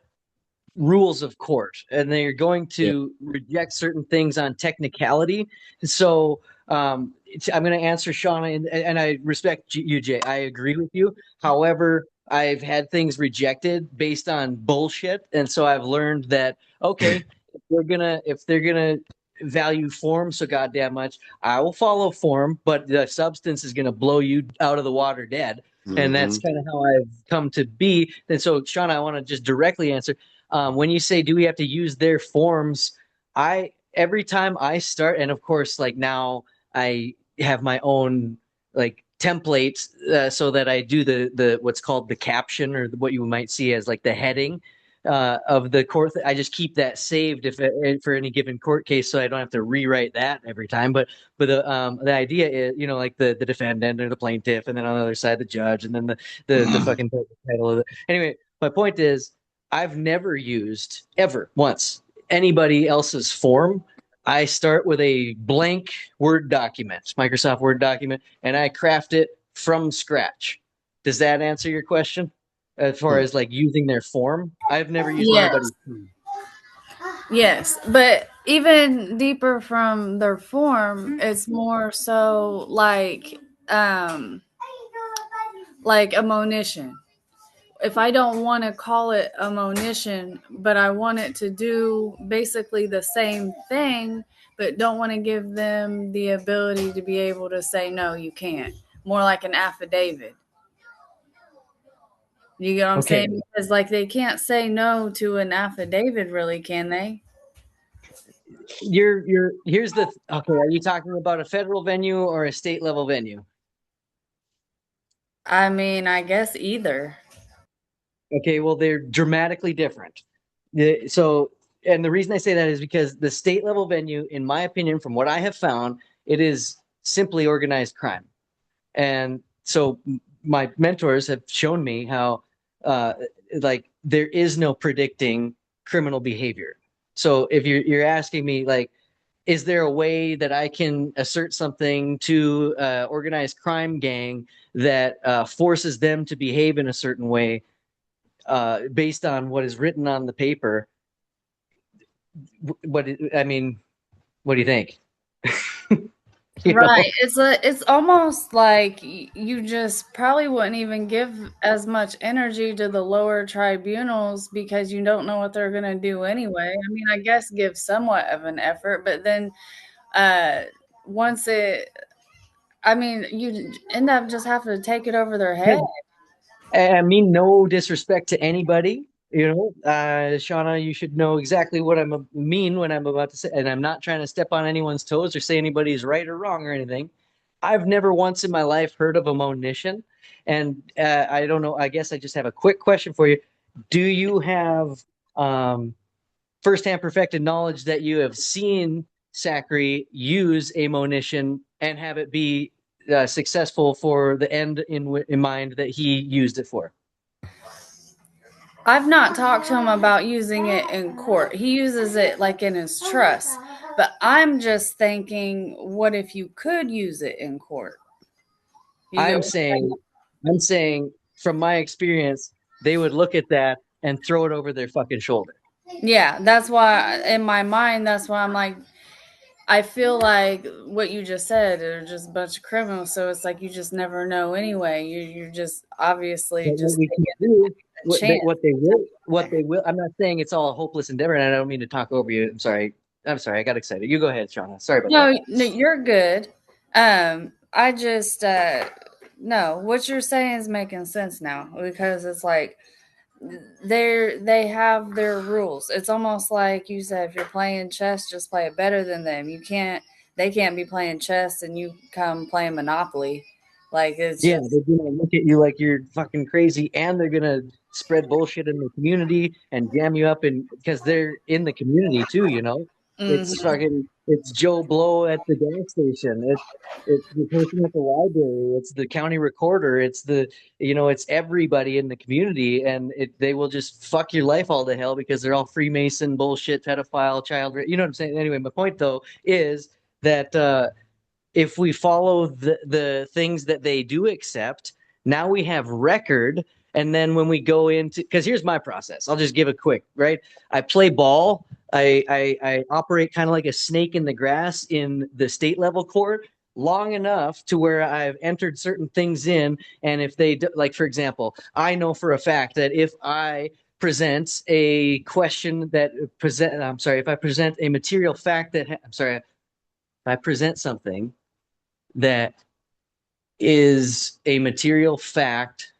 rules of court, and they're going Yeah. to reject certain things on technicality. So I'm going to answer Shauna, and I respect you, Jay. I agree with you. However, I've had things rejected based on bullshit, and so I've learned that okay, if they're gonna value form so goddamn much, I will follow form, but the substance is going to blow you out of the water dead. And that's Mm-hmm. kind of how I've come to be. And so, Shauna, I want to just directly answer. When you say, do we have to use their forms? Every time I start, and of course, like now I have my own like template so that I do the what's called the caption or what you might see as like the heading of the court. I just keep that saved if for any given court case, so I don't have to rewrite that every time. But the idea is, like the defendant or the plaintiff, and then on the other side the judge, and then the fucking title of it. Anyway, my point is, I've never used ever once anybody else's form. I start with a blank Word document, Microsoft Word document, and I craft it from scratch. Does that answer your question? As far as like using their form, I've never used anybody's Yes. form. Yes, but even deeper from their form, it's more so um like a monition. If I don't want to call it a monition, but I want it to do basically the same thing, but don't want to give them the ability to be able to say no, you can't. More like an affidavit. You get what I'm Okay, saying? Because like they can't say no to an affidavit, really, can they? here's the okay. Are you talking about a federal venue or a state level venue? I mean, I guess either. Okay, well, they're dramatically different. So, and the reason I say that is because the state level venue, in my opinion, from what I have found, it is simply organized crime. And so my mentors have shown me how, like, there is no predicting criminal behavior. So if you're asking me, like, is there a way that I can assert something to organized crime gang that forces them to behave in a certain way based on what is written on the paper? I mean, what do you think? You know? Right. It's almost like you just probably wouldn't even give as much energy to the lower tribunals because you don't know what they're going to do anyway. I mean, I guess give somewhat of an effort, but then uh once I mean, you end up just having to take it over their head. I mean, no disrespect to anybody. Shauna, you should know exactly what I mean when I'm about to say, and I'm not trying to step on anyone's toes or say anybody's right or wrong or anything. I've never once in my life heard of a monition, and I don't know. I guess I just have a quick question for you. Do you have firsthand perfected knowledge that you have seen Sacre use a monition and have it be successful for the end in mind that he used it for? I've not talked to him about using it in court. He uses it like in his trust. But I'm just thinking, what if you could use it in court? You get I'm what saying, I'm saying from my experience, they would look at that and throw it over their fucking shoulder. Yeah, that's why in my mind, that's why I'm like, I feel like what you just said are just a bunch of criminals. So it's like you just never know anyway. You're just obviously But what just we can taking do, a chance. what they will. I'm not saying it's all a hopeless endeavor, and I don't mean to talk over you. I'm sorry. I got excited. You go ahead, Shauna. Sorry about that. No, you're good. I just no, what you're saying is making sense now because it's like they have their rules. It's almost like you said, if you're playing chess, just play it better than them. They can't be playing chess and you come playing Monopoly. Like it's Yeah, just they're gonna look at you like you're fucking crazy, and they're gonna spread bullshit in the community and jam you up in because they're in the community too. mhm. It's Joe Blow at the gas station. It's the person at the library. It's the county recorder. It's everybody in the community, and they will just fuck your life all to hell because they're all Freemason bullshit, pedophile, You know what I'm saying? Anyway, my point though is that. If we follow the things that they do accept, now we have record. And then when we go into, because here's my process, I'll just give a quick, right? I play ball. I operate kind of like a snake in the grass in the state level court long enough to where I've entered certain things in. And if they, like, for example, I know for a fact that if I present a question if I present a material fact if I present something that is a material fact,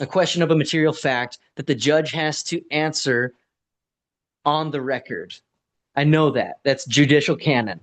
a question of a material fact that the judge has to answer on the record. I know that. That's judicial canon.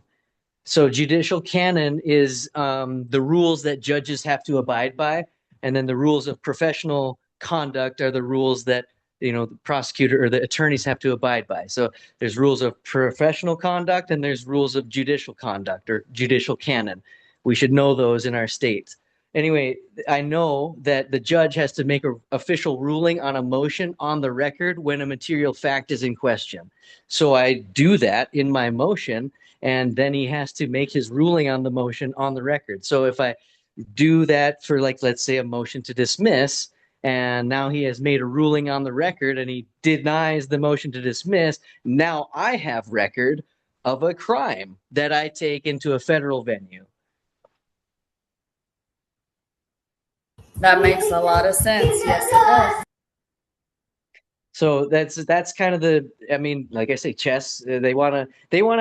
So judicial canon is the rules that judges have to abide by, and then the rules of professional conduct are the rules that the prosecutor or the attorneys have to abide by. So there's rules of professional conduct and there's rules of judicial conduct or judicial canon. We should know those in our states. Anyway, I know that the judge has to make an official ruling on a motion on the record when a material fact is in question. So I do that in my motion, and then he has to make his ruling on the motion on the record. So if I do that for, like, let's say a motion to dismiss, and now he has made a ruling on the record and he denies the motion to dismiss, now I have record of a crime that I take into a federal venue. That makes a lot of sense. Yes, it does. So that's kind of like I say, chess. They wanna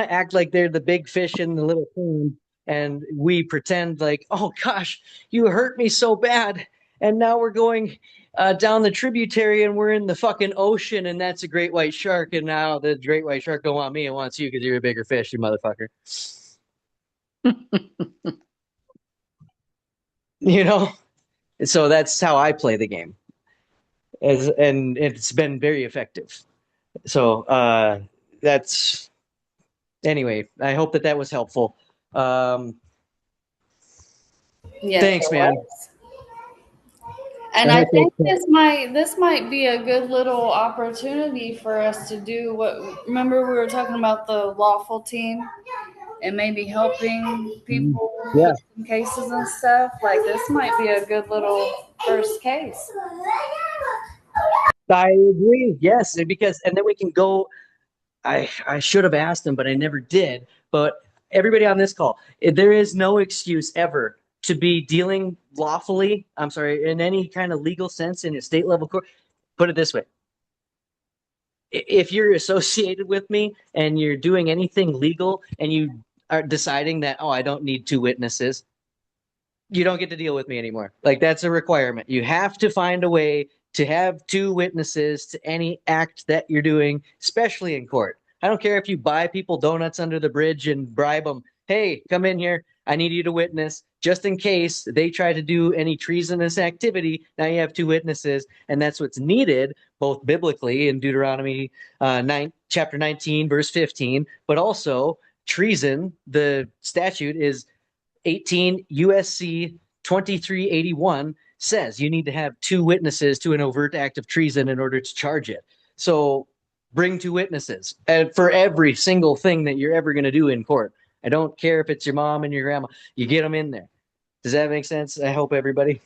act like they're the big fish in the little pond, and we pretend like, oh gosh, you hurt me so bad, and now we're going down the tributary and we're in the fucking ocean, and that's a great white shark, and now the great white shark don't want me, it wants you because you're a bigger fish, you motherfucker. So that's how I play the game. And it's been very effective. So that's anyway. I hope that was helpful. Yes, Thanks, man. And I think this might be a good little opportunity for us to do what. Remember, we were talking about the lawful team and maybe helping people with some cases and stuff. Like this might be a good little first case. I agree. Yes, and then we can go. I should have asked him, but I never did. But everybody on this call, there is no excuse ever to be dealing lawfully. I'm sorry, in any kind of legal sense in a state level court. Put it this way: if you're associated with me and you're doing anything legal, and you are deciding that, oh, I don't need two witnesses, you don't get to deal with me anymore. Like, that's a requirement. You have to find a way to have two witnesses to any act that you're doing, especially in court. I don't care if you buy people donuts under the bridge and bribe them. Hey, come in here. I need you to witness just in case they try to do any treasonous activity. Now you have two witnesses, and that's what's needed, both biblically in Deuteronomy chapter 19, verse 15, but also treason. The statute is 18 USC 2381 says you need to have two witnesses to an overt act of treason in order to charge it. So bring two witnesses for every single thing that you're ever going to do in court. I don't care if it's your mom and your grandma. You get them in there. Does that make sense? I hope everybody.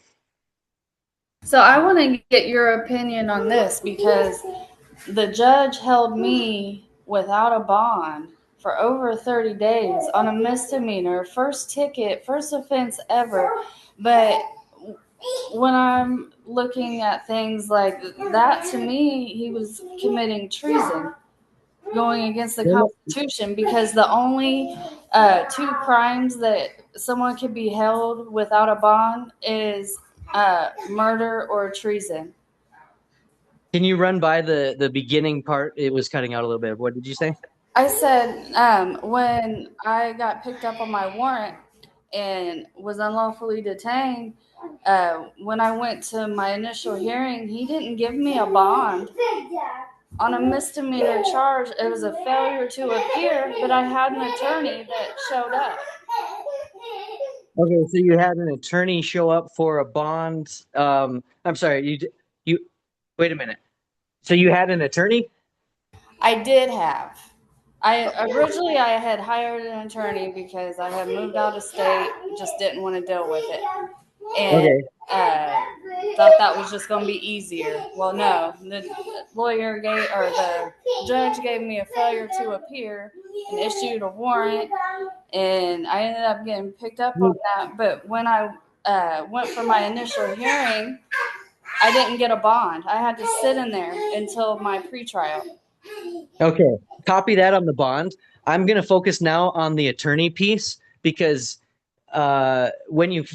So I want to get your opinion on this because the judge held me without a bond for over 30 days on a misdemeanor, first ticket, first offense ever. But when I'm looking at things like that, to me, he was committing treason, going against the Constitution, because the only two crimes that someone could be held without a bond is murder or treason. Can you run by the beginning part? It was cutting out a little bit. What did you say? I said when I got picked up on my warrant and was unlawfully detained, when I went to my initial hearing, he didn't give me a bond on a misdemeanor charge. It was a failure to appear, but I had an attorney that showed up. Okay, so you had an attorney show up for a bond. I'm sorry, you wait a minute. So you had an attorney? I did have. I originally had hired an attorney because I had moved out of state, just didn't want to deal with it, and thought that was just going to be easier. Well, no, the judge gave me a failure to appear and issued a warrant, and I ended up getting picked up on that. But when I went for my initial hearing, I didn't get a bond. I had to sit in there until my pretrial. Okay, copy that on the bond. I'm going to focus now on the attorney piece, because when you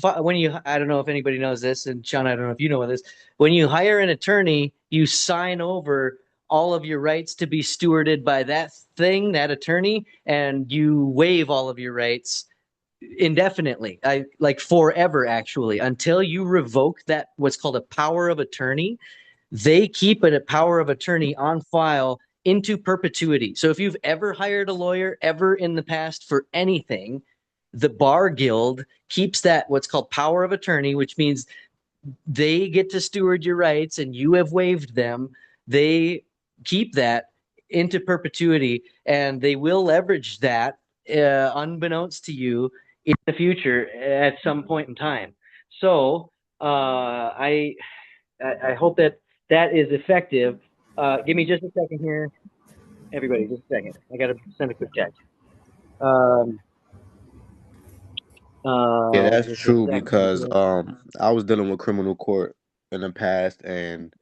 I don't know if anybody knows this, and Sean, I don't know if you know this. When you hire an attorney, you sign over all of your rights to be stewarded by that attorney, and you waive all of your rights indefinitely, like forever, actually, until you revoke that, what's called a power of attorney. They keep a power of attorney on file into perpetuity. So if you've ever hired a lawyer ever in the past for anything, the Bar Guild keeps that, what's called power of attorney, which means they get to steward your rights and you have waived them. They keep that into perpetuity, and they will leverage that unbeknownst to you in the future at some point in time. So I hope that is effective. Give me just a second here. Everybody, just a second. I got to send a quick text. Yeah, that's true, because I was dealing with criminal court in the past, and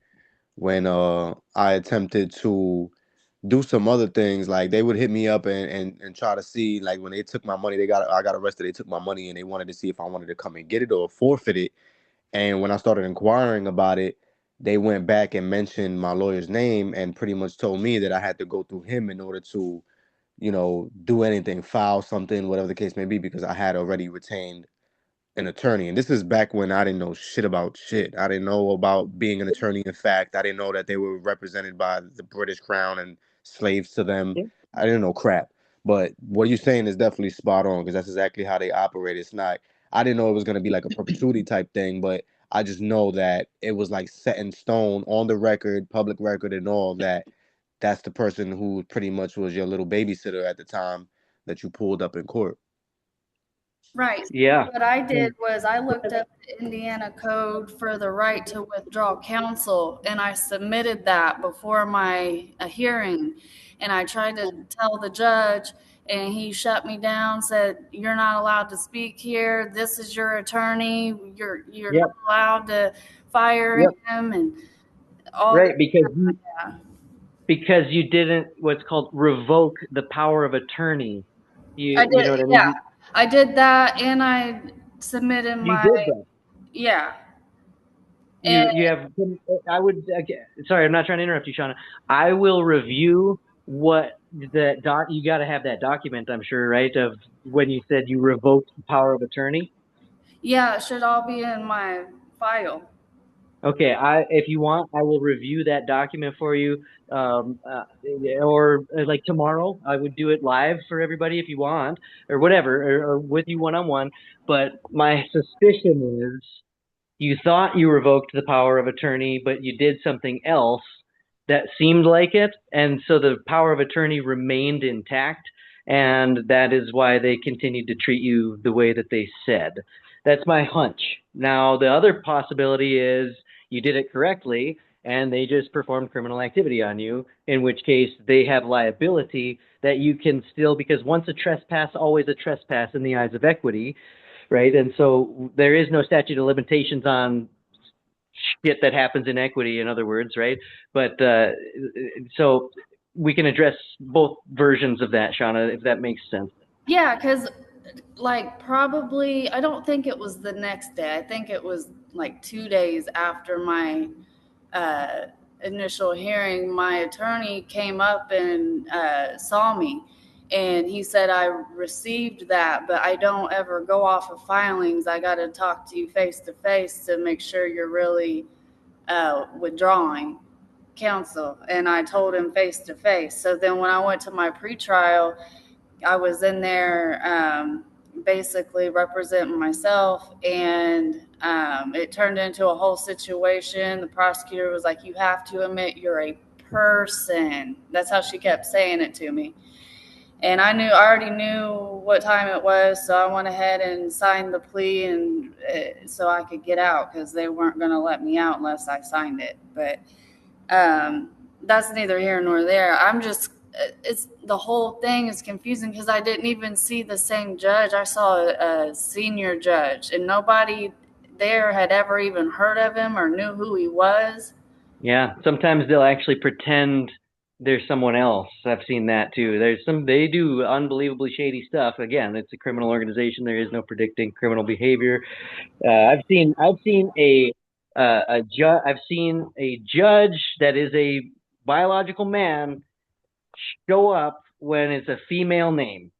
when I attempted to do some other things, like they would hit me up and try to see, like when they took my money, I got arrested, they took my money and they wanted to see if I wanted to come and get it or forfeit it. And when I started inquiring about it, they went back and mentioned my lawyer's name and pretty much told me that I had to go through him in order to, do anything, file something, whatever the case may be, because I had already retained an attorney. And this is back when I didn't know shit about shit. I didn't know about being an attorney. In fact, I didn't know that they were represented by the British Crown and slaves to them. Yeah. I didn't know crap. But what you're saying is definitely spot on, because that's exactly how they operate. It's not, I didn't know it was going to be like a perpetuity type thing, but I just know that it was like set in stone on the record, public record and all that. That's the person who pretty much was your little babysitter at the time that you pulled up in court. Right. Yeah. What I did was I looked up the Indiana code for the right to withdraw counsel, and I submitted that before my hearing. And I tried to tell the judge, and he shut me down, said, "You're not allowed to speak here. This is your attorney. You're not allowed to fire him," and all right, that. because you didn't, what's called, revoke the power of attorney. I did, you know what I mean? Yeah, I did that, and I submitted You did that. Yeah. You have. I would. Sorry, I'm not trying to interrupt you, Shauna. I will review what that doc. You got to have that document, I'm sure, right? Of when you said you revoked the power of attorney. Yeah, it should all be in my file. Okay, if you want, I will review that document for you, or like tomorrow. I would do it live for everybody if you want, or whatever, or with you one-on-one. But my suspicion is you thought you revoked the power of attorney, but you did something else that seemed like it, and so the power of attorney remained intact, and that is why they continued to treat you the way that they said. That's my hunch. Now, the other possibility is you did it correctly, and they just performed criminal activity on you, in which case they have liability that you can still, because once a trespass, always a trespass in the eyes of equity, right? And so there is no statute of limitations on shit that happens in equity, in other words, right? But so we can address both versions of that, Shauna, if that makes sense. Yeah, because like probably, I don't think it was the next day. I think it was like 2 days after my initial hearing, my attorney came up and saw me. And he said, I received that, but I don't ever go off of filings. I got to talk to you face to face to make sure you're really withdrawing counsel. And I told him face to face. So then when I went to my pretrial, I was in there basically representing myself, and it turned into a whole situation. The prosecutor was like, you have to admit you're a person. That's how she kept saying it to me. And I already knew what time it was, so I went ahead and signed the plea, and so I could get out, because they weren't going to let me out unless I signed it. But that's neither here nor there. It's the whole thing is confusing, because I didn't even see the same judge. I saw a senior judge, and nobody there had ever even heard of him or knew who he was. Yeah, sometimes they'll actually pretend there's someone else. I've seen that too. They do unbelievably shady stuff. Again, it's a criminal organization. There is no predicting criminal behavior. I've seen a judge that is a biological man show up when it's a female name.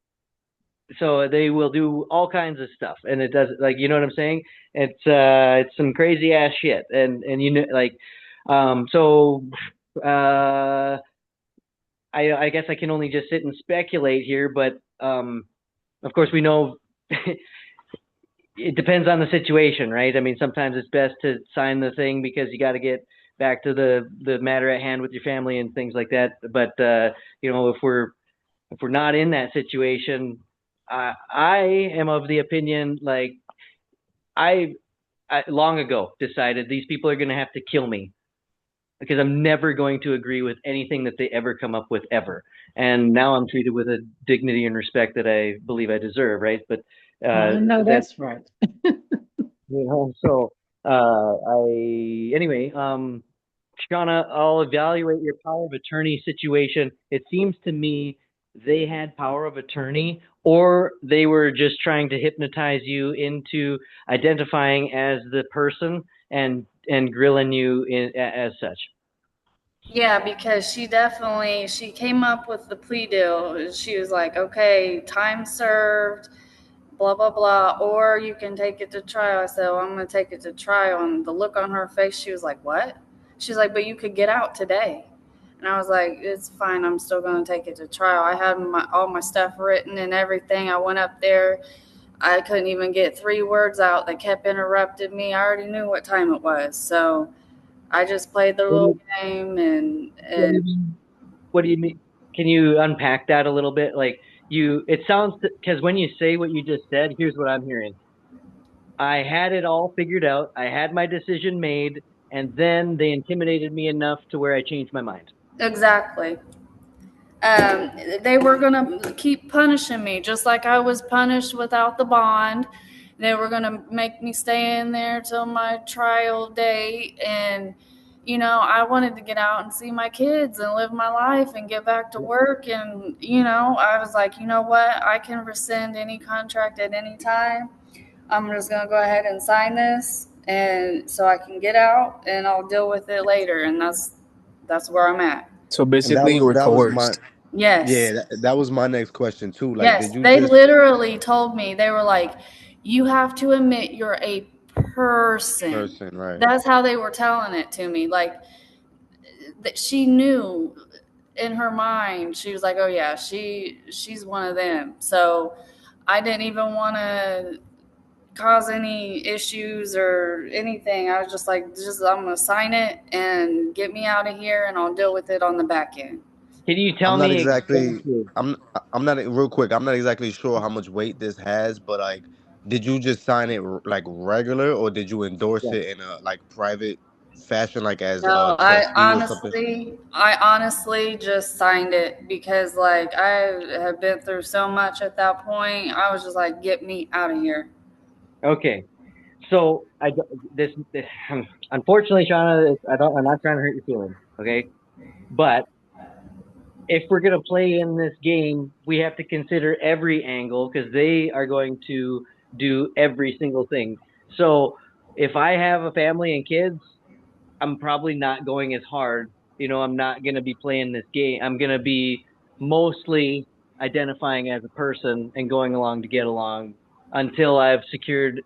So they will do all kinds of stuff, and it does, like, you know what I'm saying? It's some crazy ass shit, and you know, like, I guess I can only just sit and speculate here, but of course we know it depends on the situation, right? I mean, sometimes it's best to sign the thing because you got to get back to the matter at hand with your family and things like that. But you know, if we're not in that situation, I am of the opinion, like, I long ago decided these people are going to have to kill me, because I'm never going to agree with anything that they ever come up with, ever. And now I'm treated with a dignity and respect that I believe I deserve, right? But no, that's right. you know, so anyway, Shauna, I'll evaluate your power of attorney situation. It seems to me they had power of attorney, or they were just trying to hypnotize you into identifying as the person and grilling you as such. Yeah, because she came up with the plea deal. She was like, okay, time served, blah, blah, blah, or you can take it to trial. I said, well, I'm going to take it to trial. And the look on her face, she was like, what? She's like, but you could get out today. And I was like, it's fine. I'm still going to take it to trial. I had all my stuff written and everything. I went up there. I couldn't even get 3 words out. They kept interrupting me. I already knew what time it was. So I just played the little game. And what do you mean? Can you unpack that a little bit? Like, it sounds, because when you say what you just said, here's what I'm hearing. I had it all figured out. I had my decision made, and then they intimidated me enough to where I changed my mind. Exactly. They were going to keep punishing me, just like I was punished without the bond. They were going to make me stay in there till my trial date. And, you know, I wanted to get out and see my kids and live my life and get back to work. And, you know, I was like, you know what? I can rescind any contract at any time. I'm just going to go ahead and sign this, and so I can get out, and I'll deal with it later. And that's where I'm at. So basically, you were coerced. Yes. Yeah, that was my next question too. Like, yes, they literally told me, they were like, you have to admit you're a person. Right. That's how they were telling it to me. Like, that she knew in her mind. She was like, oh yeah, she's one of them. So I didn't even want to cause any issues or anything. I was just like, I'm going to sign it and get me out of here, and I'll deal with it on the back end. Can you tell me exactly? I'm not real quick. I'm not exactly sure how much weight this has, but like, did you just sign it like regular, or did you endorse it in a like private fashion, like as No, a trustee or something? I honestly just signed it because like I have been through so much at that point. I was just like, get me out of here. Okay. So this unfortunately, Shauna, I'm not trying to hurt your feelings, okay? But if we're gonna play in this game, we have to consider every angle because they are going to do every single thing. So if I have a family and kids, I'm probably not going as hard. I'm not gonna be playing this game. I'm gonna be mostly identifying as a person and going along to get along until I've secured,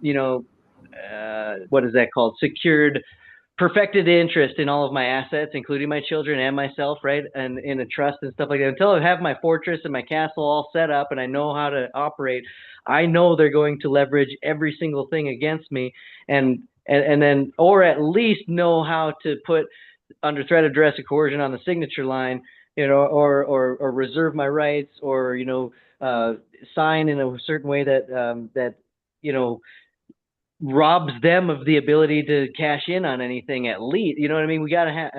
what is that called? Secured perfected interest in all of my assets, including my children and myself, right? And in a trust and stuff like that. Until I have my fortress and my castle all set up and I know how to operate, I know they're going to leverage every single thing against me, and then, or at least know how to put under threat of duress or coercion on the signature line, or reserve my rights, or sign in a certain way that you know robs them of the ability to cash in on anything, at least. You know what I mean? We got to have,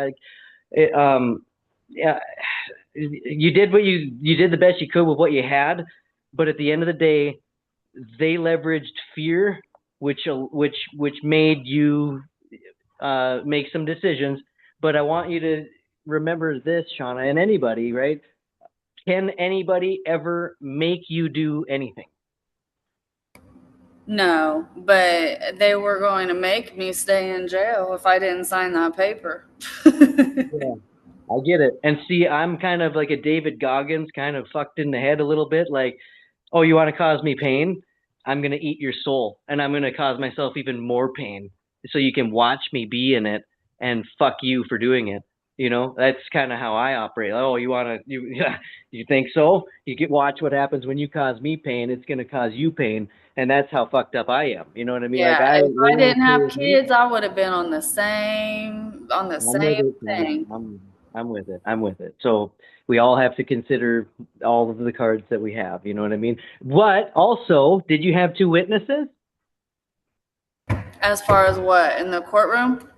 yeah, you did you did the best you could with what you had, but at the end of the day, they leveraged fear, which made you make some decisions. But I want you to remember this, Shauna, and anybody, right? Can anybody ever make you do anything? No, but they were going to make me stay in jail if I didn't sign that paper. Yeah, I get it. And see, I'm kind of like a David Goggins, kind of fucked in the head a little bit. Like, oh, you want to cause me pain? I'm going to eat your soul, and I'm going to cause myself even more pain so you can watch me be in it and fuck you for doing it. That's kind of how I operate. Oh, you think so? Watch what happens when you cause me pain. It's going to cause you pain. And that's how fucked up I am. You know what I mean? Yeah, Like, if I didn't have kids, I would have been on the same thing. I'm with it. I'm with it. So we all have to consider all of the cards that we have. You know what I mean? But also, did you have two witnesses? As far as what, in the courtroom?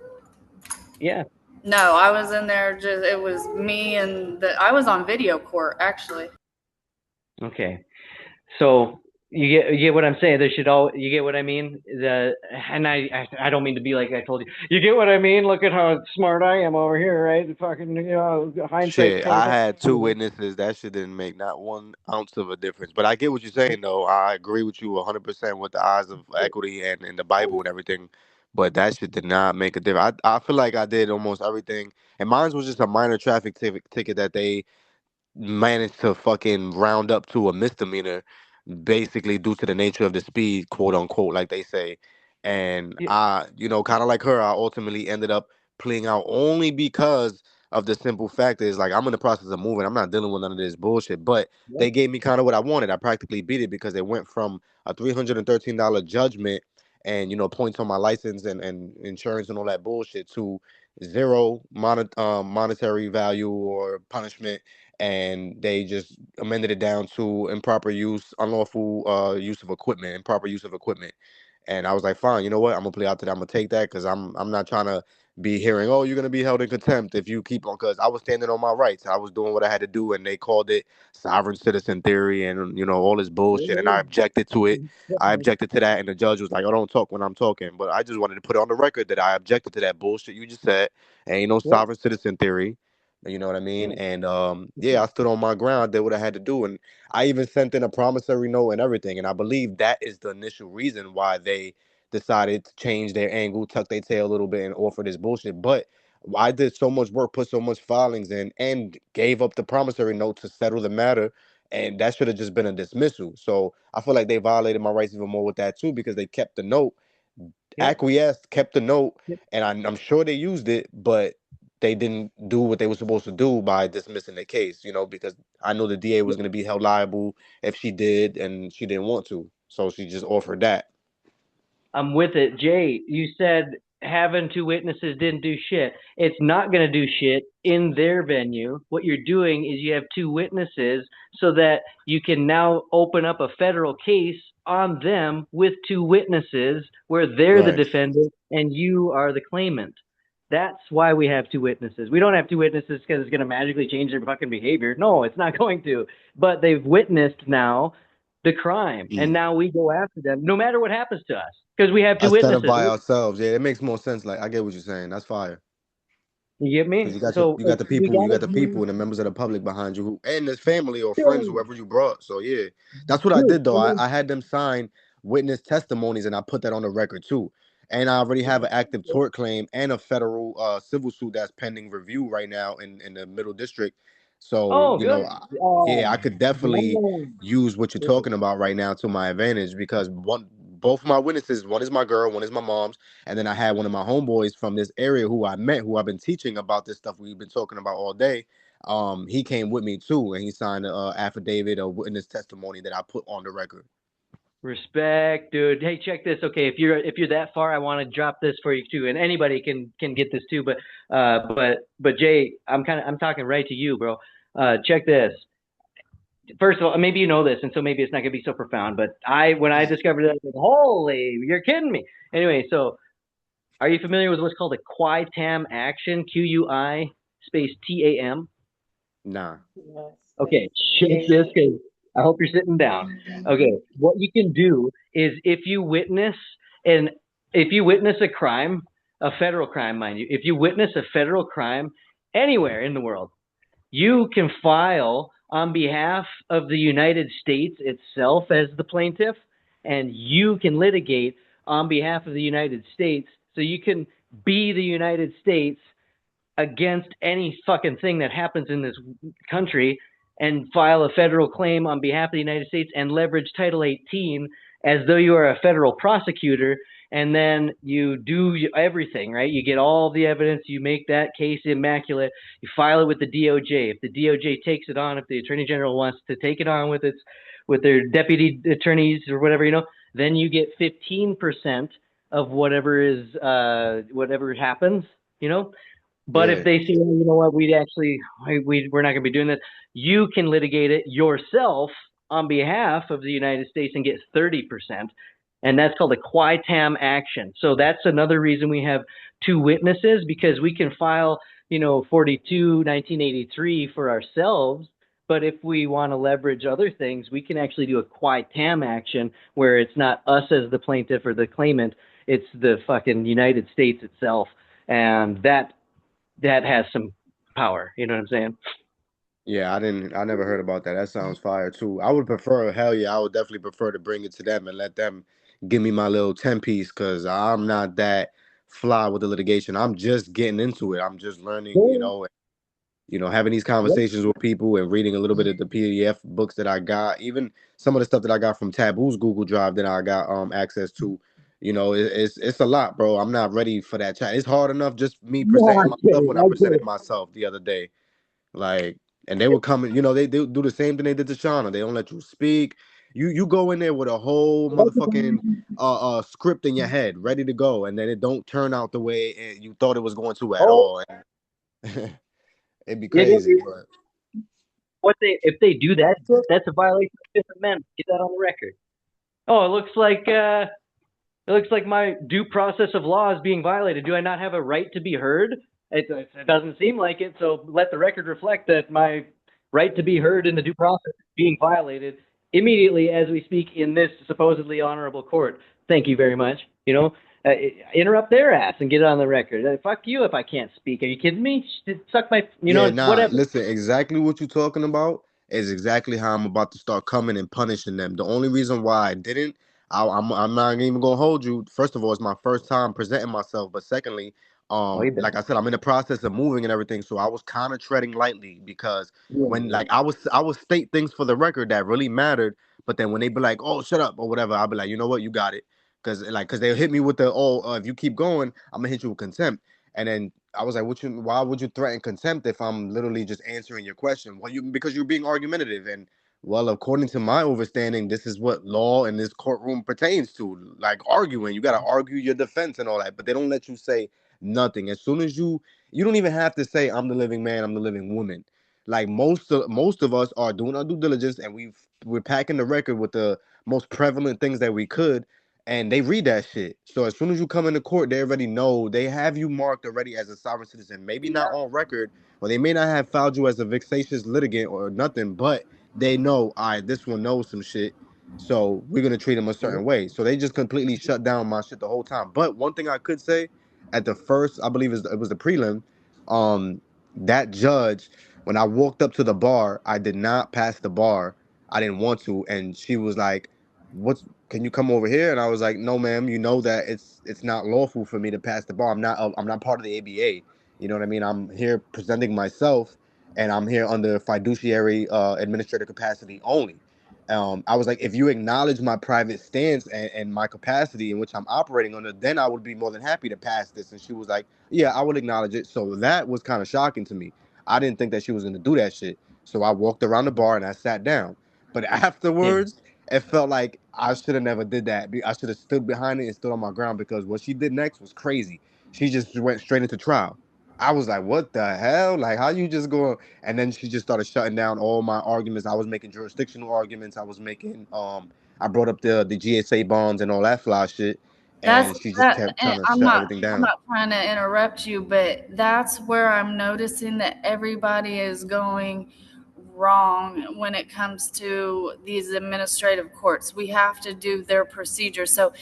Yeah. No, I was in there it was me and I was on video court, actually. Okay. So you get what I'm saying. You get what I mean? And I don't mean to be like I told you. You get what I mean? Look at how smart I am over here, right? Fucking, hindsight. Shit, I had two witnesses. That shit didn't make not 1 ounce of a difference. But I get what you're saying, though. I agree with you 100% with the eyes of equity and in the Bible and everything. But that shit did not make a difference. I feel like I did almost everything. And mine was just a minor traffic ticket that they managed to fucking round up to a misdemeanor, basically due to the nature of the speed, quote unquote, like they say. And I, kind of like her, I ultimately ended up pleading out only because of the simple fact is, like, I'm in the process of moving. I'm not dealing with none of this bullshit. But they gave me kind of what I wanted. I practically beat it because it went from a $313 judgment and, points on my license and insurance and all that bullshit to zero monetary value or punishment, and they just amended it down to unlawful use of equipment, improper use of equipment. And I was like, fine, you know what? I'm gonna play out to that. I'm gonna take that because I'm not trying to be hearing, oh, you're gonna be held in contempt if you keep on. Because I was standing on my rights. I was doing what I had to do, and they called it sovereign citizen theory and all this bullshit. And I objected to it. I objected to that, and the judge was like, "Oh, don't talk when I'm talking." But I just wanted to put it on the record that I objected to that bullshit you just said. Ain't no sovereign citizen theory. You know what I mean? And I stood on my ground, did what I had to do, and I even sent in a promissory note and everything. And I believe that is the initial reason why they decided to change their angle, tuck their tail a little bit, and offer this bullshit. But I did so much work, put so much filings in, and gave up the promissory note to settle the matter. And that should have just been a dismissal. So I feel like they violated my rights even more with that too, because they kept the note, acquiesced, kept the note, and I'm sure they used it, but they didn't do what they were supposed to do by dismissing the case, because I know the DA was going to be held liable if she did, and she didn't want to. So she just offered that. I'm with it. Jay, you said having two witnesses didn't do shit. It's not going to do shit in their venue. What you're doing is you have two witnesses so that you can now open up a federal case on them with two witnesses where they're the Right. defendant and you are the claimant. That's why we have two witnesses. We don't have two witnesses because it's going to magically change their fucking behavior. No, it's not going to. But they've witnessed now the crime, and now we go after them no matter what happens to us because we have two Instead of witnesses. by ourselves. Yeah, it makes more sense. Like I get what you're saying. That's fire. You get me? Because you got So you got the we people, you gotta got the do. people and the members of the public behind you, and there's family or friends, Dude, whoever you brought. So yeah, that's what I did though. I had them sign witness testimonies, and I put that on the record too. And I already have an active tort claim and a federal civil suit that's pending review right now in the Middle District. So Oh, good. yeah, I could definitely Man. use what you're talking about right now to my advantage because both of my witnesses, one is my girl, one is my mom's. And then I had one of my homeboys from this area who I met, who I've been teaching about this stuff we've been talking about all day. He came with me too, and he signed a affidavit, a witness testimony that I put on the record. Respect, dude. Hey, check this. Okay, if you're that far, I want to drop this for you too, and anybody can get this too. But Jay, I'm talking right to you, bro. Check this. First of all, maybe you know this, and so maybe it's not gonna be so profound. But when I discovered it, I was like, holy, you're kidding me. Anyway, so are you familiar with what's called a qui tam action? QUI space TAM. Nah. Okay, check this because I hope you're sitting down. Okay, what you can do is if you witness a crime, a federal crime, mind you, if you witness a federal crime anywhere in the world, you can file on behalf of the United States itself as the plaintiff, and you can litigate on behalf of the United States. So you can be the United States against any fucking thing that happens in this country and file a federal claim on behalf of the United States and leverage Title 18 as though you are a federal prosecutor. And then you do everything, right? You get all the evidence, you make that case immaculate, you file it with the DOJ. If the DOJ takes it on, if the Attorney General wants to take it on with their deputy attorneys or whatever, then you get 15% of whatever happens, But if they say, you know what, we're not going to be doing this, you can litigate it yourself on behalf of the United States and get 30%. And that's called a qui tam action. So that's another reason we have two witnesses, because we can file, 1983 for ourselves. But if we want to leverage other things, we can actually do a qui tam action where it's not us as the plaintiff or the claimant, it's the fucking United States itself. And that has some power. You know what I'm saying? Yeah, I never heard about that. That sounds fire too. I would prefer, hell yeah, I would definitely prefer to bring it to them and let them give me my little 10-piece because I'm not that fly with the litigation. I'm just getting into it. I'm just learning, having these conversations with people and reading a little bit of the PDF books that I got, even some of the stuff that I got from Taboo's Google Drive that I got access to. It's a lot, bro. I'm not ready for that chat. It's hard enough just me presenting myself when I presented myself the other day. Like, and they were coming, they do the same thing they did to Shauna. They don't let you speak. You go in there with a whole motherfucking script in your head, ready to go, and then it don't turn out the way you thought it was going to at all. It'd be crazy. But if they do that, that's a violation of Fifth Amendment. Get that on the record. Oh, it looks like my due process of law is being violated. Do I not have a right to be heard? It doesn't seem like it, so let the record reflect that my right to be heard in the due process is being violated immediately as we speak in this supposedly honorable court. Thank you very much. Interrupt their ass and get it on the record. Fuck you if I can't speak. Are you kidding me? Suck my, whatever. Listen, exactly what you're talking about is exactly how I'm about to start coming and punishing them. The only reason why I didn't, I'm not even gonna hold you. First of all, it's my first time presenting myself, but secondly, like I said, I'm in the process of moving and everything, so I was kind of treading lightly because when I would state things for the record that really mattered, but then when they be like, "Oh, shut up" or whatever, I'll be like, "You know what, you got it," because they'll hit me with the, if you keep going, I'm gonna hit you with contempt, and then I was like, why would you threaten contempt if I'm literally just answering your question? Well, because you're being argumentative, and Well, according to my understanding, this is what law in this courtroom pertains to. Like arguing, you got to argue your defense and all that, but they don't let you say nothing. As soon as you don't even have to say I'm the living man, I'm the living woman. Like most of us are doing our due diligence, and we're packing the record with the most prevalent things that we could, and they read that shit. So as soon as you come into court, they already know, they have you marked already as a sovereign citizen. Maybe not on record, or they may not have filed you as a vexatious litigant or nothing, but they know, all right, this one knows some shit, so we're gonna treat him a certain way. So they just completely shut down my shit the whole time. But one thing I could say, at the first, I believe it was the prelim, that judge, when I walked up to the bar, I did not pass the bar. I didn't want to, and she was like, "What's? Can you come over here?" And I was like, "No, ma'am. You know that it's not lawful for me to pass the bar. I'm not part of the ABA. You know what I mean? I'm here presenting myself, and I'm here under fiduciary administrative capacity only." I was like, if you acknowledge my private stance and my capacity in which I'm operating under, then I would be more than happy to pass this. And she was like, yeah, I would acknowledge it. So that was kind of shocking to me. I didn't think that she was going to do that shit. So I walked around the bar and I sat down. But Yeah. afterwards, it felt like I should have never did that. I should have stood behind it and stood on my ground, because what she did next was crazy. She just went straight into trial. I was like, what the hell? Like, how you just going? And then she just started shutting down all my arguments. I was making jurisdictional arguments. I was making I brought up the GSA bonds and all that fly shit. That's And she just that. kept And trying to shut everything I'm down. not trying to interrupt you, but that's where I'm noticing that everybody is going wrong when it comes to these administrative courts. We have to do their procedure. So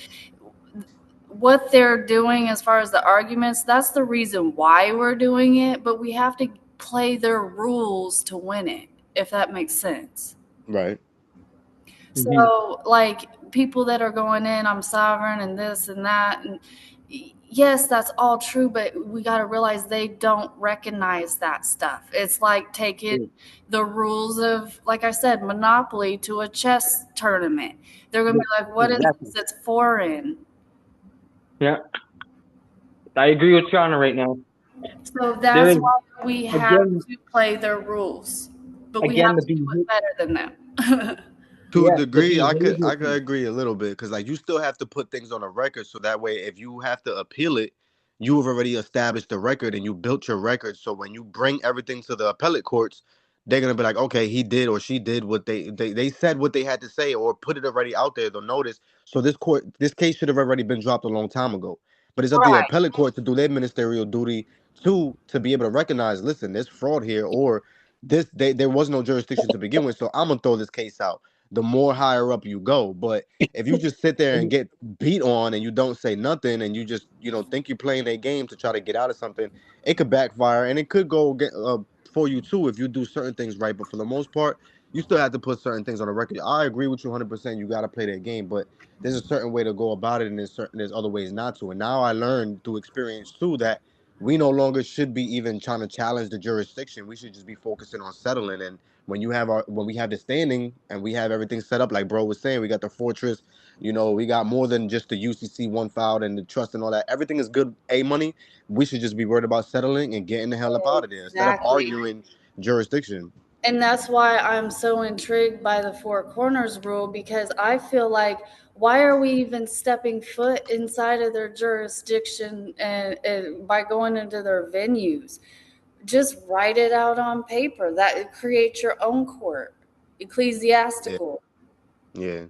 what they're doing as far as the arguments, that's the reason why we're doing it, but we have to play their rules to win it, if that makes sense. Right. So, like, people that are going in, I'm sovereign and this and that, and yes, that's all true, but we got to realize they don't recognize that stuff. It's like taking the rules of, like I said, Monopoly to a chess tournament. They're going to be like, what is this? It's foreign. Yeah. I agree with Shauna right now. So There that's is, why we have again, to play their rules, but we again, have to do it better than them. To a yes, the degree, behavior I could piece. agree a little bit, because like you still have to put things on a record, so that way if you have to appeal it, you have already established the record and you built your record. So when you bring everything to the appellate courts, they're gonna be like, okay, he did or she did what they said what they had to say, or put it already out there. They'll notice. So this case should have already been dropped a long time ago. But it's up to the Right. appellate court to do their ministerial duty to be able to recognize, listen, there's fraud here, or there was no jurisdiction to begin with. So I'm gonna throw this case out. The more higher up you go. But if you just sit there and get beat on and you don't say nothing, and you just think you're playing a game to try to get out of something, it could backfire, and it could go for you too if you do certain things right. But for the most part, you still have to put certain things on the record. I agree with you 100%. You got to play that game, but there's a certain way to go about it, and there's other ways not to. And now I learned through experience too that we no longer should be even trying to challenge the jurisdiction. We should just be focusing on settling. And when we have the standing and we have everything set up, like bro was saying, we got the fortress, we got more than just the UCC one filed and the trust and all that. Everything is good. Money. We should just be worried about settling and getting the hell up out of there instead of Exactly. arguing jurisdiction. And that's why I'm so intrigued by the Four Corners rule, because I feel like, why are we even stepping foot inside of their jurisdiction and by going into their venues? Just write it out on paper. That creates your own court, ecclesiastical. Yeah.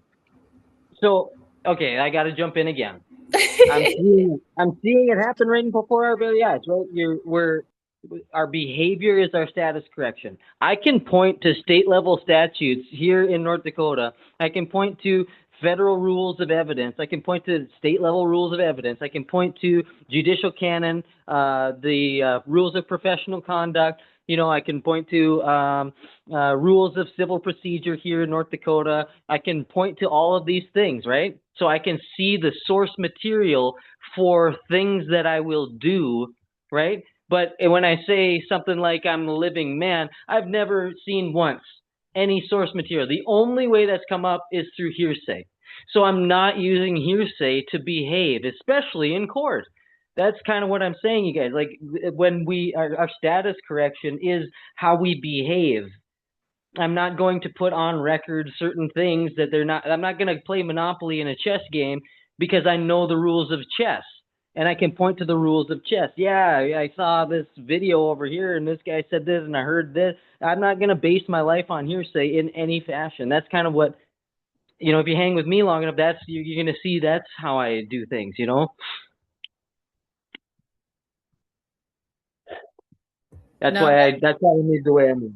So, okay, I got to jump in again. I'm seeing it happen right before our very eyes, right? Our behavior is our status correction. I can point to state level statutes here in North Dakota. I can point to federal rules of evidence. I can point to state level rules of evidence. I can point to judicial canon, the rules of professional conduct. I can point to rules of civil procedure here in North Dakota. I can point to all of these things, right? So I can see the source material for things that I will do, right? But when I say something like I'm a living man, I've never seen once any source material. The only way that's come up is through hearsay. So I'm not using hearsay to behave, especially in court. That's kind of what I'm saying, you guys. Like when our status correction is how we behave. I'm not going to put on record certain things that they're not. I'm not going to play Monopoly in a chess game because I know the rules of chess. And I can point to the rules of chess. Yeah, I saw this video over here, and this guy said this, and I heard this. I'm not going to base my life on hearsay in any fashion. That's kind of what, if you hang with me long enough, you're going to see that's how I do things, That's No, why I made the way I move.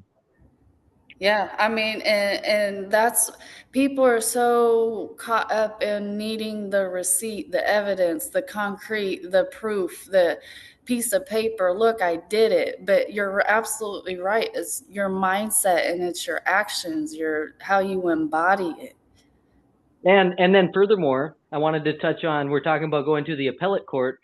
yeah, I mean, and that's, people are so caught up in needing the receipt, the evidence, the concrete, the proof, the piece of paper. Look, I did it. But you're absolutely right. It's your mindset and it's your actions, how you embody it. And then furthermore, I wanted to touch on, we're talking about going to the appellate court.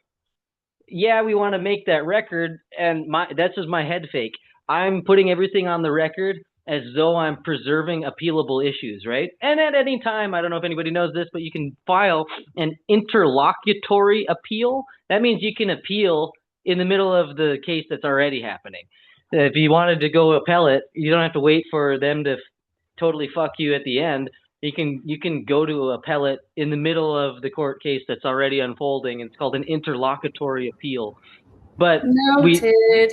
Yeah, we want to make that record, and that's just my head fake. I'm putting everything on the record as though I'm preserving appealable issues, right? And at any time, I don't know if anybody knows this, but you can file an interlocutory appeal. That means you can appeal in the middle of the case that's already happening. If you wanted to go appellate, you don't have to wait for them to totally fuck you at the end. You can go to appellate in the middle of the court case that's already unfolding. It's called an interlocutory appeal. But Noted.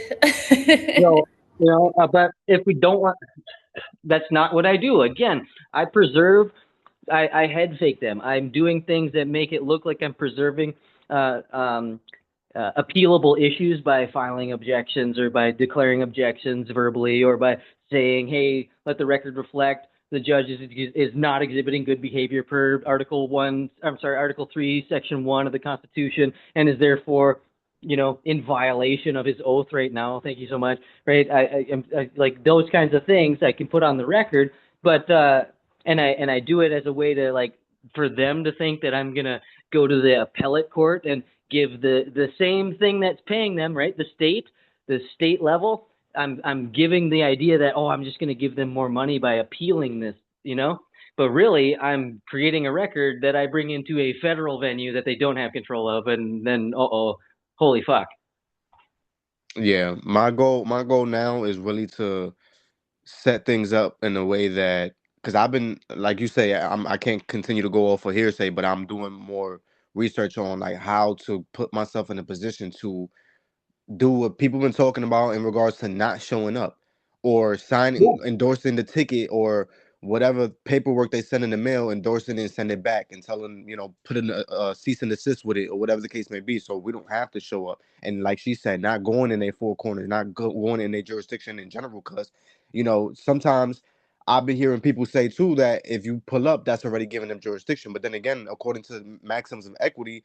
but if we don't want, that's not what I do. Again, I head fake them. I'm doing things that make it look like I'm preserving appealable issues by filing objections or by declaring objections verbally or by saying, hey, let the record reflect the judge is not exhibiting good behavior per Article 3, Section 1 of the Constitution, and is therefore, in violation of his oath right now. Thank you so much. Right? I like those kinds of things I can put on the record, but and I do it as a way to for them to think that I'm gonna go to the appellate court and give the same thing that's paying them, right? The state level. I'm giving the idea that, I'm just going to give them more money by appealing this, but really I'm creating a record that I bring into a federal venue that they don't have control of. And then, holy fuck. Yeah. My goal now is really to set things up in a way that, because I've been, like you say, I can't continue to go off of hearsay, but I'm doing more research on how to put myself in a position to do what people been talking about in regards to not showing up or endorsing the ticket or whatever paperwork they send in the mail, endorsing it and send it back and tell them, put in a cease and desist with it or whatever the case may be. So we don't have to show up. And like she said, not going in their four corners, not going in their jurisdiction in general, because, sometimes I've been hearing people say too that if you pull up, that's already giving them jurisdiction. But then again, according to the maxims of equity,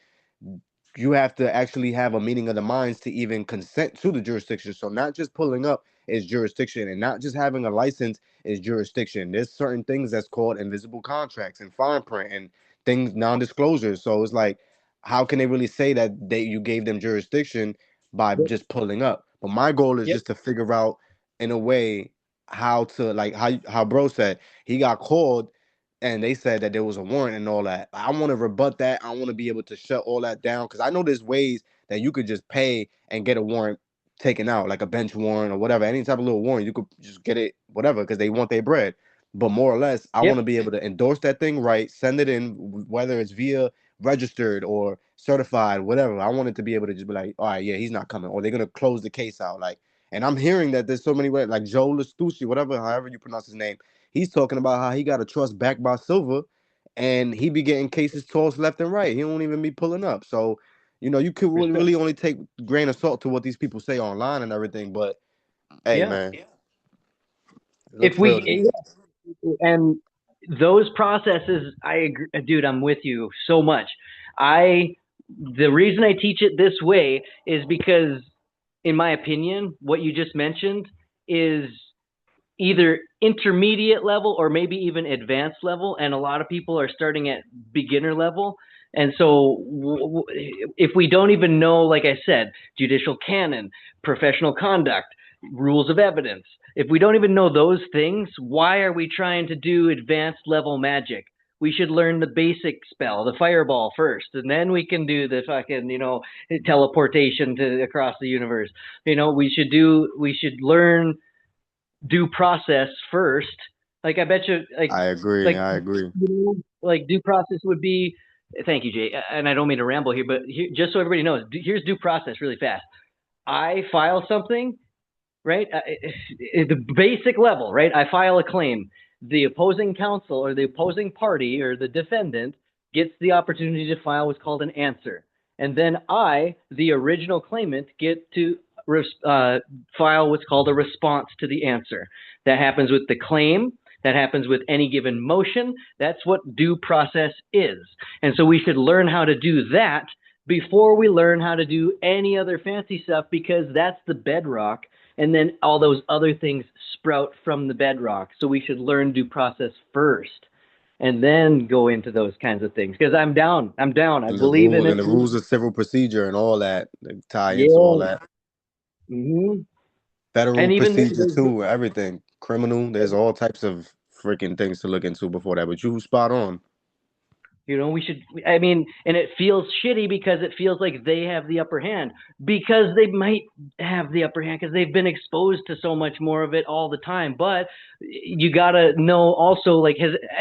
you have to actually have a meeting of the minds to even consent to the jurisdiction. So not just pulling up is jurisdiction, and not just having a license is jurisdiction. There's certain things that's called invisible contracts and fine print and things, non-disclosures. So it's like, how can they really say that you gave them jurisdiction by just pulling up? But my goal is just to figure out in a way how to, how bro said, he got called and they said that there was a warrant and all that. I want to rebut that. I want to be able to shut all that down, because I know there's ways that you could just pay and get a warrant taken out, like a bench warrant or whatever, any type of little warrant. You could just get it, whatever, because they want their bread. But more or less, I want to be able to endorse that thing right, send it in, whether it's via registered or certified, whatever. I want it to be able to just be like, all right, yeah, he's not coming, or they're gonna close the case out. And I'm hearing that there's so many ways, like Joe Lastucci, however you pronounce his name. He's talking about how he got a trust backed by Silver, and he be getting cases tossed left and right. He don't even be pulling up. So, you could really only take grain of salt to what these people say online and everything. But hey, man, if we and those processes, I agree, dude. I'm with you so much. The reason I teach it this way is because, in my opinion, what you just mentioned is either intermediate level or maybe even advanced level, and a lot of people are starting at beginner level. And so if we don't even know, like I said, judicial canon, professional conduct, rules of evidence, if we don't even know those things, why are we trying to do advanced level magic? We should learn the basic spell, the fireball first, and then we can do the fucking, teleportation to across the universe. We should learn due process first. Like I bet you, I agree. like due process would be. Thank you, Jay. And I don't mean to ramble here, but just so everybody knows, here's due process really fast. I file something, right? The basic level, right? I file a claim. The opposing counsel or the opposing party or the defendant gets the opportunity to file what's called an answer. And then I, the original claimant, get to file what's called a response to the answer. That happens with the claim. That happens with any given motion. That's what due process is. And so we should learn how to do that before we learn how to do any other fancy stuff, because that's the bedrock. And then all those other things sprout from the bedrock. So we should learn due process first and then go into those kinds of things. Because I'm down. I believe in it. And the rules of civil procedure and all that tie into all that. Mm-hmm. Federal procedure too, everything. Criminal, there's all types of freaking things to look into before that. But you spot on. We should, and it feels shitty because it feels like they have the upper hand, because they might have the upper hand because they've been exposed to so much more of it all the time. But you got to know also, like,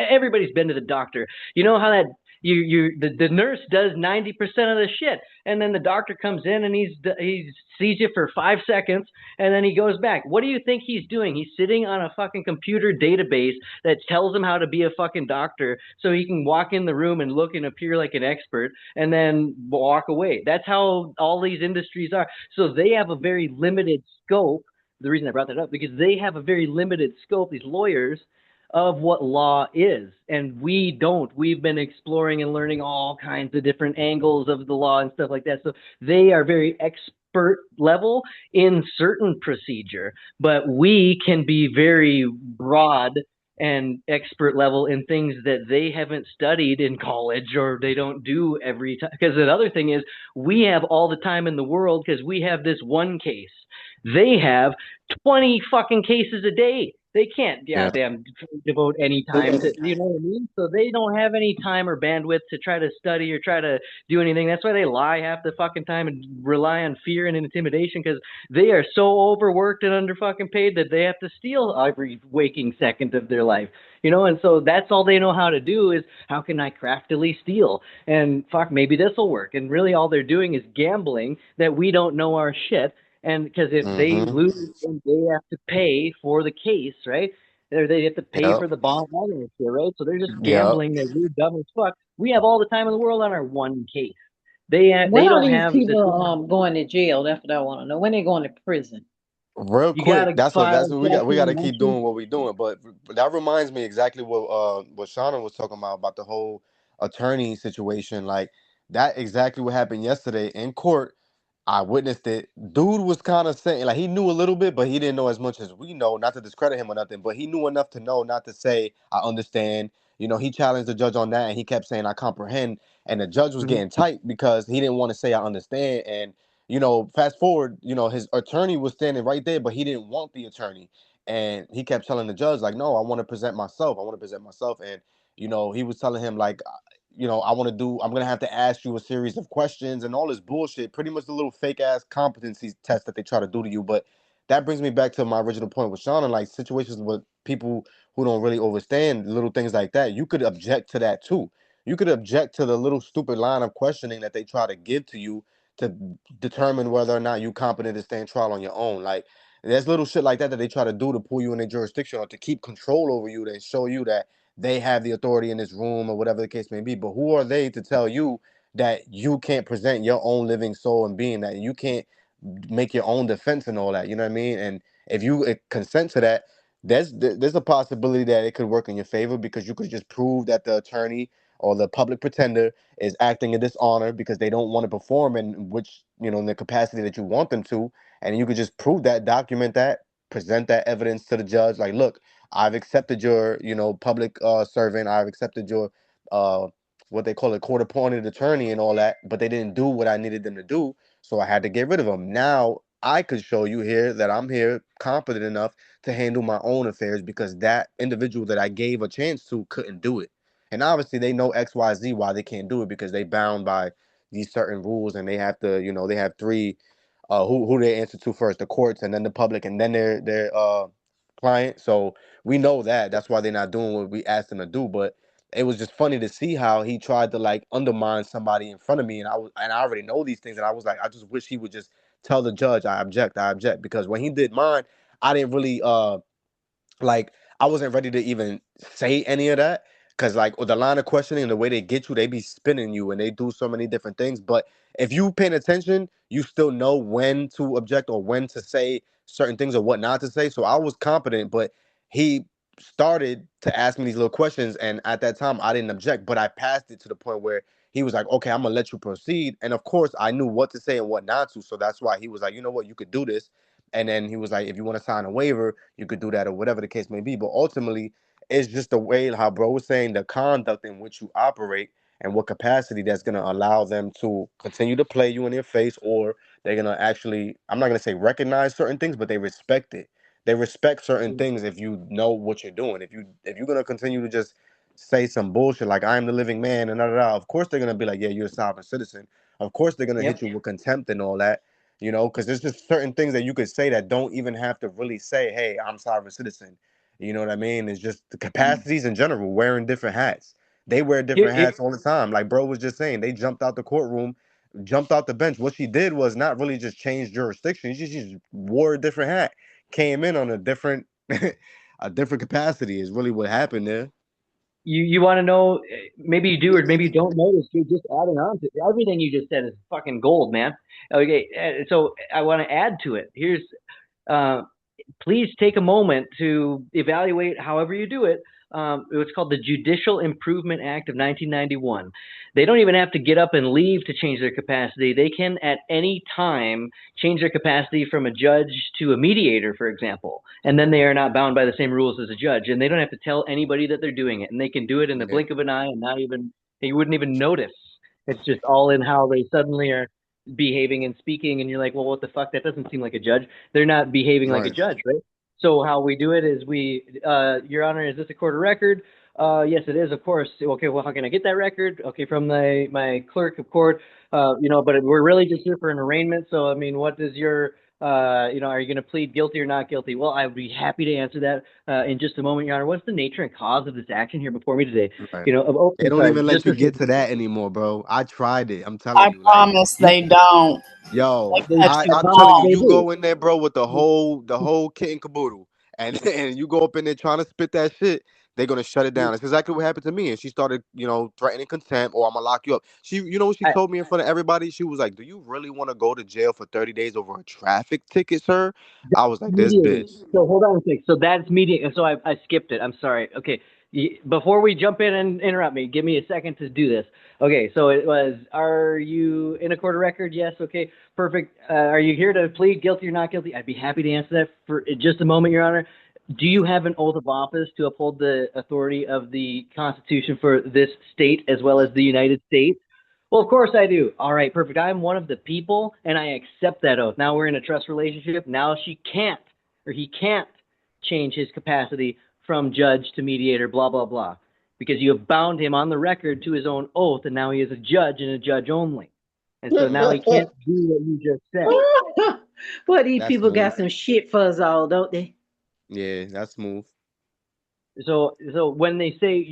everybody's been to the doctor. You know how that the nurse does 90% of the shit, and then the doctor comes in and he sees you for 5 seconds and then he goes back. What do you think he's doing? He's sitting on a fucking computer database that tells him how to be a fucking doctor so he can walk in the room and look and appear like an expert and then walk away. That's how all these industries are. So they have a very limited scope. The reason I brought that up, because they have a very limited scope, these lawyers, of what law is, and we don't. We've been exploring and learning all kinds of different angles of the law and stuff like that. So they are very expert level in certain procedure, but we can be very broad and expert level in things that they haven't studied in college or they don't do every time. Because the other thing is, we have all the time in the world because we have this one case. They have 20 fucking cases a day. They can't goddamn devote any time to, you know what I mean? So they don't have any time or bandwidth to try to study or try to do anything. That's why they lie half the fucking time and rely on fear and intimidation, because they are so overworked and under fucking paid that they have to steal every waking second of their life. And so that's all they know how to do is, how can I craftily steal? And fuck, maybe this will work. And really all they're doing is gambling that we don't know our shit. And because if they lose, then they have to pay for the case, right? Or they have to pay for the bond, right? So they're just gambling that we're dumb as fuck. We have all the time in the world on our one case. They don't have people going to jail. That's what I want to know. When they going to prison? Real quick, that's what we got to keep doing what we're doing. But that reminds me exactly what Shauna was talking about the whole attorney situation. Like, that exactly what happened yesterday in court. I witnessed it. Dude was kind of saying, like, he knew a little bit, but he didn't know as much as we know, not to discredit him or nothing, but he knew enough to know not to say, I understand. He challenged the judge on that, and he kept saying, I comprehend. And the judge was getting tight because he didn't want to say, I understand. And, fast forward, his attorney was standing right there, but he didn't want the attorney. And he kept telling the judge, like, no, I want to present myself. And, he was telling him, like, I'm going to have to ask you a series of questions and all this bullshit, pretty much the little fake ass competency test that they try to do to you. But that brings me back to my original point with Shauna, like, situations with people who don't really understand little things like that. You could object to that too. You could object to the little stupid line of questioning that they try to give to you to determine whether or not you're competent to stand trial on your own. Like, there's little shit like that they try to do to pull you in their jurisdiction or to keep control over you, to show you that they have the authority in this room or whatever the case may be. But who are they to tell you that you can't present your own living soul and being, that you can't make your own defense and all that? You know what I mean? And if you consent to that, there's a possibility that it could work in your favor, because you could just prove that the attorney or the public pretender is acting in dishonor because they don't want to perform in the capacity that you want them to. And you could just prove that, document that, present that evidence to the judge. Like, look, I've accepted your, public servant. I've accepted your, what they call a court-appointed attorney and all that, but they didn't do what I needed them to do, so I had to get rid of them. Now I could show you here that I'm here competent enough to handle my own affairs, because that individual that I gave a chance to couldn't do it. And obviously they know XYZ why they can't do it, because they bound by these certain rules, and they have to, they have three, who they answer to first, the courts, and then the public, and then their client. So we know that. That's why they're not doing what we asked them to do. But it was just funny to see how he tried to like undermine somebody in front of me, and I already know these things, and I was like, I just wish he would just tell the judge, I object, because when he did mine, I didn't really like I wasn't ready to even say any of that, because like with the line of questioning and the way they get you, they be spinning you and they do so many different things. But if you paying attention, you still know when to object or when to say certain things or what not to say. So I was competent, but he started to ask me these little questions, and at that time I didn't object, but I passed it to the point where he was like, okay, I'm gonna let you proceed. And of course I knew what to say and what not to. So that's why he was like, you know what, you could do this. And then he was like, if you want to sign a waiver, you could do that or whatever the case may be. But ultimately, it's just the way how bro was saying, the conduct in which you operate and what capacity that's going to allow them to continue to play you in their face, or they're going to actually, I'm not going to say recognize certain things, but they respect it. They respect certain things if you know what you're doing. If you're going to continue to just say some bullshit like I am the living man and da, da, da, of course they're going to be like, yeah, you're a sovereign citizen. Of course they're going to hit you with contempt and all that. Because there's just certain things that you could say that don't even have to really say, hey, I'm sovereign citizen. You know what I mean? It's just the capacities in general, wearing different hats. They wear different hats all the time. Like bro was just saying, they jumped out the courtroom, jumped out the bench. What she did was not really just change jurisdiction. She just wore a different hat, came in on a different a different capacity is really what happened there. You want to know, maybe you do or maybe you don't know this, dude, just adding on to everything you just said is fucking gold, man. Okay, so I want to add to it. Here's, please take a moment to evaluate however you do it. It's called the Judicial Improvement Act of 1991. They don't even have to get up and leave to change their capacity. They can at any time change their capacity from a judge to a mediator, for example, and then they are not bound by the same rules as a judge, and they don't have to tell anybody that they're doing it, and they can do it in the blink of an eye, and you wouldn't even notice. It's just all in how they suddenly are behaving and speaking, and you're like, well, what the fuck? That doesn't seem like a judge. They're not behaving like a judge, right? So how we do it is Your Honor, is this a court of record? Yes, it is, of course. Okay, well, how can I get that record? Okay, from my clerk of court. But we're really just here for an arraignment. So, I mean, what is your, are you going to plead guilty or not guilty? Well, I would be happy to answer that in just a moment, Your Honor. What's the nature and cause of this action here before me today? Right. They don't even let you get to that anymore, bro. I tried it. I'm telling you. I promise they don't. Yo, They I'm telling you, you go in there, bro, with the whole kit and caboodle, and you go up in there trying to spit that shit, they're gonna shut it down. It's exactly what happened to me. And she started, threatening contempt, or I'm gonna lock you up. She, what she told me in front of everybody? She was like, do you really want to go to jail for 30 days over a traffic ticket, sir? I was like, this bitch. So hold on a sec. So that's mediating. So I skipped it. I'm sorry. Okay. Before we jump in and interrupt me, give me a second to do this. Okay, so it was, are you in a court of record? Yes, okay, perfect. Are you here to plead guilty or not guilty? I'd be happy to answer that for just a moment, Your Honor. Do you have an oath of office to uphold the authority of the Constitution for this state as well as the United States? Well, of course I do. All right, perfect. I'm one of the people, and I accept that oath. Now we're in a trust relationship. Now he can't change his capacity from judge to mediator, blah, blah, blah, because you have bound him on the record to his own oath, and now he is a judge and a judge only. And so now he can't do what you just said. Well, these people got some shit fuzz all, don't they? Yeah, that's smooth. So when they say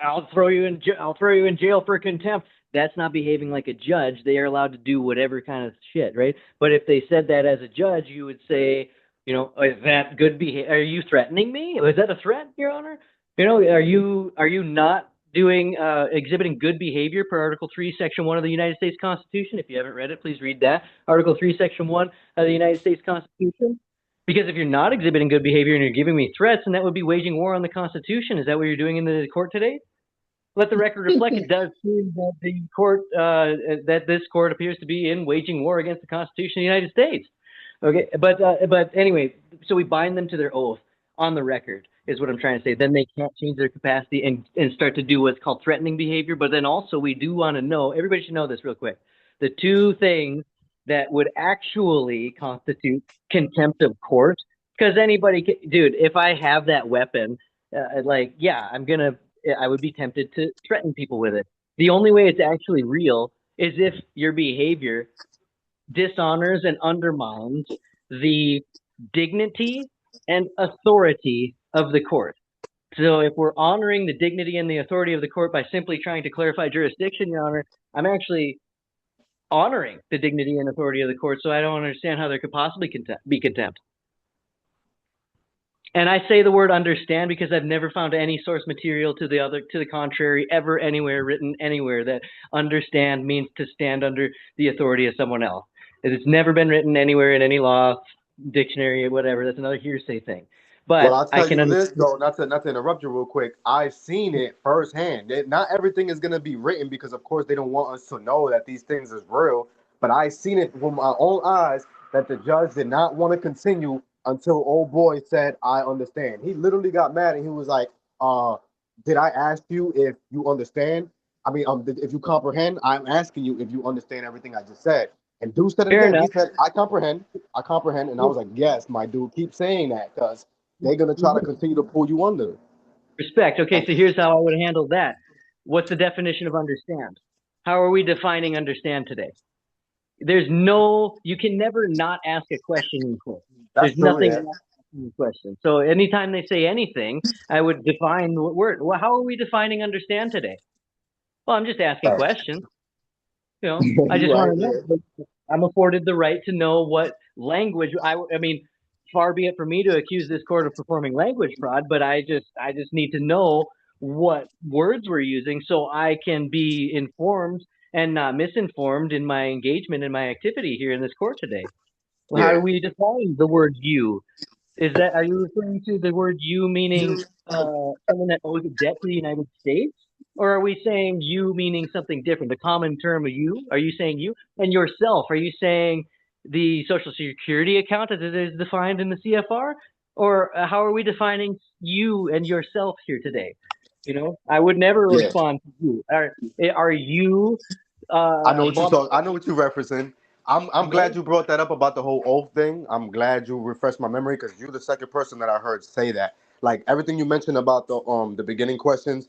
I'll throw you in jail for contempt, that's not behaving like a judge. They are allowed to do whatever kind of shit, right? But if they said that as a judge, you would say, is that good behavior? Are you threatening me? Is that a threat, Your Honor? Are you not doing exhibiting good behavior per Article 3, Section 1 of the United States Constitution? If you haven't read it, please read that. Article 3, Section 1 of the United States Constitution. Because if you're not exhibiting good behavior and you're giving me threats, then that would be waging war on the Constitution. Is that what you're doing in the court today? Let the record reflect it does seem that the court that this court appears to be in waging war against the Constitution of the United States. Okay, but anyway, so we bind them to their oath on the record is what I'm trying to say. Then they can't change their capacity and start to do what's called threatening behavior. But then also we do want to know, everybody should know this real quick, the two things that would actually constitute contempt of court. Because anybody can, dude, if I have that weapon, I would be tempted to threaten people with it. The only way it's actually real is if your behavior dishonors and undermines the dignity and authority of the court. So if we're honoring the dignity and the authority of the court by simply trying to clarify jurisdiction, Your Honor, I'm actually honoring the dignity and authority of the court, so I don't understand how there could possibly be contempt. And I say the word understand because I've never found any source material to the contrary ever anywhere written anywhere that understand means to stand under the authority of someone else. It's never been written anywhere in any law, dictionary, or whatever. That's another hearsay thing. But Well, I'll I tell can you this understand. though, not to interrupt you real quick. I've seen it firsthand. Not everything is gonna be written because, of course, they don't want us to know that these things is real. But I seen it with my own eyes that the judge did not want to continue until old boy said, "I understand." He literally got mad and he was like, did I ask you if you understand? I mean, if you comprehend, I'm asking you if you understand everything I just said." And dude said it Fair again. He enough. said, I comprehend. And I was like, yes, my dude, keep saying that because they're going to try to continue to pull you under. Respect. Okay, so here's how I would handle that. What's the definition of understand? How are we defining understand today? You can never not ask a question in court. That's There's true, nothing yeah. not asking a question. So anytime they say anything, I would define what word. Well, how are we defining understand today? Well, I'm just asking questions. I just You're want right, to yeah. know. I'm afforded the right to know what language. I mean, far be it for me to accuse this court of performing language fraud, but I just need to know what words we're using so I can be informed and not misinformed in my engagement in my activity here in this court today. Well, how do Yeah. we define the word "you"? Are you referring to the word "you" meaning someone that owes a debt to the United States? Or are we saying "you" meaning something different? The common term of "you"? Are you saying "you"? And yourself? Are you saying the Social Security account as it is defined in the CFR? Or how are we defining you and yourself here today? I would never Yeah. respond to you. Are you I know what you Bob? talk. I know what you're referencing. I'm glad you brought that up about the whole oath thing. I'm glad you refreshed my memory because you're the second person that I heard say that. Like everything you mentioned about the beginning questions,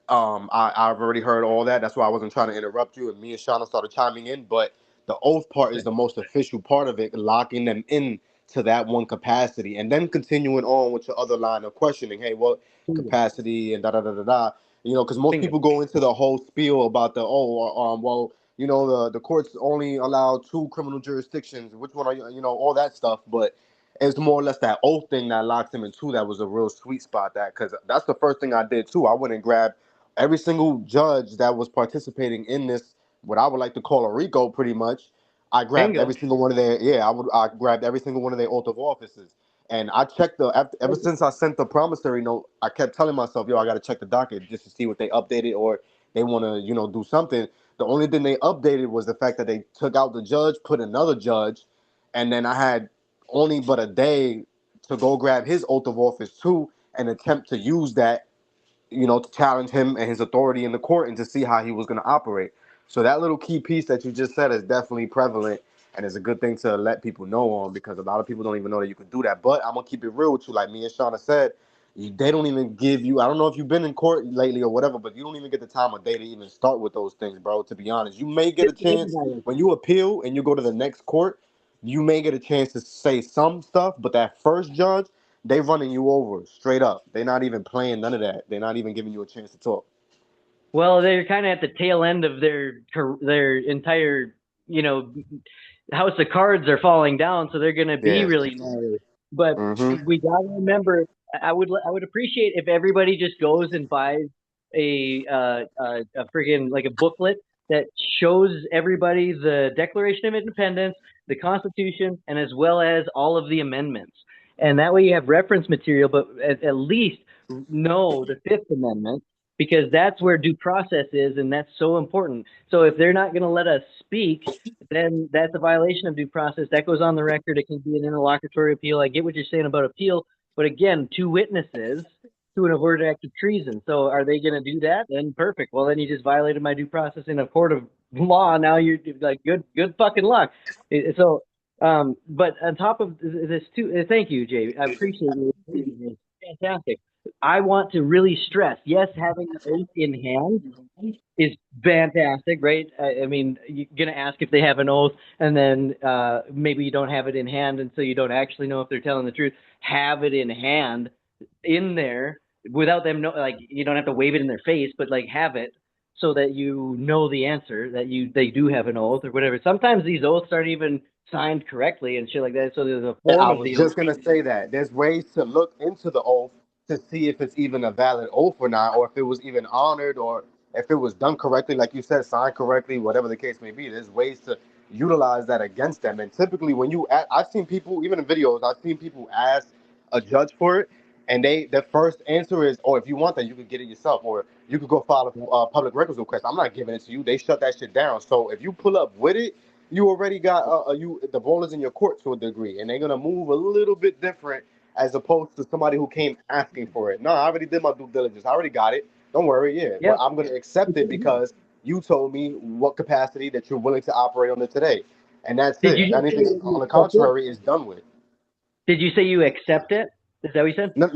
I've already heard all that. That's why I wasn't trying to interrupt you. And me and Shauna started chiming in. But the oath part is the most official part of it, locking them in to that one capacity, and then continuing on with your other line of questioning. Hey, what capacity and da da da da da. Because most Bingo. people go into the whole spiel about the courts only allow 2 criminal jurisdictions. Which one are you? All that stuff. But it's more or less that oath thing that locks him in 2. That was a real sweet spot. Because that's the first thing I did too. I went and grabbed every single judge that was participating in this, what I would like to call a RICO, pretty much. I grabbed Bingo. every single one of their I grabbed every single one of their oath of offices. And I checked ever since I sent the promissory note, I kept telling myself, yo, I got to check the docket just to see what they updated or they want to, do something. The only thing they updated was the fact that they took out the judge, put another judge, and then I had only but a day to go grab his oath of office too and attempt to use that, to challenge him and his authority in the court and to see how he was going to operate. So that little key piece that you just said is definitely prevalent and is a good thing to let people know on because a lot of people don't even know that you can do that. But I'm going to keep it real with you. Like me and Shauna said, they don't even give you, I don't know if you've been in court lately or whatever, but you don't even get the time of day to even start with those things, bro, to be honest. You may get a chance when you appeal and you go to the next court, you may get a chance to say some stuff, but that first judge, they running you over straight up. They're not even playing none of that. They're not even giving you a chance to talk. Well, they're kind of at the tail end of their entire, house of cards are falling down, so they're going to be Yeah. really gnarly. But Mm-hmm. we got to remember, I would appreciate if everybody just goes and buys a friggin' like a booklet that shows everybody the Declaration of Independence, the Constitution, and as well as all of the amendments. And that way you have reference material, but at least know the Fifth Amendment, because that's where due process is, and that's so important. So if they're not going to let us speak, then that's a violation of due process. That goes on the record. It can be an interlocutory appeal. I get what you're saying about appeal, but again, 2 witnesses to an overt act of treason. So are they going to do that? Then perfect. Well, then you just violated my due process in a court of law. Now you're like, good fucking luck. So, but on top of this too, thank you, Jay. I appreciate you. It's fantastic. I want to really stress, yes, having the oath in hand is fantastic, right? I mean, you're going to ask if they have an oath, and then maybe you don't have it in hand, and so you don't actually know if they're telling the truth. Have it in hand in there without them know, like you don't have to wave it in their face, but like have it so that you know the answer, that they do have an oath or whatever. Sometimes these oaths aren't even signed correctly and shit like that, so there's a form I of was the oath. just gonna say that there's ways to look into the oath to see if it's even a valid oath or not, or if it was even honored, or if it was done correctly, like you said, signed correctly, whatever the case may be. There's ways to utilize that against them. And typically, when I've seen people, even in videos, I've seen people ask a judge for it, and their first answer is, "Oh, if you want that, you could get it yourself, or you could go file a public records request." I'm not giving it to you. They shut that shit down. So if you pull up with it, you already got the ball is in your court to a degree, and they're gonna move a little bit different as opposed to somebody who came asking for it. No, I already did my due diligence. I already got it. Don't worry, yeah. Yep. But I'm gonna accept it because you told me what capacity that you're willing to operate under today, and that's Did it. you Anything on the contrary is done with. Did you say you accept it? Is that what you said? No.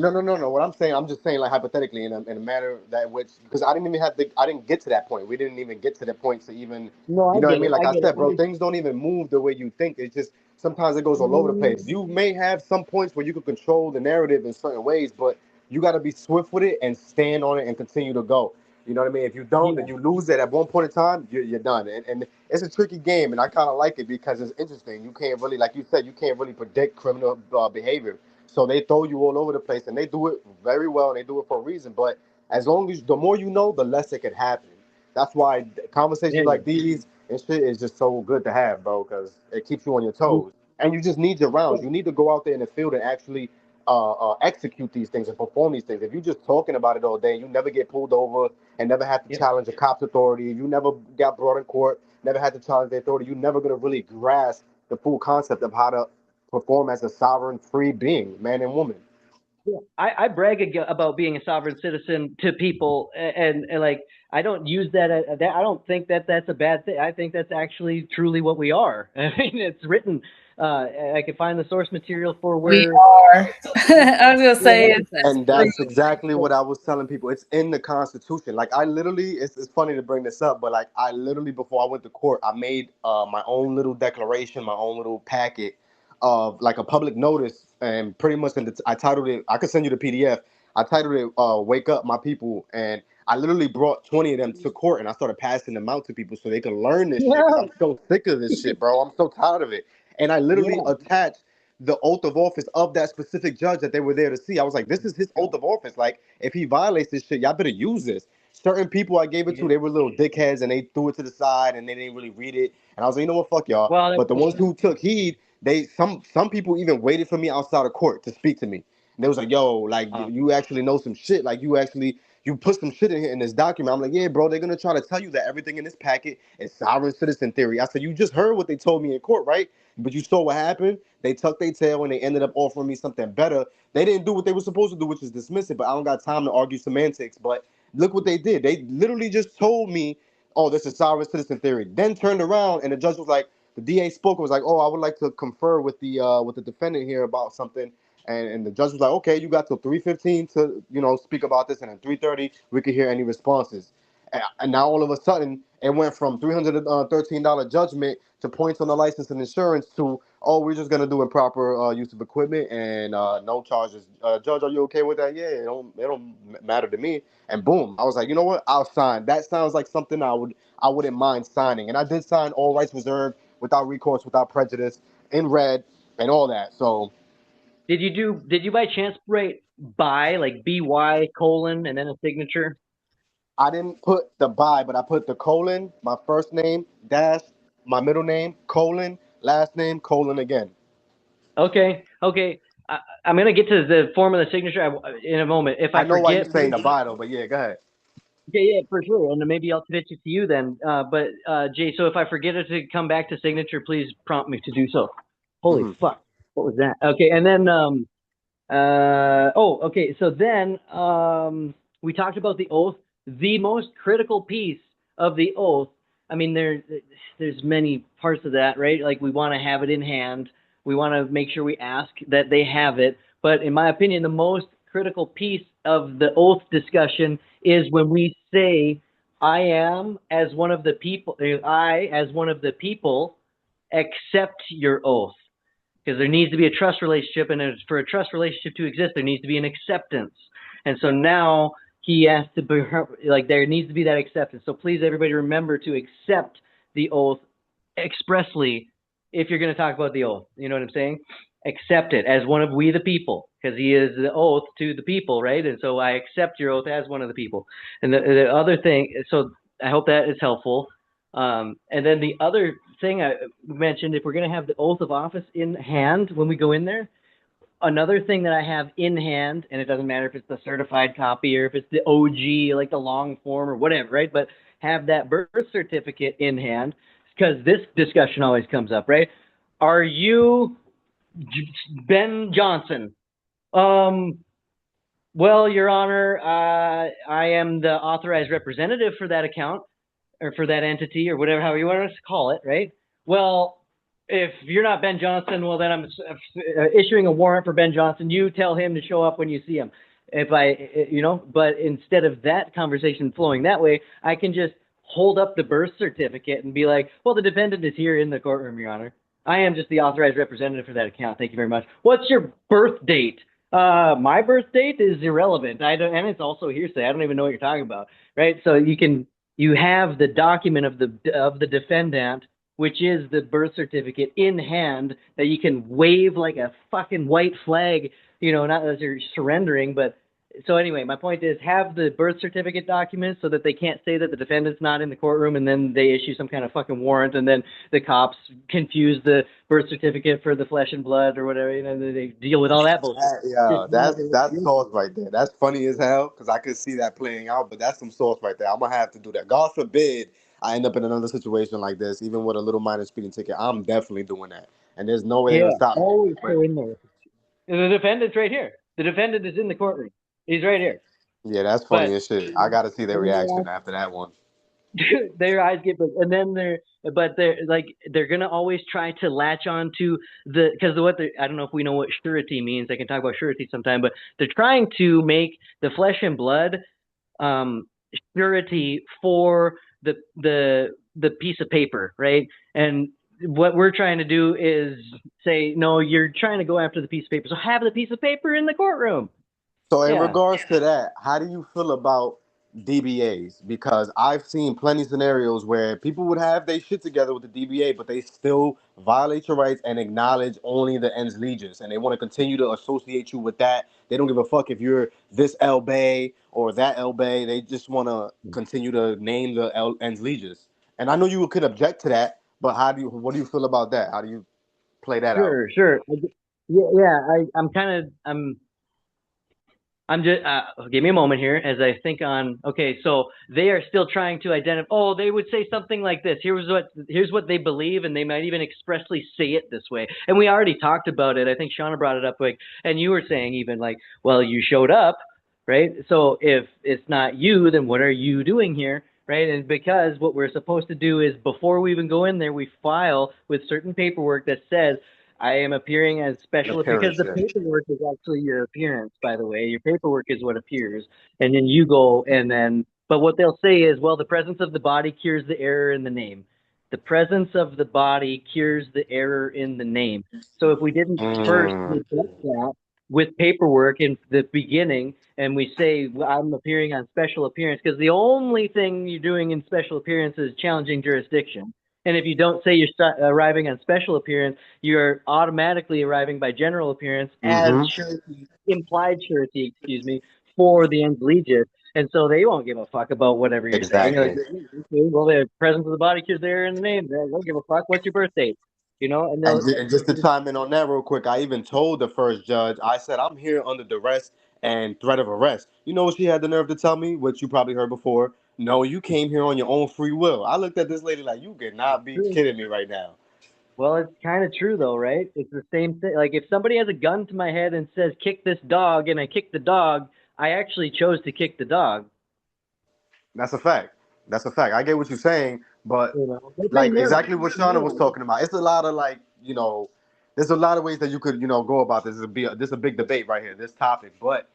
What I'm saying, I'm just saying, like hypothetically, in a manner that which, because I didn't even I didn't get to that point. We didn't even get to the point to even, No, I you know what I get mean? it. Like I I get said, bro, it. things don't even move the way you think. It's just sometimes it goes all over the place. You may have some points where you can control the narrative in certain ways, but you got to be swift with it and stand on it and continue to go. You know what I mean? If you don't, Yeah. then you lose it at one point in time. You're done. And it's a tricky game, and I kind of like it because it's interesting. You can't really, like you said, you can't really predict criminal behavior. So they throw you all over the place, and they do it very well, and they do it for a reason. But as long as the more you know, the less it could happen. That's why Yeah. conversations like these and shit is just so good to have, bro, because it keeps you on your toes. And you just need your rounds. You need to go out there in the field and actually execute these things and perform these things. If you're just talking about it all day, you never get pulled over and never have to Yep. challenge a cop's authority. You never got brought in court, never had to challenge the authority. You're never going to really grasp the full concept of how to perform as a sovereign, free being, man and woman. Yeah. I brag about being a sovereign citizen to people, and like I don't use that. I don't think that that's a bad thing. I think that's actually truly what we are. I mean, it's written. I can find the source material for We where. are. I was gonna say it's And that's exactly what I was telling people. It's in the Constitution. Like I literally, it's funny to bring this up, but like I literally, before I went to court, I made my own little declaration, my own little packet of like a public notice, and pretty much I titled it. I could send you the PDF. I titled it "Wake Up, My People," and I literally brought 20 of them to court, and I started passing them out to people so they could learn this shit. Because I'm so sick of this shit, bro. I'm so tired of it. And I literally attached the oath of office of that specific judge that they were there to see. I was like, this is his oath of office. Like, if he violates this shit, y'all better use this. Certain people I gave it to, they were little dickheads and they threw it to the side and they didn't really read it. And I was like, you know what, fuck y'all. Well, But the ones who took heed, some people even waited for me outside of court to speak to me. And they was like, yo, like you actually know some shit. Like you put some shit in here in this document. I'm like, yeah, bro, they're gonna try to tell you that everything in this packet is sovereign citizen theory. I said, you just heard what they told me in court, right? But you saw what happened. They tucked their tail and they ended up offering me something better. They didn't do what they were supposed to do, which is dismiss it. But I don't got time to argue semantics. But look what they did. They literally just told me, oh, this is sovereign citizen theory. Then turned around and the judge was like, the DA spoke and was like, oh, I would like to confer with the defendant here about something. And the judge was like, okay, you got till 3:15 to speak about this, and at 3:30 we could hear any responses. And now all of a sudden it went from $313 judgment to points on the license and insurance to, oh, we're just gonna do improper use of equipment and no charges. Judge, are you okay with that? Yeah, it don't matter to me. And boom, I was like, you know what? I'll sign. That sounds like something I wouldn't mind signing. And I did sign all rights reserved, without recourse, without prejudice, in red, and all that. So Did you by chance write by, like BY colon and then a signature? I didn't put the by, but I put the colon, my first name, dash, my middle name, colon, last name, colon again. Okay. I'm gonna get to the form of the signature in a moment. If I know why you're forget, saying the by though, but yeah, go ahead. yeah, for sure. And then maybe I'll pitch it to you then. But Jay, so if I forget it to come back to signature, please prompt me to do so. Holy fuck. What was that? Okay, and then okay. So then we talked about the oath. The most critical piece of the oath. I mean, there's many parts of that, right? Like we want to have it in hand. We want to make sure we ask that they have it. But in my opinion, the most critical piece of the oath discussion is when we say, I am as one of the people, I as one of the people accept your oath. Because there needs to be a trust relationship, and for a trust relationship to exist, there needs to be an acceptance. And so now he has to be, like, there needs to be that acceptance. So please, everybody, remember to accept the oath expressly if you're going to talk about the oath. You know what I'm saying? Accept it as one of we the people, because he is the oath to the people, right? And so I accept your oath as one of the people. And the other thing, so I hope that is helpful. And then the other thing I mentioned, if we're going to have the oath of office in hand when we go in there, another thing that I have in hand, and it doesn't matter if it's the certified copy or if it's the OG, like the long form or whatever, right? But have that birth certificate in hand, because this discussion always comes up, right? Are you Ben Johnson? Well, Your Honor, I am the authorized representative for that account or for that entity or whatever, however you want us to call it, right? Well, if you're not Ben Johnson, well, then I'm issuing a warrant for Ben Johnson. You tell him to show up when you see him. If but instead of that conversation flowing that way, I can just hold up the birth certificate and be like, well, the defendant is here in the courtroom, Your Honor. I am just the authorized representative for that account. Thank you very much. What's your birth date? My birth date is irrelevant. And it's also hearsay. I don't even know what you're talking about, right? So you have the document of the defendant, which is the birth certificate in hand, that you can wave like a fucking white flag, not that you're surrendering, but so anyway, my point is have the birth certificate document so that they can't say that the defendant's not in the courtroom, and then they issue some kind of fucking warrant, and then the cops confuse the birth certificate for the flesh and blood or whatever, they deal with all that bullshit. Yeah, that's sauce right there. That's funny as hell because I could see that playing out, but that's some sauce right there. I'm gonna have to do that. God forbid I end up in another situation like this, even with a little minor speeding ticket. I'm definitely doing that, and there's no way they're gonna stop me. Always go in there. The defendant's right here. The defendant is in the courtroom. He's right here. Yeah, that's funny as shit. I got to see their reaction after that one. Their eyes get big, and then they're gonna always try to latch on to because I don't know if we know what surety means. I can talk about surety sometime, but they're trying to make the flesh and blood surety for the piece of paper, right? And what we're trying to do is say, no, you're trying to go after the piece of paper, so have the piece of paper in the courtroom. So in regards to that, how do you feel about DBAs? Because I've seen plenty of scenarios where people would have their shit together with the DBA, but they still violate your rights and acknowledge only the ens legis, and they want to continue to associate you with that. They don't give a fuck if you're this El Bay or that El Bay. They just want to continue to name the ens legis. And I know you could object to that, but what do you feel about that? How do you play that out? Sure. I'm just give me a moment here as I think on. Okay, so they are still trying to identify. Oh, they would say something like this. Here's what they believe, and they might even expressly say it this way. And we already talked about it. I think Shauna brought it up, and you were saying even well, you showed up, right? So if it's not you, then what are you doing here, right? And because what we're supposed to do is before we even go in there, we file with certain paperwork that says, I am appearing as special because the paperwork is actually your appearance, by the way. Your paperwork is what appears. And then you go but what they'll say is, well, the presence of the body cures the error in the name. The presence of the body cures the error in the name. So if we didn't first address that with paperwork in the beginning, and we say, well, I'm appearing on special appearance, because the only thing you're doing in special appearance is challenging jurisdiction. And if you don't say you're arriving on special appearance, you're automatically arriving by general appearance as surety, implied surety, for the ens legis. And so they won't give a fuck about whatever you're saying. Like, okay, well, the presence of the body cures there in the name. They don't give a fuck. What's your birth date? And just to chime in on that real quick, I even told the first judge, I said, I'm here under duress and threat of arrest. You know what she had the nerve to tell me, which you probably heard before? No, you came here on your own free will. I looked at this lady like, you could not be kidding me right now. Well, it's kind of true, though, right? It's the same thing. Like, if somebody has a gun to my head and says, kick this dog, and I kick the dog, I actually chose to kick the dog. That's a fact. I get what you're saying, but exactly what Shauna was talking about. It's a lot of there's a lot of ways that you could, go about this. This is a big debate right here, this topic. But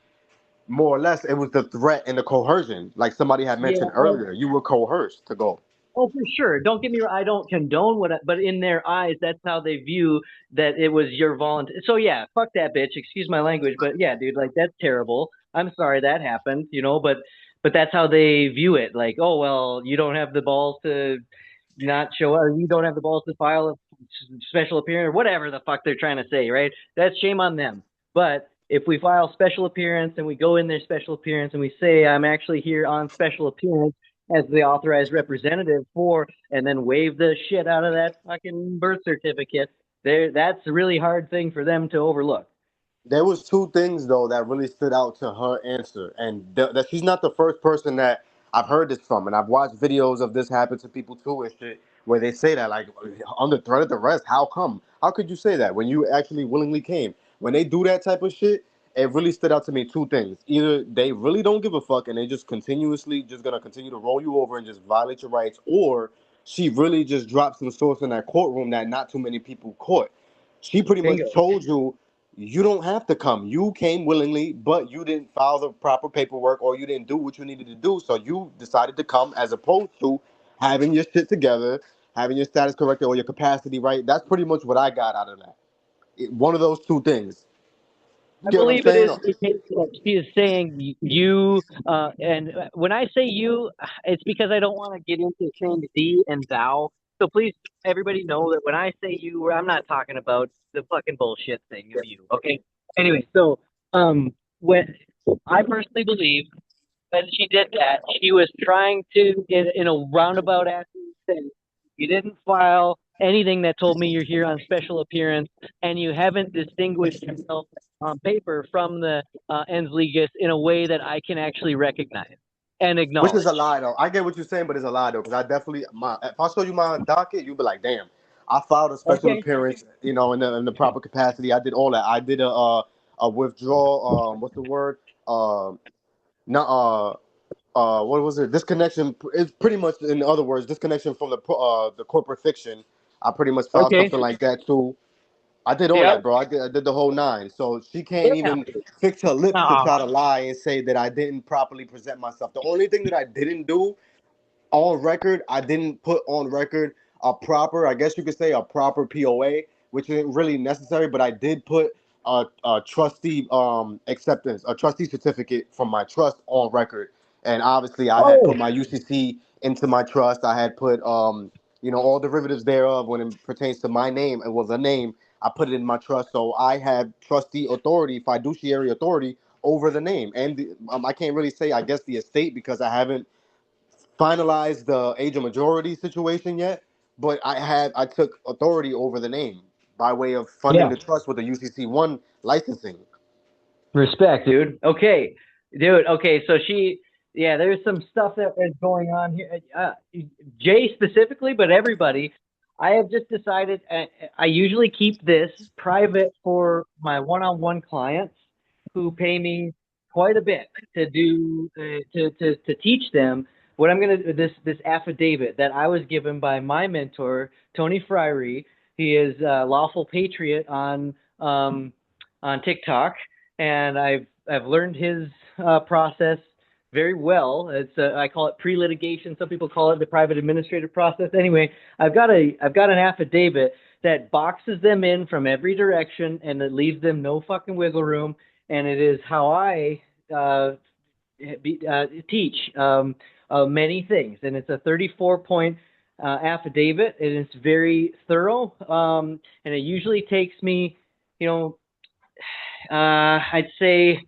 more or less, it was the threat and the coercion, like somebody had Yeah, mentioned well, earlier. You were coerced to go. oh, for sure. Don't get me wrong. I don't condone but in their eyes, that's how they view that it was your volunteer. So yeah, fuck that bitch. Excuse my language, but yeah, dude, like that's terrible. I'm sorry that happened, but that's how they view it. Like, oh well, you don't have the balls to not show up, or you don't have the balls to file a special appearance, or whatever the fuck they're trying to say, right? That's shame on them. But if we file special appearance and we go in their special appearance and we say I'm actually here on special appearance as the authorized representative for, and then wave the shit out of that fucking birth certificate, that's a really hard thing for them to overlook. There was two things though that really stood out to her answer, and that she's not the first person that I've heard this from, and I've watched videos of this happen to people too and shit, where they say that like under threat of arrest. How come? How could you say that when you actually willingly came? When they do that type of shit, it really stood out to me two things. Either they really don't give a fuck and they just continuously just gonna continue to roll you over and just violate your rights, or she really just dropped some source in that courtroom that not too many people caught. She pretty much Bingo. told you you don't have to come. You came willingly, but you didn't file the proper paperwork or you didn't do what you needed to do. So you decided to come as opposed to having your shit together, having your status corrected or your capacity right. That's pretty much what I got out of that. One of those two things. You I get what I'm believe it saying? is because she is saying you, and when I say you, it's because I don't want to get into saying thee and thou. So please, everybody know that when I say you, I'm not talking about the fucking bullshit thing of you. Okay. Anyway, so when I personally believe when she did that, she was trying to, in a roundabout sense, you didn't file anything that told me you're here on special appearance, and you haven't distinguished yourself on paper from the ens legis in a way that I can actually recognize and Which is acknowledge. a lie though. I get what you're saying, but it's a lie though. Because I definitely if I show you my docket, you'll be like, damn, I filed a special Okay. appearance, in the proper capacity. I did all that. I did a withdrawal, what's the word? Not what was it? Disconnection is pretty much, in other words, disconnection from the corporate fiction. I pretty much filed Okay. something like that too. I did all Yep. that, bro. I did the whole nine. So she can't Yeah. even fix her lips to Aw. try to lie and say that I didn't properly present myself. The only thing that I didn't do on record, I didn't put on record a proper, I guess you could say a proper POA, which isn't really necessary, but I did put a trustee acceptance, a trustee certificate from my trust on record. And obviously I had put Oh, my UCC into my trust. I had put all derivatives thereof when it pertains to my name. It was a name. I put it in my trust. So I had trustee authority, fiduciary authority over the name. And I can't really say, I guess, the estate because I haven't finalized the age of majority situation yet, but I took authority over the name by way of funding yeah. the trust with the UCC one licensing. Respect, dude. Okay, dude. Okay, so yeah, there's some stuff that is going on here. Jay specifically, but everybody. I have just decided. I usually keep this private for my one-on-one clients who pay me quite a bit to do to teach them what I'm gonna this affidavit that I was given by my mentor Tony Fryrie. He is a lawful patriot on TikTok, and I've learned his process very well. It's I call it pre-litigation. Some people call it the private administrative process. Anyway, I've got an affidavit that boxes them in from every direction and that leaves them no fucking wiggle room. And it is how I teach many things. And it's a 34-point affidavit, and it's very thorough. And it usually takes me, I'd say,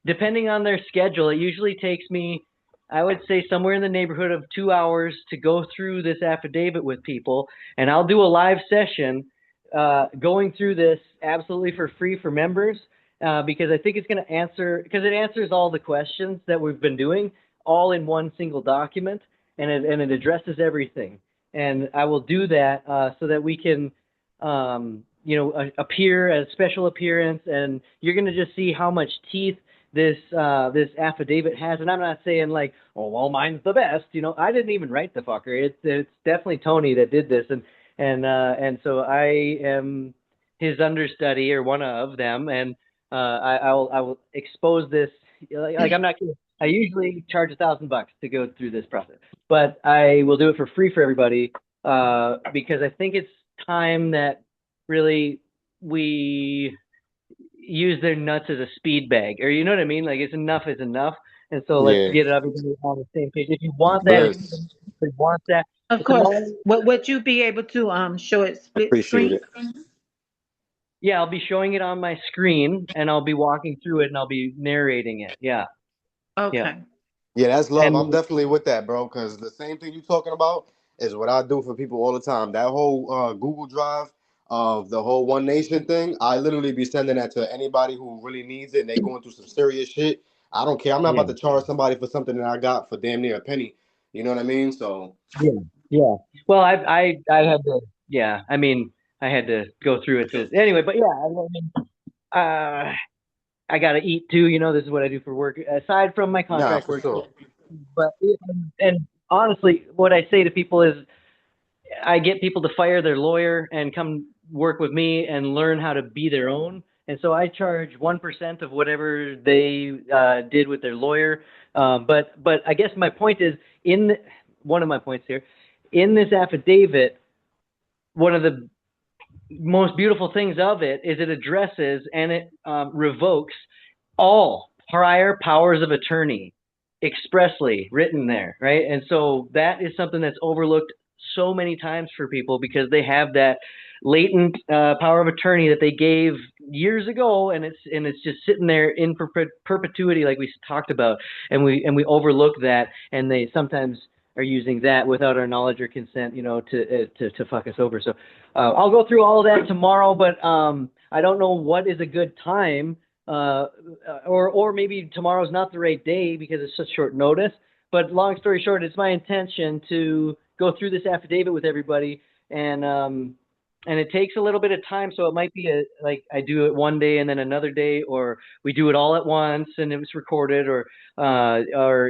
depending on their schedule, it usually takes me, I would say, somewhere in the neighborhood of 2 hours to go through this affidavit with people. And I'll do a live session going through this absolutely for free for members because I think it's going to because it answers all the questions that we've been doing all in one single document, and it addresses everything. And I will do that so that we can appear as special appearance, and you're going to just see how much teeth this affidavit has. And I'm not saying like, oh, well, mine's the best. I didn't even write the fucker. It's definitely Tony that did this, and so I am his understudy or one of them, and I will expose this Like I'm not kidding. I usually charge $1,000 to go through this process, but I will do it for free for everybody because I think it's time that really we use their nuts as a speed bag, or you know what I mean? Like it's enough is enough, and so let's Yeah, get everybody on the same page. If you want that, if Bliss. you want that, Of course. tomorrow, Would you be able to show it split Appreciate screen? it. yeah, I'll be showing it on my screen, and I'll be walking through it, and I'll be narrating it. Yeah, yeah, Okay. Yeah, that's love. I'm and definitely with that, bro. Because the same thing you talking about is what I do for people all the time. That whole Google Drive of the whole One Nation thing, I literally be sending that to anybody who really needs it and they going through some serious shit. I don't care. I'm not yeah, about to charge somebody for something that I got for damn near a penny. You know what I mean? So yeah, yeah. Well, I had to, yeah. I mean, I had to go through it to anyway, but yeah. I mean, I gotta eat too. You know, this is what I do for work aside from my nah, contract for work. sure. But and honestly, what I say to people is, I get people to fire their lawyer and come work with me and learn how to be their own. And so I charge 1% of whatever they did with their lawyer. But I guess my point is one of my points here in this affidavit. One of the most beautiful things of it is it addresses and it revokes all prior powers of attorney expressly written there, right? And so that is something that's overlooked so many times for people because they have that latent power of attorney that they gave years ago, and it's just sitting there in perpetuity, like we talked about, and we overlook that, and they sometimes are using that without our knowledge or consent, to fuck us over. So I'll go through all of that tomorrow, but I don't know what is a good time or maybe tomorrow's not the right day because it's such short notice. But long story short, it's my intention to go through this affidavit with everybody, and it takes a little bit of time. So it might be like I do it one day and then another day, or we do it all at once and it was recorded, or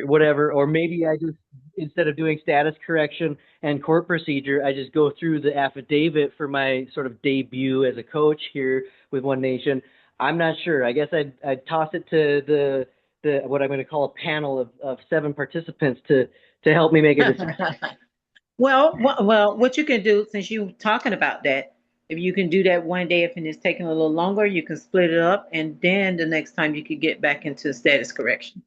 whatever. Or maybe I just, instead of doing status correction and court procedure, I just go through the affidavit for my sort of debut as a coach here with One Nation. I'm not sure. I guess I'd toss it to the what I'm going to call a panel of 7 participants to help me make a decision. Well, what you can do, since you're talking about that, if you can do that one day, if it's taking a little longer, you can split it up, and then the next time you could get back into status correction.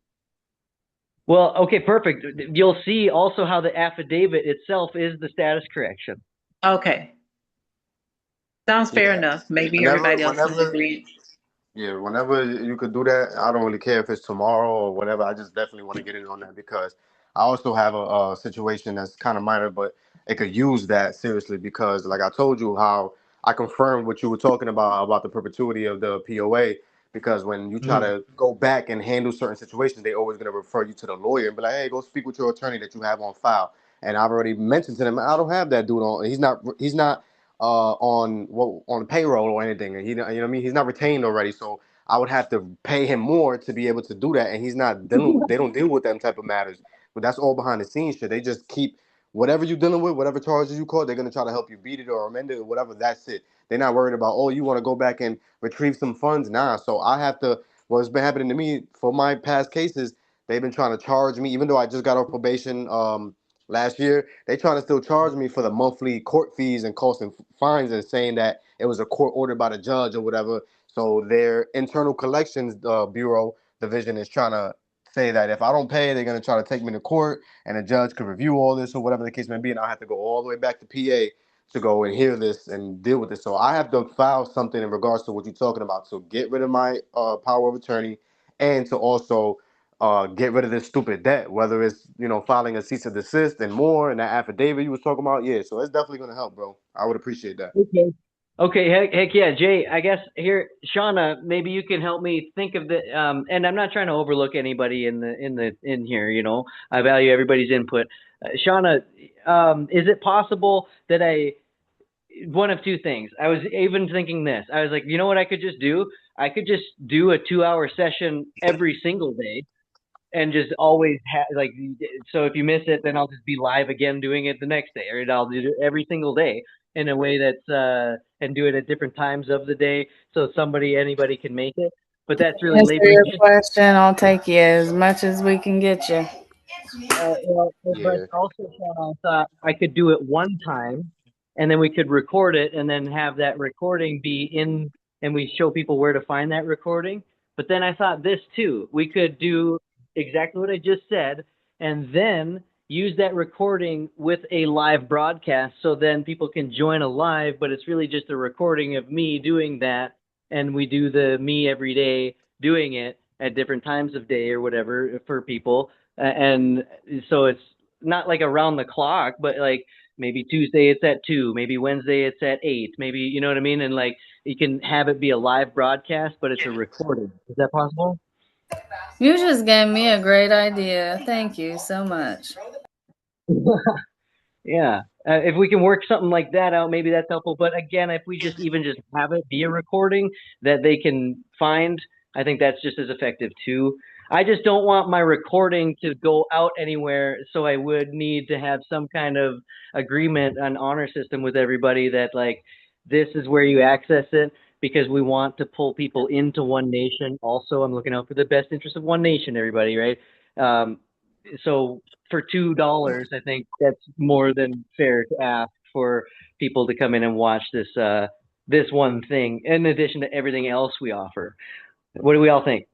Well, okay, perfect. You'll see also how the affidavit itself is the status correction. Okay. Sounds fair Yeah. enough. Maybe Whenever, everybody else will whenever, agree. yeah, whenever you could do that, I don't really care if it's tomorrow or whatever. I just definitely want to get in on that because I also have a situation that's kind of minor, but it could use that seriously because, like I told you, how I confirmed what you were talking about the perpetuity of the POA. Because when you try to go back and handle certain situations, they always going to refer you to the lawyer and be like, "Hey, go speak with your attorney that you have on file." And I've already mentioned to them, I don't have that dude on. He's not on the payroll or anything, and you know what I mean. He's not retained already, so I would have to pay him more to be able to do that, and he's not dealing. They don't deal with them type of matters, but that's all behind the scenes shit. They just keep whatever you're dealing with, whatever charges you call, they're gonna try to help you beat it or amend it or whatever. That's it. They're not worried about, oh, you want to go back and retrieve some funds. Nah, so I have to. What's been happening to me for my past cases, they've been trying to charge me, even though I just got off probation. Last year, they trying to still charge me for the monthly court fees and costs and fines, and saying that it was a court ordered by the judge or whatever. So their internal collections bureau division is trying to say that if I don't pay, they're going to try to take me to court, and the judge could review all this or whatever the case may be, and I have to go all the way back to PA to go and hear this and deal with this. So I have to file something in regards to what you're talking about to get rid of my power of attorney, and to also get rid of this stupid debt, whether it's, filing a cease and desist and more, and that affidavit you was talking about. Yeah, so it's definitely gonna help, bro. I would appreciate that. Okay. Okay, heck yeah, Jay. I guess here, Shauna, maybe you can help me think of the. And I'm not trying to overlook anybody in here. I value everybody's input. Shauna, is it possible that one of two things? I was even thinking this. I was like, you know what I could just do? I could just do a 2-hour session every single day, and just always so if you miss it, then I'll just be live again doing it the next day, or I'll do it every single day in a way that's and do it at different times of the day so anybody can make it. but that's really Answer labor your intensive. question. I'll take you as much as we can get you. But Yeah. also, Sean, I thought I could do it one time, and then we could record it, and then have that recording be in, and we show people where to find that recording. But then I thought this too. We could do exactly what I just said, and then use that recording with a live broadcast, so then people can join a live, but it's really just a recording of me doing that, and we do the me every day doing it at different times of day or whatever for people. And so it's not like around the clock, but like maybe Tuesday it's at 2, maybe Wednesday it's at 8, maybe, you know what I mean? And like you can have it be a live broadcast, but it's a recording. Is that possible? You just gave me a great idea. Thank you so much. Yeah. If we can work something like that out, maybe that's helpful. But again, if we just have it be a recording that they can find, I think that's just as effective too. I just don't want my recording to go out anywhere, so I would need to have some kind of agreement, an honor system with everybody that like this is where you access it, because we want to pull people into One Nation. Also, I'm looking out for the best interest of One Nation, everybody, right? So for $2, I think that's more than fair to ask for people to come in and watch this this one thing, in addition to everything else we offer. What do we all think?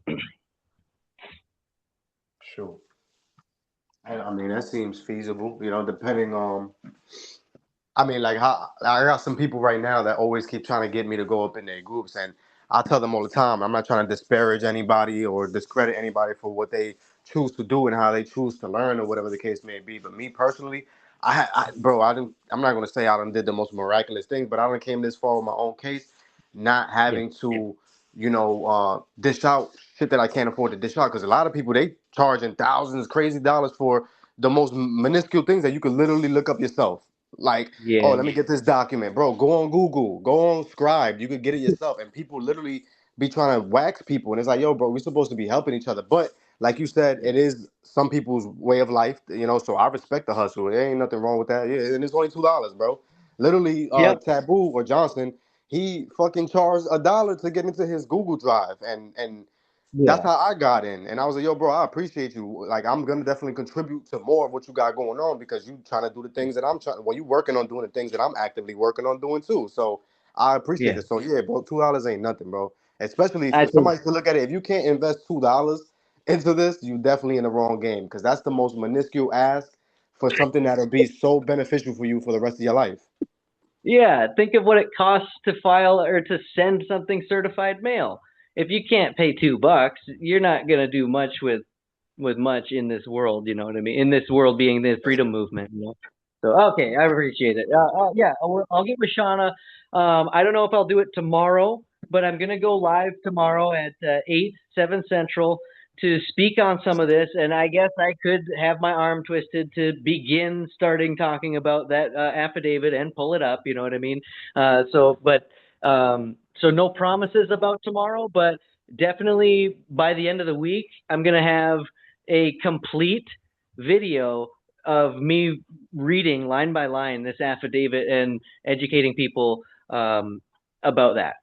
Sure. I mean, that seems feasible, you know, depending on. I mean, like how I got some people right now that always keep trying to get me to go up in their groups, and I tell them all the time, I'm not trying to disparage anybody or discredit anybody for what they choose to do and how they choose to learn or whatever the case may be. But me personally, bro, I'm not gonna say I done did the most miraculous things, but I done came this far with my own case, not Yeah. having to, dish out shit that I can't afford to dish out. Because a lot of people, they charging thousands, crazy dollars for the most minuscule things that you could literally look up yourself. Like, oh, Yeah. let me get this document, bro. Go on Google, go on Scribe. You could get it yourself. And people literally be trying to wax people, and it's like, yo, bro, we're supposed to be helping each other. But like you said, it is some people's way of life, you know. So I respect the hustle. There ain't nothing wrong with that. Yeah, and it's only $2, bro. Literally, Yep. Taboo or Johnson, he fucking charged $1 to get into his Google Drive, and that's Yeah. how I got in. And I was like, yo, bro, I appreciate you. Like, I'm gonna definitely contribute to more of what you got going on, because you trying to do the things that I'm trying. Well, you working on doing the things that I'm actively working on doing too. So I appreciate Yeah. it. So yeah, bro, $2 ain't nothing, bro. Especially I for think. somebody to look at it. If you can't invest $2 into this, you definitely in the wrong game, because that's the most minuscule ask for something that'll be so beneficial for you for the rest of your life. Yeah, think of what it costs to file or to send something certified mail. If you can't pay $2, you're not gonna do much with much in this world. You know what I mean? In this world being the freedom movement. You know? So okay, I appreciate it. Yeah, I'll get with Shauna. I don't know if I'll do it tomorrow, but I'm gonna go live tomorrow at 7 Central to speak on some of this, and I guess I could have my arm twisted to begin starting talking about that affidavit and pull it up. You know what I mean? So no promises about tomorrow, but definitely by the end of the week, I'm gonna have a complete video of me reading line by line this affidavit and educating people about that.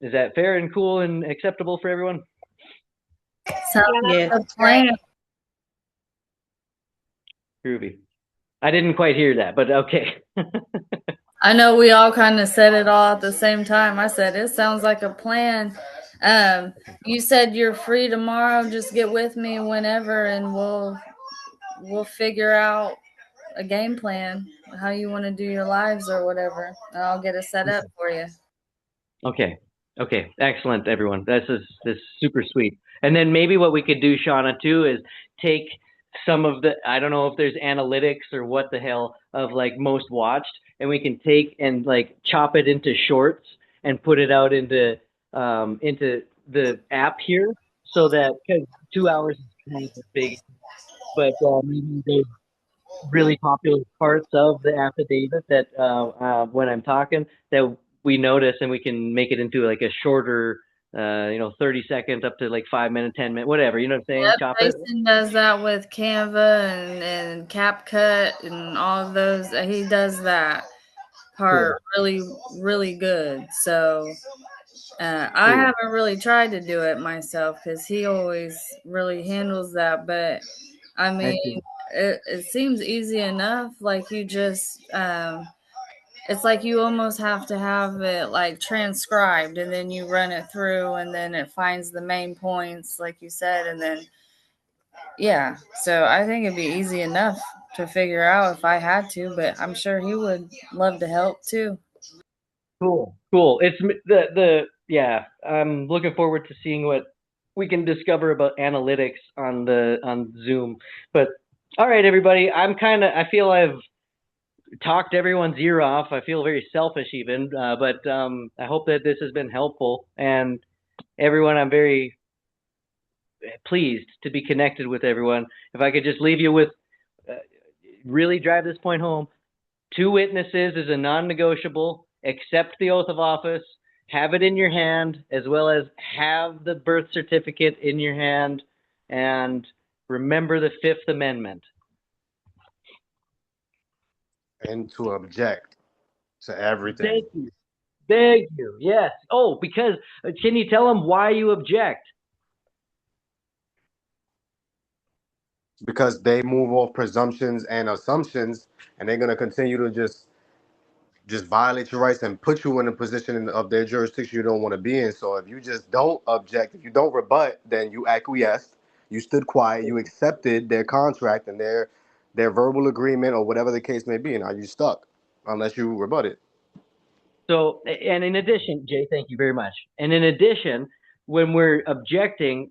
Is that fair and cool and acceptable for everyone? Sounds Yes. like a plan. Groovy. I didn't quite hear that, but okay. I know we all kind of said it all at the same time. I said it sounds like a plan. You said you're free tomorrow. Just get with me whenever, and we'll figure out a game plan, how you want to do your lives or whatever, and I'll get it set up for you. Okay. Excellent, everyone. This is super sweet. And then maybe what we could do, Shauna, too, is take some of the, I don't know if there's analytics or what the hell, of like most watched, and we can take and like chop it into shorts and put it out into the app here, so that, because 2 hours is kind of big, but maybe there's really popular parts of the affidavit that when I'm talking that we notice, and we can make it into like a shorter 30 seconds up to like 5 minutes, 10 minutes, whatever, you know what I'm saying? Yep, Chop it. Jason does that with Canva and CapCut and all of those. He does that part really, really good. So I haven't really tried to do it myself because he always really handles that. But I mean, it seems easy enough. Like you just, it's like you almost have to have it like transcribed and then you run it through and then it finds the main points, like you said. And then, yeah. So I think it'd be easy enough to figure out if I had to, but I'm sure he would love to help too. Cool. It's yeah. I'm looking forward to seeing what we can discover about analytics on Zoom. But all right, everybody. I feel I've talked everyone's ear off. I feel very selfish even, but I hope that this has been helpful. And everyone, I'm very pleased to be connected with everyone. If I could just leave you with, really drive this point home, 2 witnesses is a non-negotiable. Accept the oath of office, have it in your hand, as well as have the birth certificate in your hand, and remember the 5th Amendment. And to object to everything. Thank you. Yes. Oh, because can you tell them why you object? Because they move off presumptions and assumptions, and they're gonna continue to just violate your rights and put you in a position of their jurisdiction you don't want to be in. So if you just don't object, if you don't rebut, then you acquiesced, you stood quiet, you accepted their contract and their verbal agreement or whatever the case may be. Now you're stuck unless you rebut it. So, and in addition, Jay, thank you very much. And in addition, when we're objecting,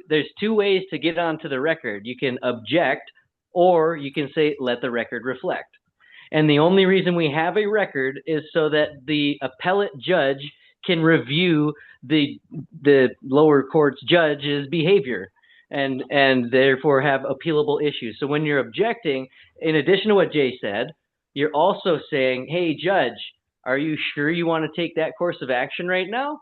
there's 2 ways to get onto the record. You can object, or you can say, let the record reflect. And the only reason we have a record is so that the appellate judge can review the lower court's judge's behavior and therefore have appealable issues. So when you're objecting, in addition to what Jay said, you're also saying, hey, judge, are you sure you want to take that course of action right now?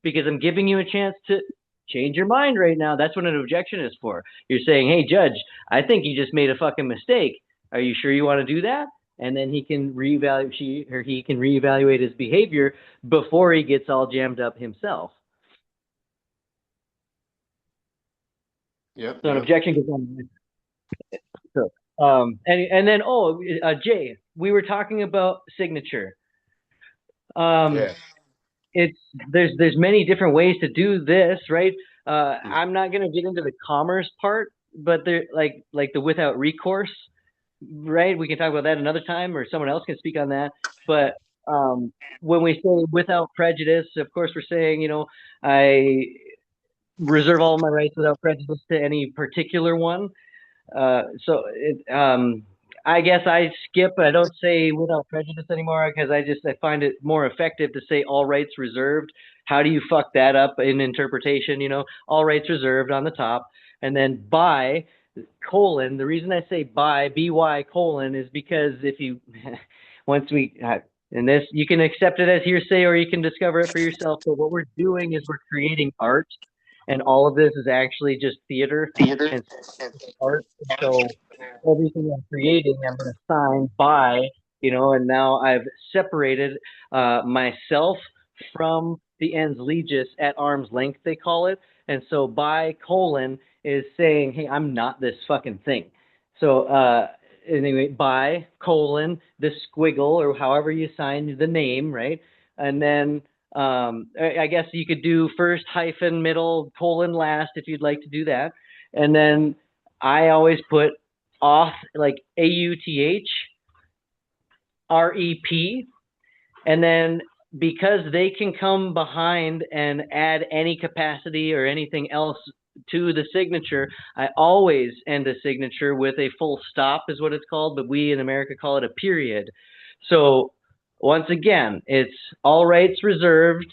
Because I'm giving you a chance to change your mind right now. That's what an objection is for. You're saying, hey, judge, I think you just made a fucking mistake. Are you sure you want to do that? And then he can reevaluate his behavior before he gets all jammed up himself. Yep. So an objection goes on. So, and then, Jay, we were talking about signature. There's many different ways to do this, right? I'm not going to get into the commerce part, but there, like the without recourse, right? We can talk about that another time, or someone else can speak on that. But when we say without prejudice, of course, we're saying, I reserve all my rights without prejudice to any particular one. I guess I skip. I don't say without prejudice anymore because I find it more effective to say all rights reserved. How do you fuck that up in interpretation? All rights reserved on the top, and then by colon. The reason I say by colon is because if you in this, you can accept it as hearsay or you can discover it for yourself. So what we're doing is we're creating art, and all of this is actually just theater and art. So everything I'm creating, I'm going to sign by, and now I've separated myself from the ens legis at arm's length, they call it. And so by colon is saying, hey, I'm not this fucking thing. So anyway, by colon, the squiggle, or however you sign the name, right? And then I guess you could do first hyphen, middle, colon, last, if you'd like to do that. And then I always put auth, like AUTH, REP, and then because they can come behind and add any capacity or anything else to the signature, I always end a signature with a full stop is what it's called, but we in America call it a period. So once again, it's all rights reserved,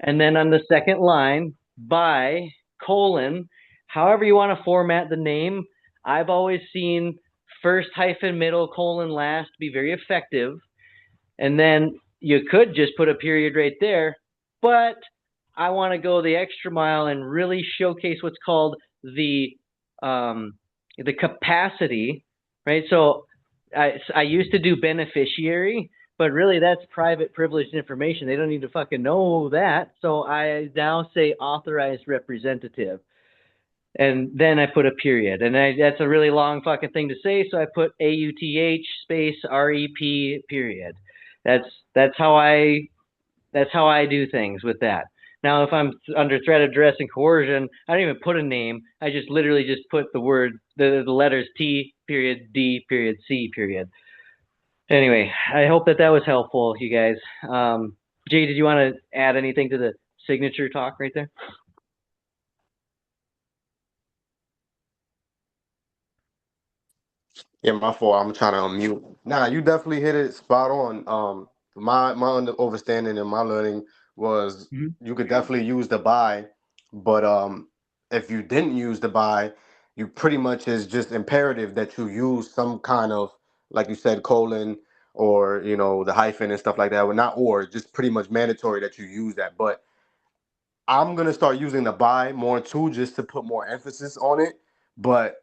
and then on the second line, by colon, however you want to format the name. I've always seen first hyphen, middle, colon, last be very effective. And then you could just put a period right there, but I want to go the extra mile and really showcase what's called the capacity, right? So I used to do beneficiary, but really that's private privileged information. They don't need to fucking know that. So I now say authorized representative. And then I put a period. And that's a really long fucking thing to say, so I put AUTH space REP period. That's how I do things with that. Now, if I'm under threat of duress and coercion, I don't even put a name. I just literally just put the word, the letters T period D period C period. Anyway, I hope that was helpful, you guys. Jay, did you want to add anything to the signature talk right there? Yeah, my fault. I'm trying to unmute. Nah, you definitely hit it spot on. My understanding and my learning was you could definitely use the by, but if you didn't use the by, you pretty much is just imperative that you use some kind of, like you said, colon or the hyphen and stuff like that. Well, not or, just pretty much mandatory that you use that. But I'm gonna start using the by more too, just to put more emphasis on it. But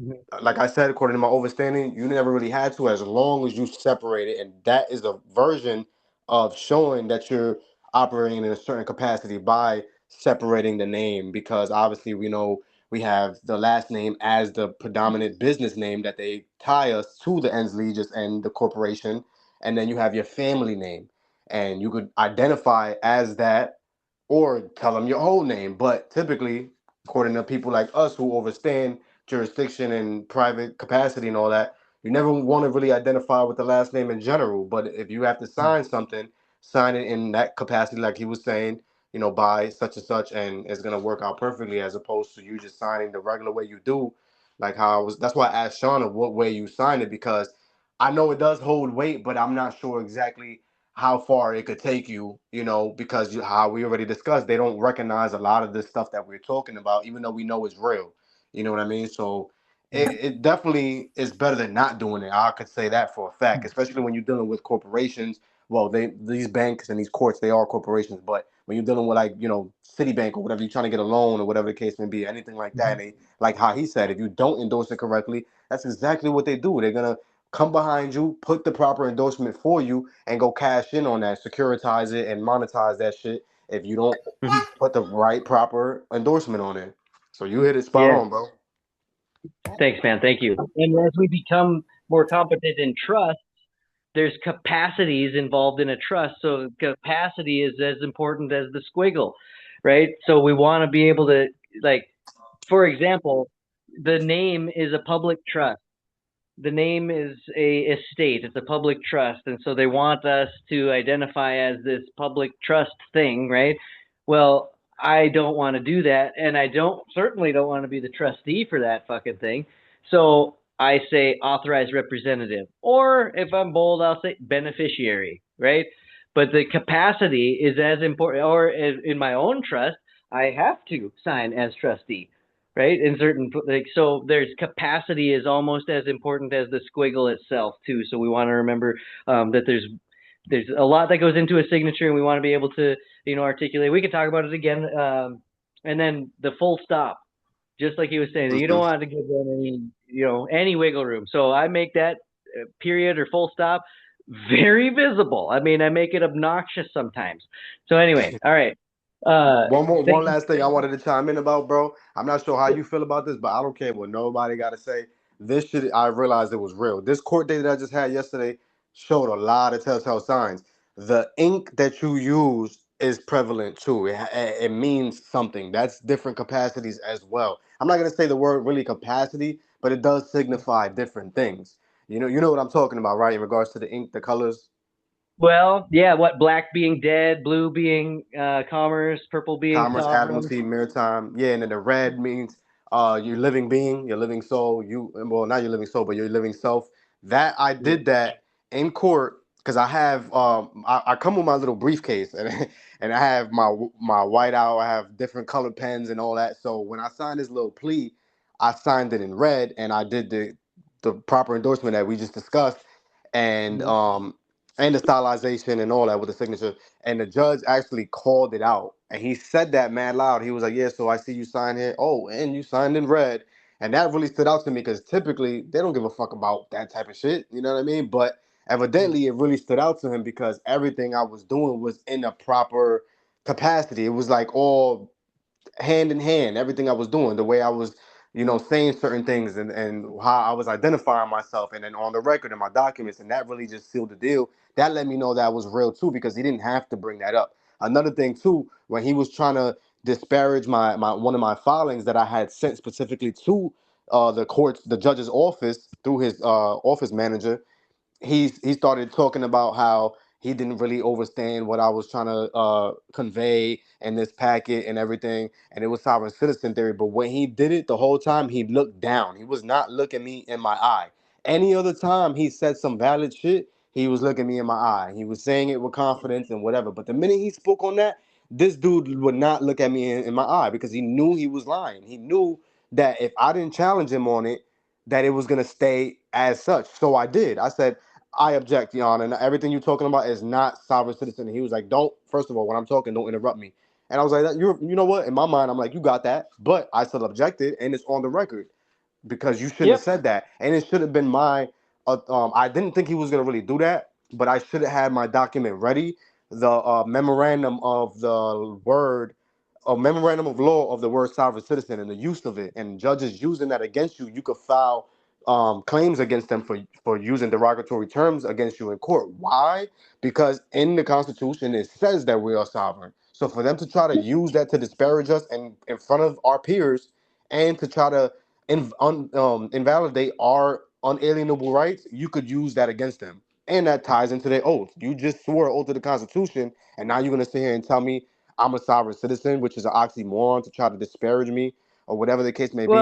like I said, according to my understanding, you never really had to, as long as you separate it, and that is a version of showing that you're operating in a certain capacity by separating the name, because obviously we know we have the last name as the predominant business name that they tie us to the Ensley just and the corporation, and then you have your family name, and you could identify as that or tell them your whole name. But typically, according to people like us who understand jurisdiction and private capacity and all that, you never want to really identify with the last name in general. But if you have to sign something, sign it in that capacity, like he was saying, by such and such, and it's gonna work out perfectly, as opposed to you just signing the regular way you do. Like how I was. That's why I asked Shauna what way you signed it, because I know it does hold weight, but I'm not sure exactly how far it could take you, because how we already discussed, they don't recognize a lot of this stuff that we're talking about, even though we know it's real. You know what I mean? So it definitely is better than not doing it. I could say that for a fact, especially when you're dealing with corporations. Well, these banks and these courts, they are corporations, but when you're dealing with Citibank or whatever, you're trying to get a loan or whatever the case may be, anything like that, and they, like how he said, if you don't endorse it correctly, that's exactly what they do. They're gonna come behind you, put the proper endorsement for you, and go cash in on that, securitize it, and monetize that shit if you don't put the right proper endorsement on it. So you hit it spot on, bro. Thanks, man. Thank you. And as we become more competent in trust, there's capacities involved in a trust. So capacity is as important as the squiggle, right? So we want to be able to, like, for example, the name is a public trust. The name is a estate. It's a public trust. And so they want us to identify as this public trust thing, right? Well, I don't want to do that. And I certainly don't want to be the trustee for that fucking thing. So I say authorized representative. Or if I'm bold, I'll say beneficiary, right? But the capacity is as important. Or in my own trust, I have to sign as trustee. Right? In certain, so there's capacity is almost as important as the squiggle itself too. So we want to remember that there's a lot that goes into a signature, and we want to be able to articulate. We can talk about it again, and then the full stop, just like he was saying. You don't want to give them any wiggle room. So I make that period or full stop very visible. I mean, I make it obnoxious sometimes. So anyway, all right. One last thing I wanted to chime in about, bro. I'm not sure how you feel about this, but I don't care what nobody got to say. This shit, I realized it was real. This court date that I just had yesterday showed a lot of telltale signs. The ink that you use is prevalent too. It means something. That's different capacities as well. I'm not gonna say the word really capacity, but it does signify different things. You know what I'm talking about, right? In regards to the ink, the colors. Well, yeah, what black being dead, blue being commerce, purple being Commerce, sovereign. admiralty, maritime. Yeah, and then the red means your living being, your living soul. Not your living soul, but your living self. That I did that in court because I have I come with my little briefcase and and I have my whiteout. I have different colored pens and all that. So when I signed this little plea, I signed it in red and I did the proper endorsement that we just discussed, and and the stylization and all that with the signature. And the judge actually called it out. And he said that mad loud. He was like, yeah, so I see you sign here. Oh, and you signed in red. And that really stood out to me because typically they don't give a fuck about that type of shit. You know what I mean? But Evidently, it really stood out to him because everything I was doing was in a proper capacity. It was like all hand in hand, everything I was doing, the way I was, saying certain things and how I was identifying myself, and then on the record in my documents, and that really just sealed the deal. That let me know that was real too, because he didn't have to bring that up. Another thing too, when he was trying to disparage my one of my filings that I had sent specifically to the judge's office through his office manager, he started talking about how he didn't really understand what I was trying to convey in this packet and everything, and it was sovereign citizen theory. But when he did it, the whole time he looked down. He was not looking me in my eye. Any other time he said some valid shit, he was looking me in my eye. He was saying it with confidence and whatever. But the minute he spoke on that, this dude would not look at me in my eye because he knew he was lying. He knew that if I didn't challenge him on it, that it was gonna stay as such. So I did. I said, I object, Your Honor, and everything you're talking about is not sovereign citizen. And he was like, don't, first of all, when I'm talking, don't interrupt me. And I was like, you know what? In my mind, I'm like, you got that. But I still objected, and it's on the record because you shouldn't have said that. And it should have been I didn't think he was going to really do that, but I should have had my document ready. The memorandum of the word, a memorandum of law of the word sovereign citizen and the use of it. And judges using that against you, you could file claims against them for using derogatory terms against you in court. Why? Because in the Constitution, it says that we are sovereign. So for them to try to use that to disparage us in front of our peers and to try to invalidate our unalienable rights, you could use that against them. And that ties into their oath. You just swore an oath to the Constitution, and now you're going to sit here and tell me I'm a sovereign citizen, which is an oxymoron to try to disparage me or whatever the case may be.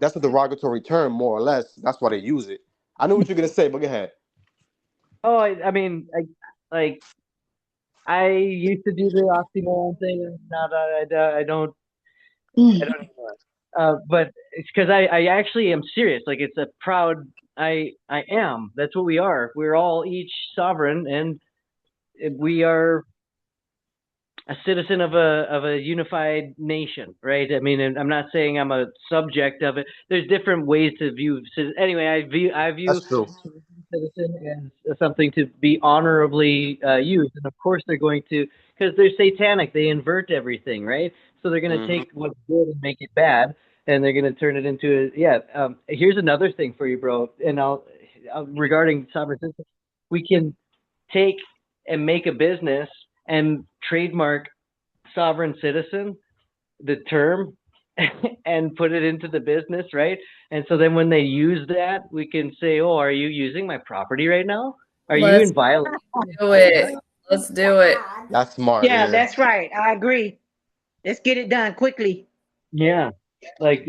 That's a derogatory term, more or less. That's why they use it. I knew what you're going to say, but go ahead. Oh, I mean, I used to do the oxymoron thing, and now that I don't anymore. But it's because I actually am serious. Like, it's a proud. I am. That's what we are. We're all each sovereign, and we are a citizen of a unified nation, right? I mean, I'm not saying I'm a subject of it. There's different ways to view. Anyway, I view citizen as something to be honorably used, and of course they're going to, because they're satanic. They invert everything, right? So they're going to take what's good and make it bad, and they're going to turn it into here's another thing for you, bro. And regarding sovereign citizen, we can take and make a business and trademark sovereign citizen, the term, and put it into the business, right? And so then when they use that, we can say, oh, are you using my property right now? Are you in violation? Do it. Let's do it. That's smart. Yeah, that's right. I agree. Let's get it done quickly. Yeah. Like,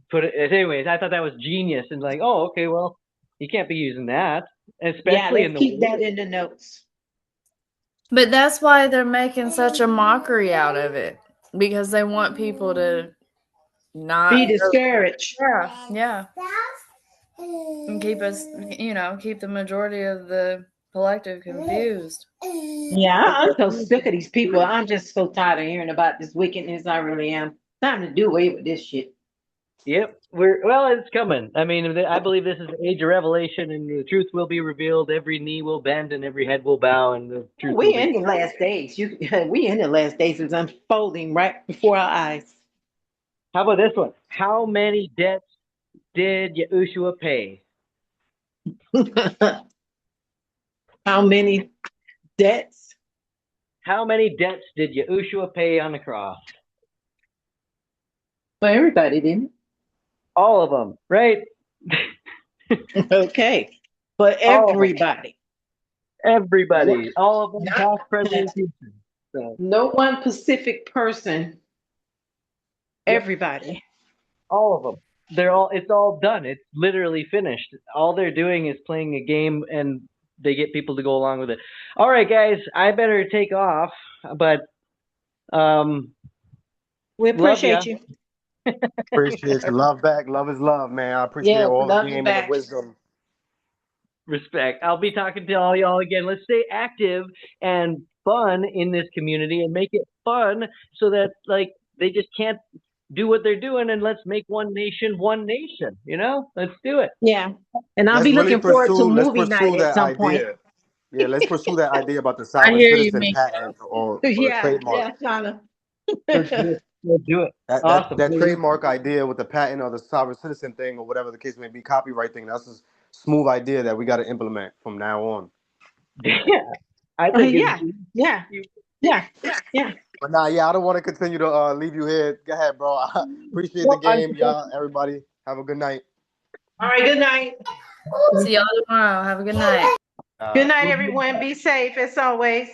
put it. Anyways, I thought that was genius. And like, oh, okay, well, you can't be using that. Especially in the keep that in the notes. But that's why they're making such a mockery out of it, because they want people to not be discouraged. Yeah. And keep us, keep the majority of the collective confused. Yeah, I'm so sick of these people. I'm just so tired of hearing about this wickedness. I really am. Time to do away with this shit. Yep. It's coming. I mean, I believe this is the age of revelation, and the truth will be revealed. Every knee will bend and every head will bow, and the truth we in the last days. We in the last days. It's unfolding right before our eyes. How about this one? How many debts did Yahushua pay? How many debts? How many debts did Yahushua pay on the cross? Well, everybody didn't. All of them, right? Okay. But everybody. Everybody. All of them, past, present, and future. So. No one specific person. Everybody. All of them. It's all done. It's literally finished. All they're doing is playing a game, and they get people to go along with it. All right, guys, I better take off, but we appreciate you. Appreciate you. Love back. Love is love, man. I appreciate all the game and the wisdom. Respect. I'll be talking to all y'all again. Let's stay active and fun in this community and make it fun so that, like, they just can't do what they're doing and let's make one nation, you know? Let's do it. Yeah. And I'll Let's be really looking forward to pursue. Let's movie night pursue at that some point. idea. Yeah, let's pursue that idea about the I sovereign hear you, citizen Mika. patent or the Yeah, trademark. yeah, Shauna. Let's do it. Let's do it. That Awesome. trademark idea with the patent or the sovereign citizen thing or whatever the case may be, copyright thing. That's a smooth idea that we got to implement from now on. Yeah. I think Yeah. But nah, yeah, I don't want to continue to leave you here. Go ahead, bro. I appreciate the game, y'all. Everybody, have a good night. All right, good night. See y'all tomorrow. Have a good night. Good night, everyone. Be safe as always.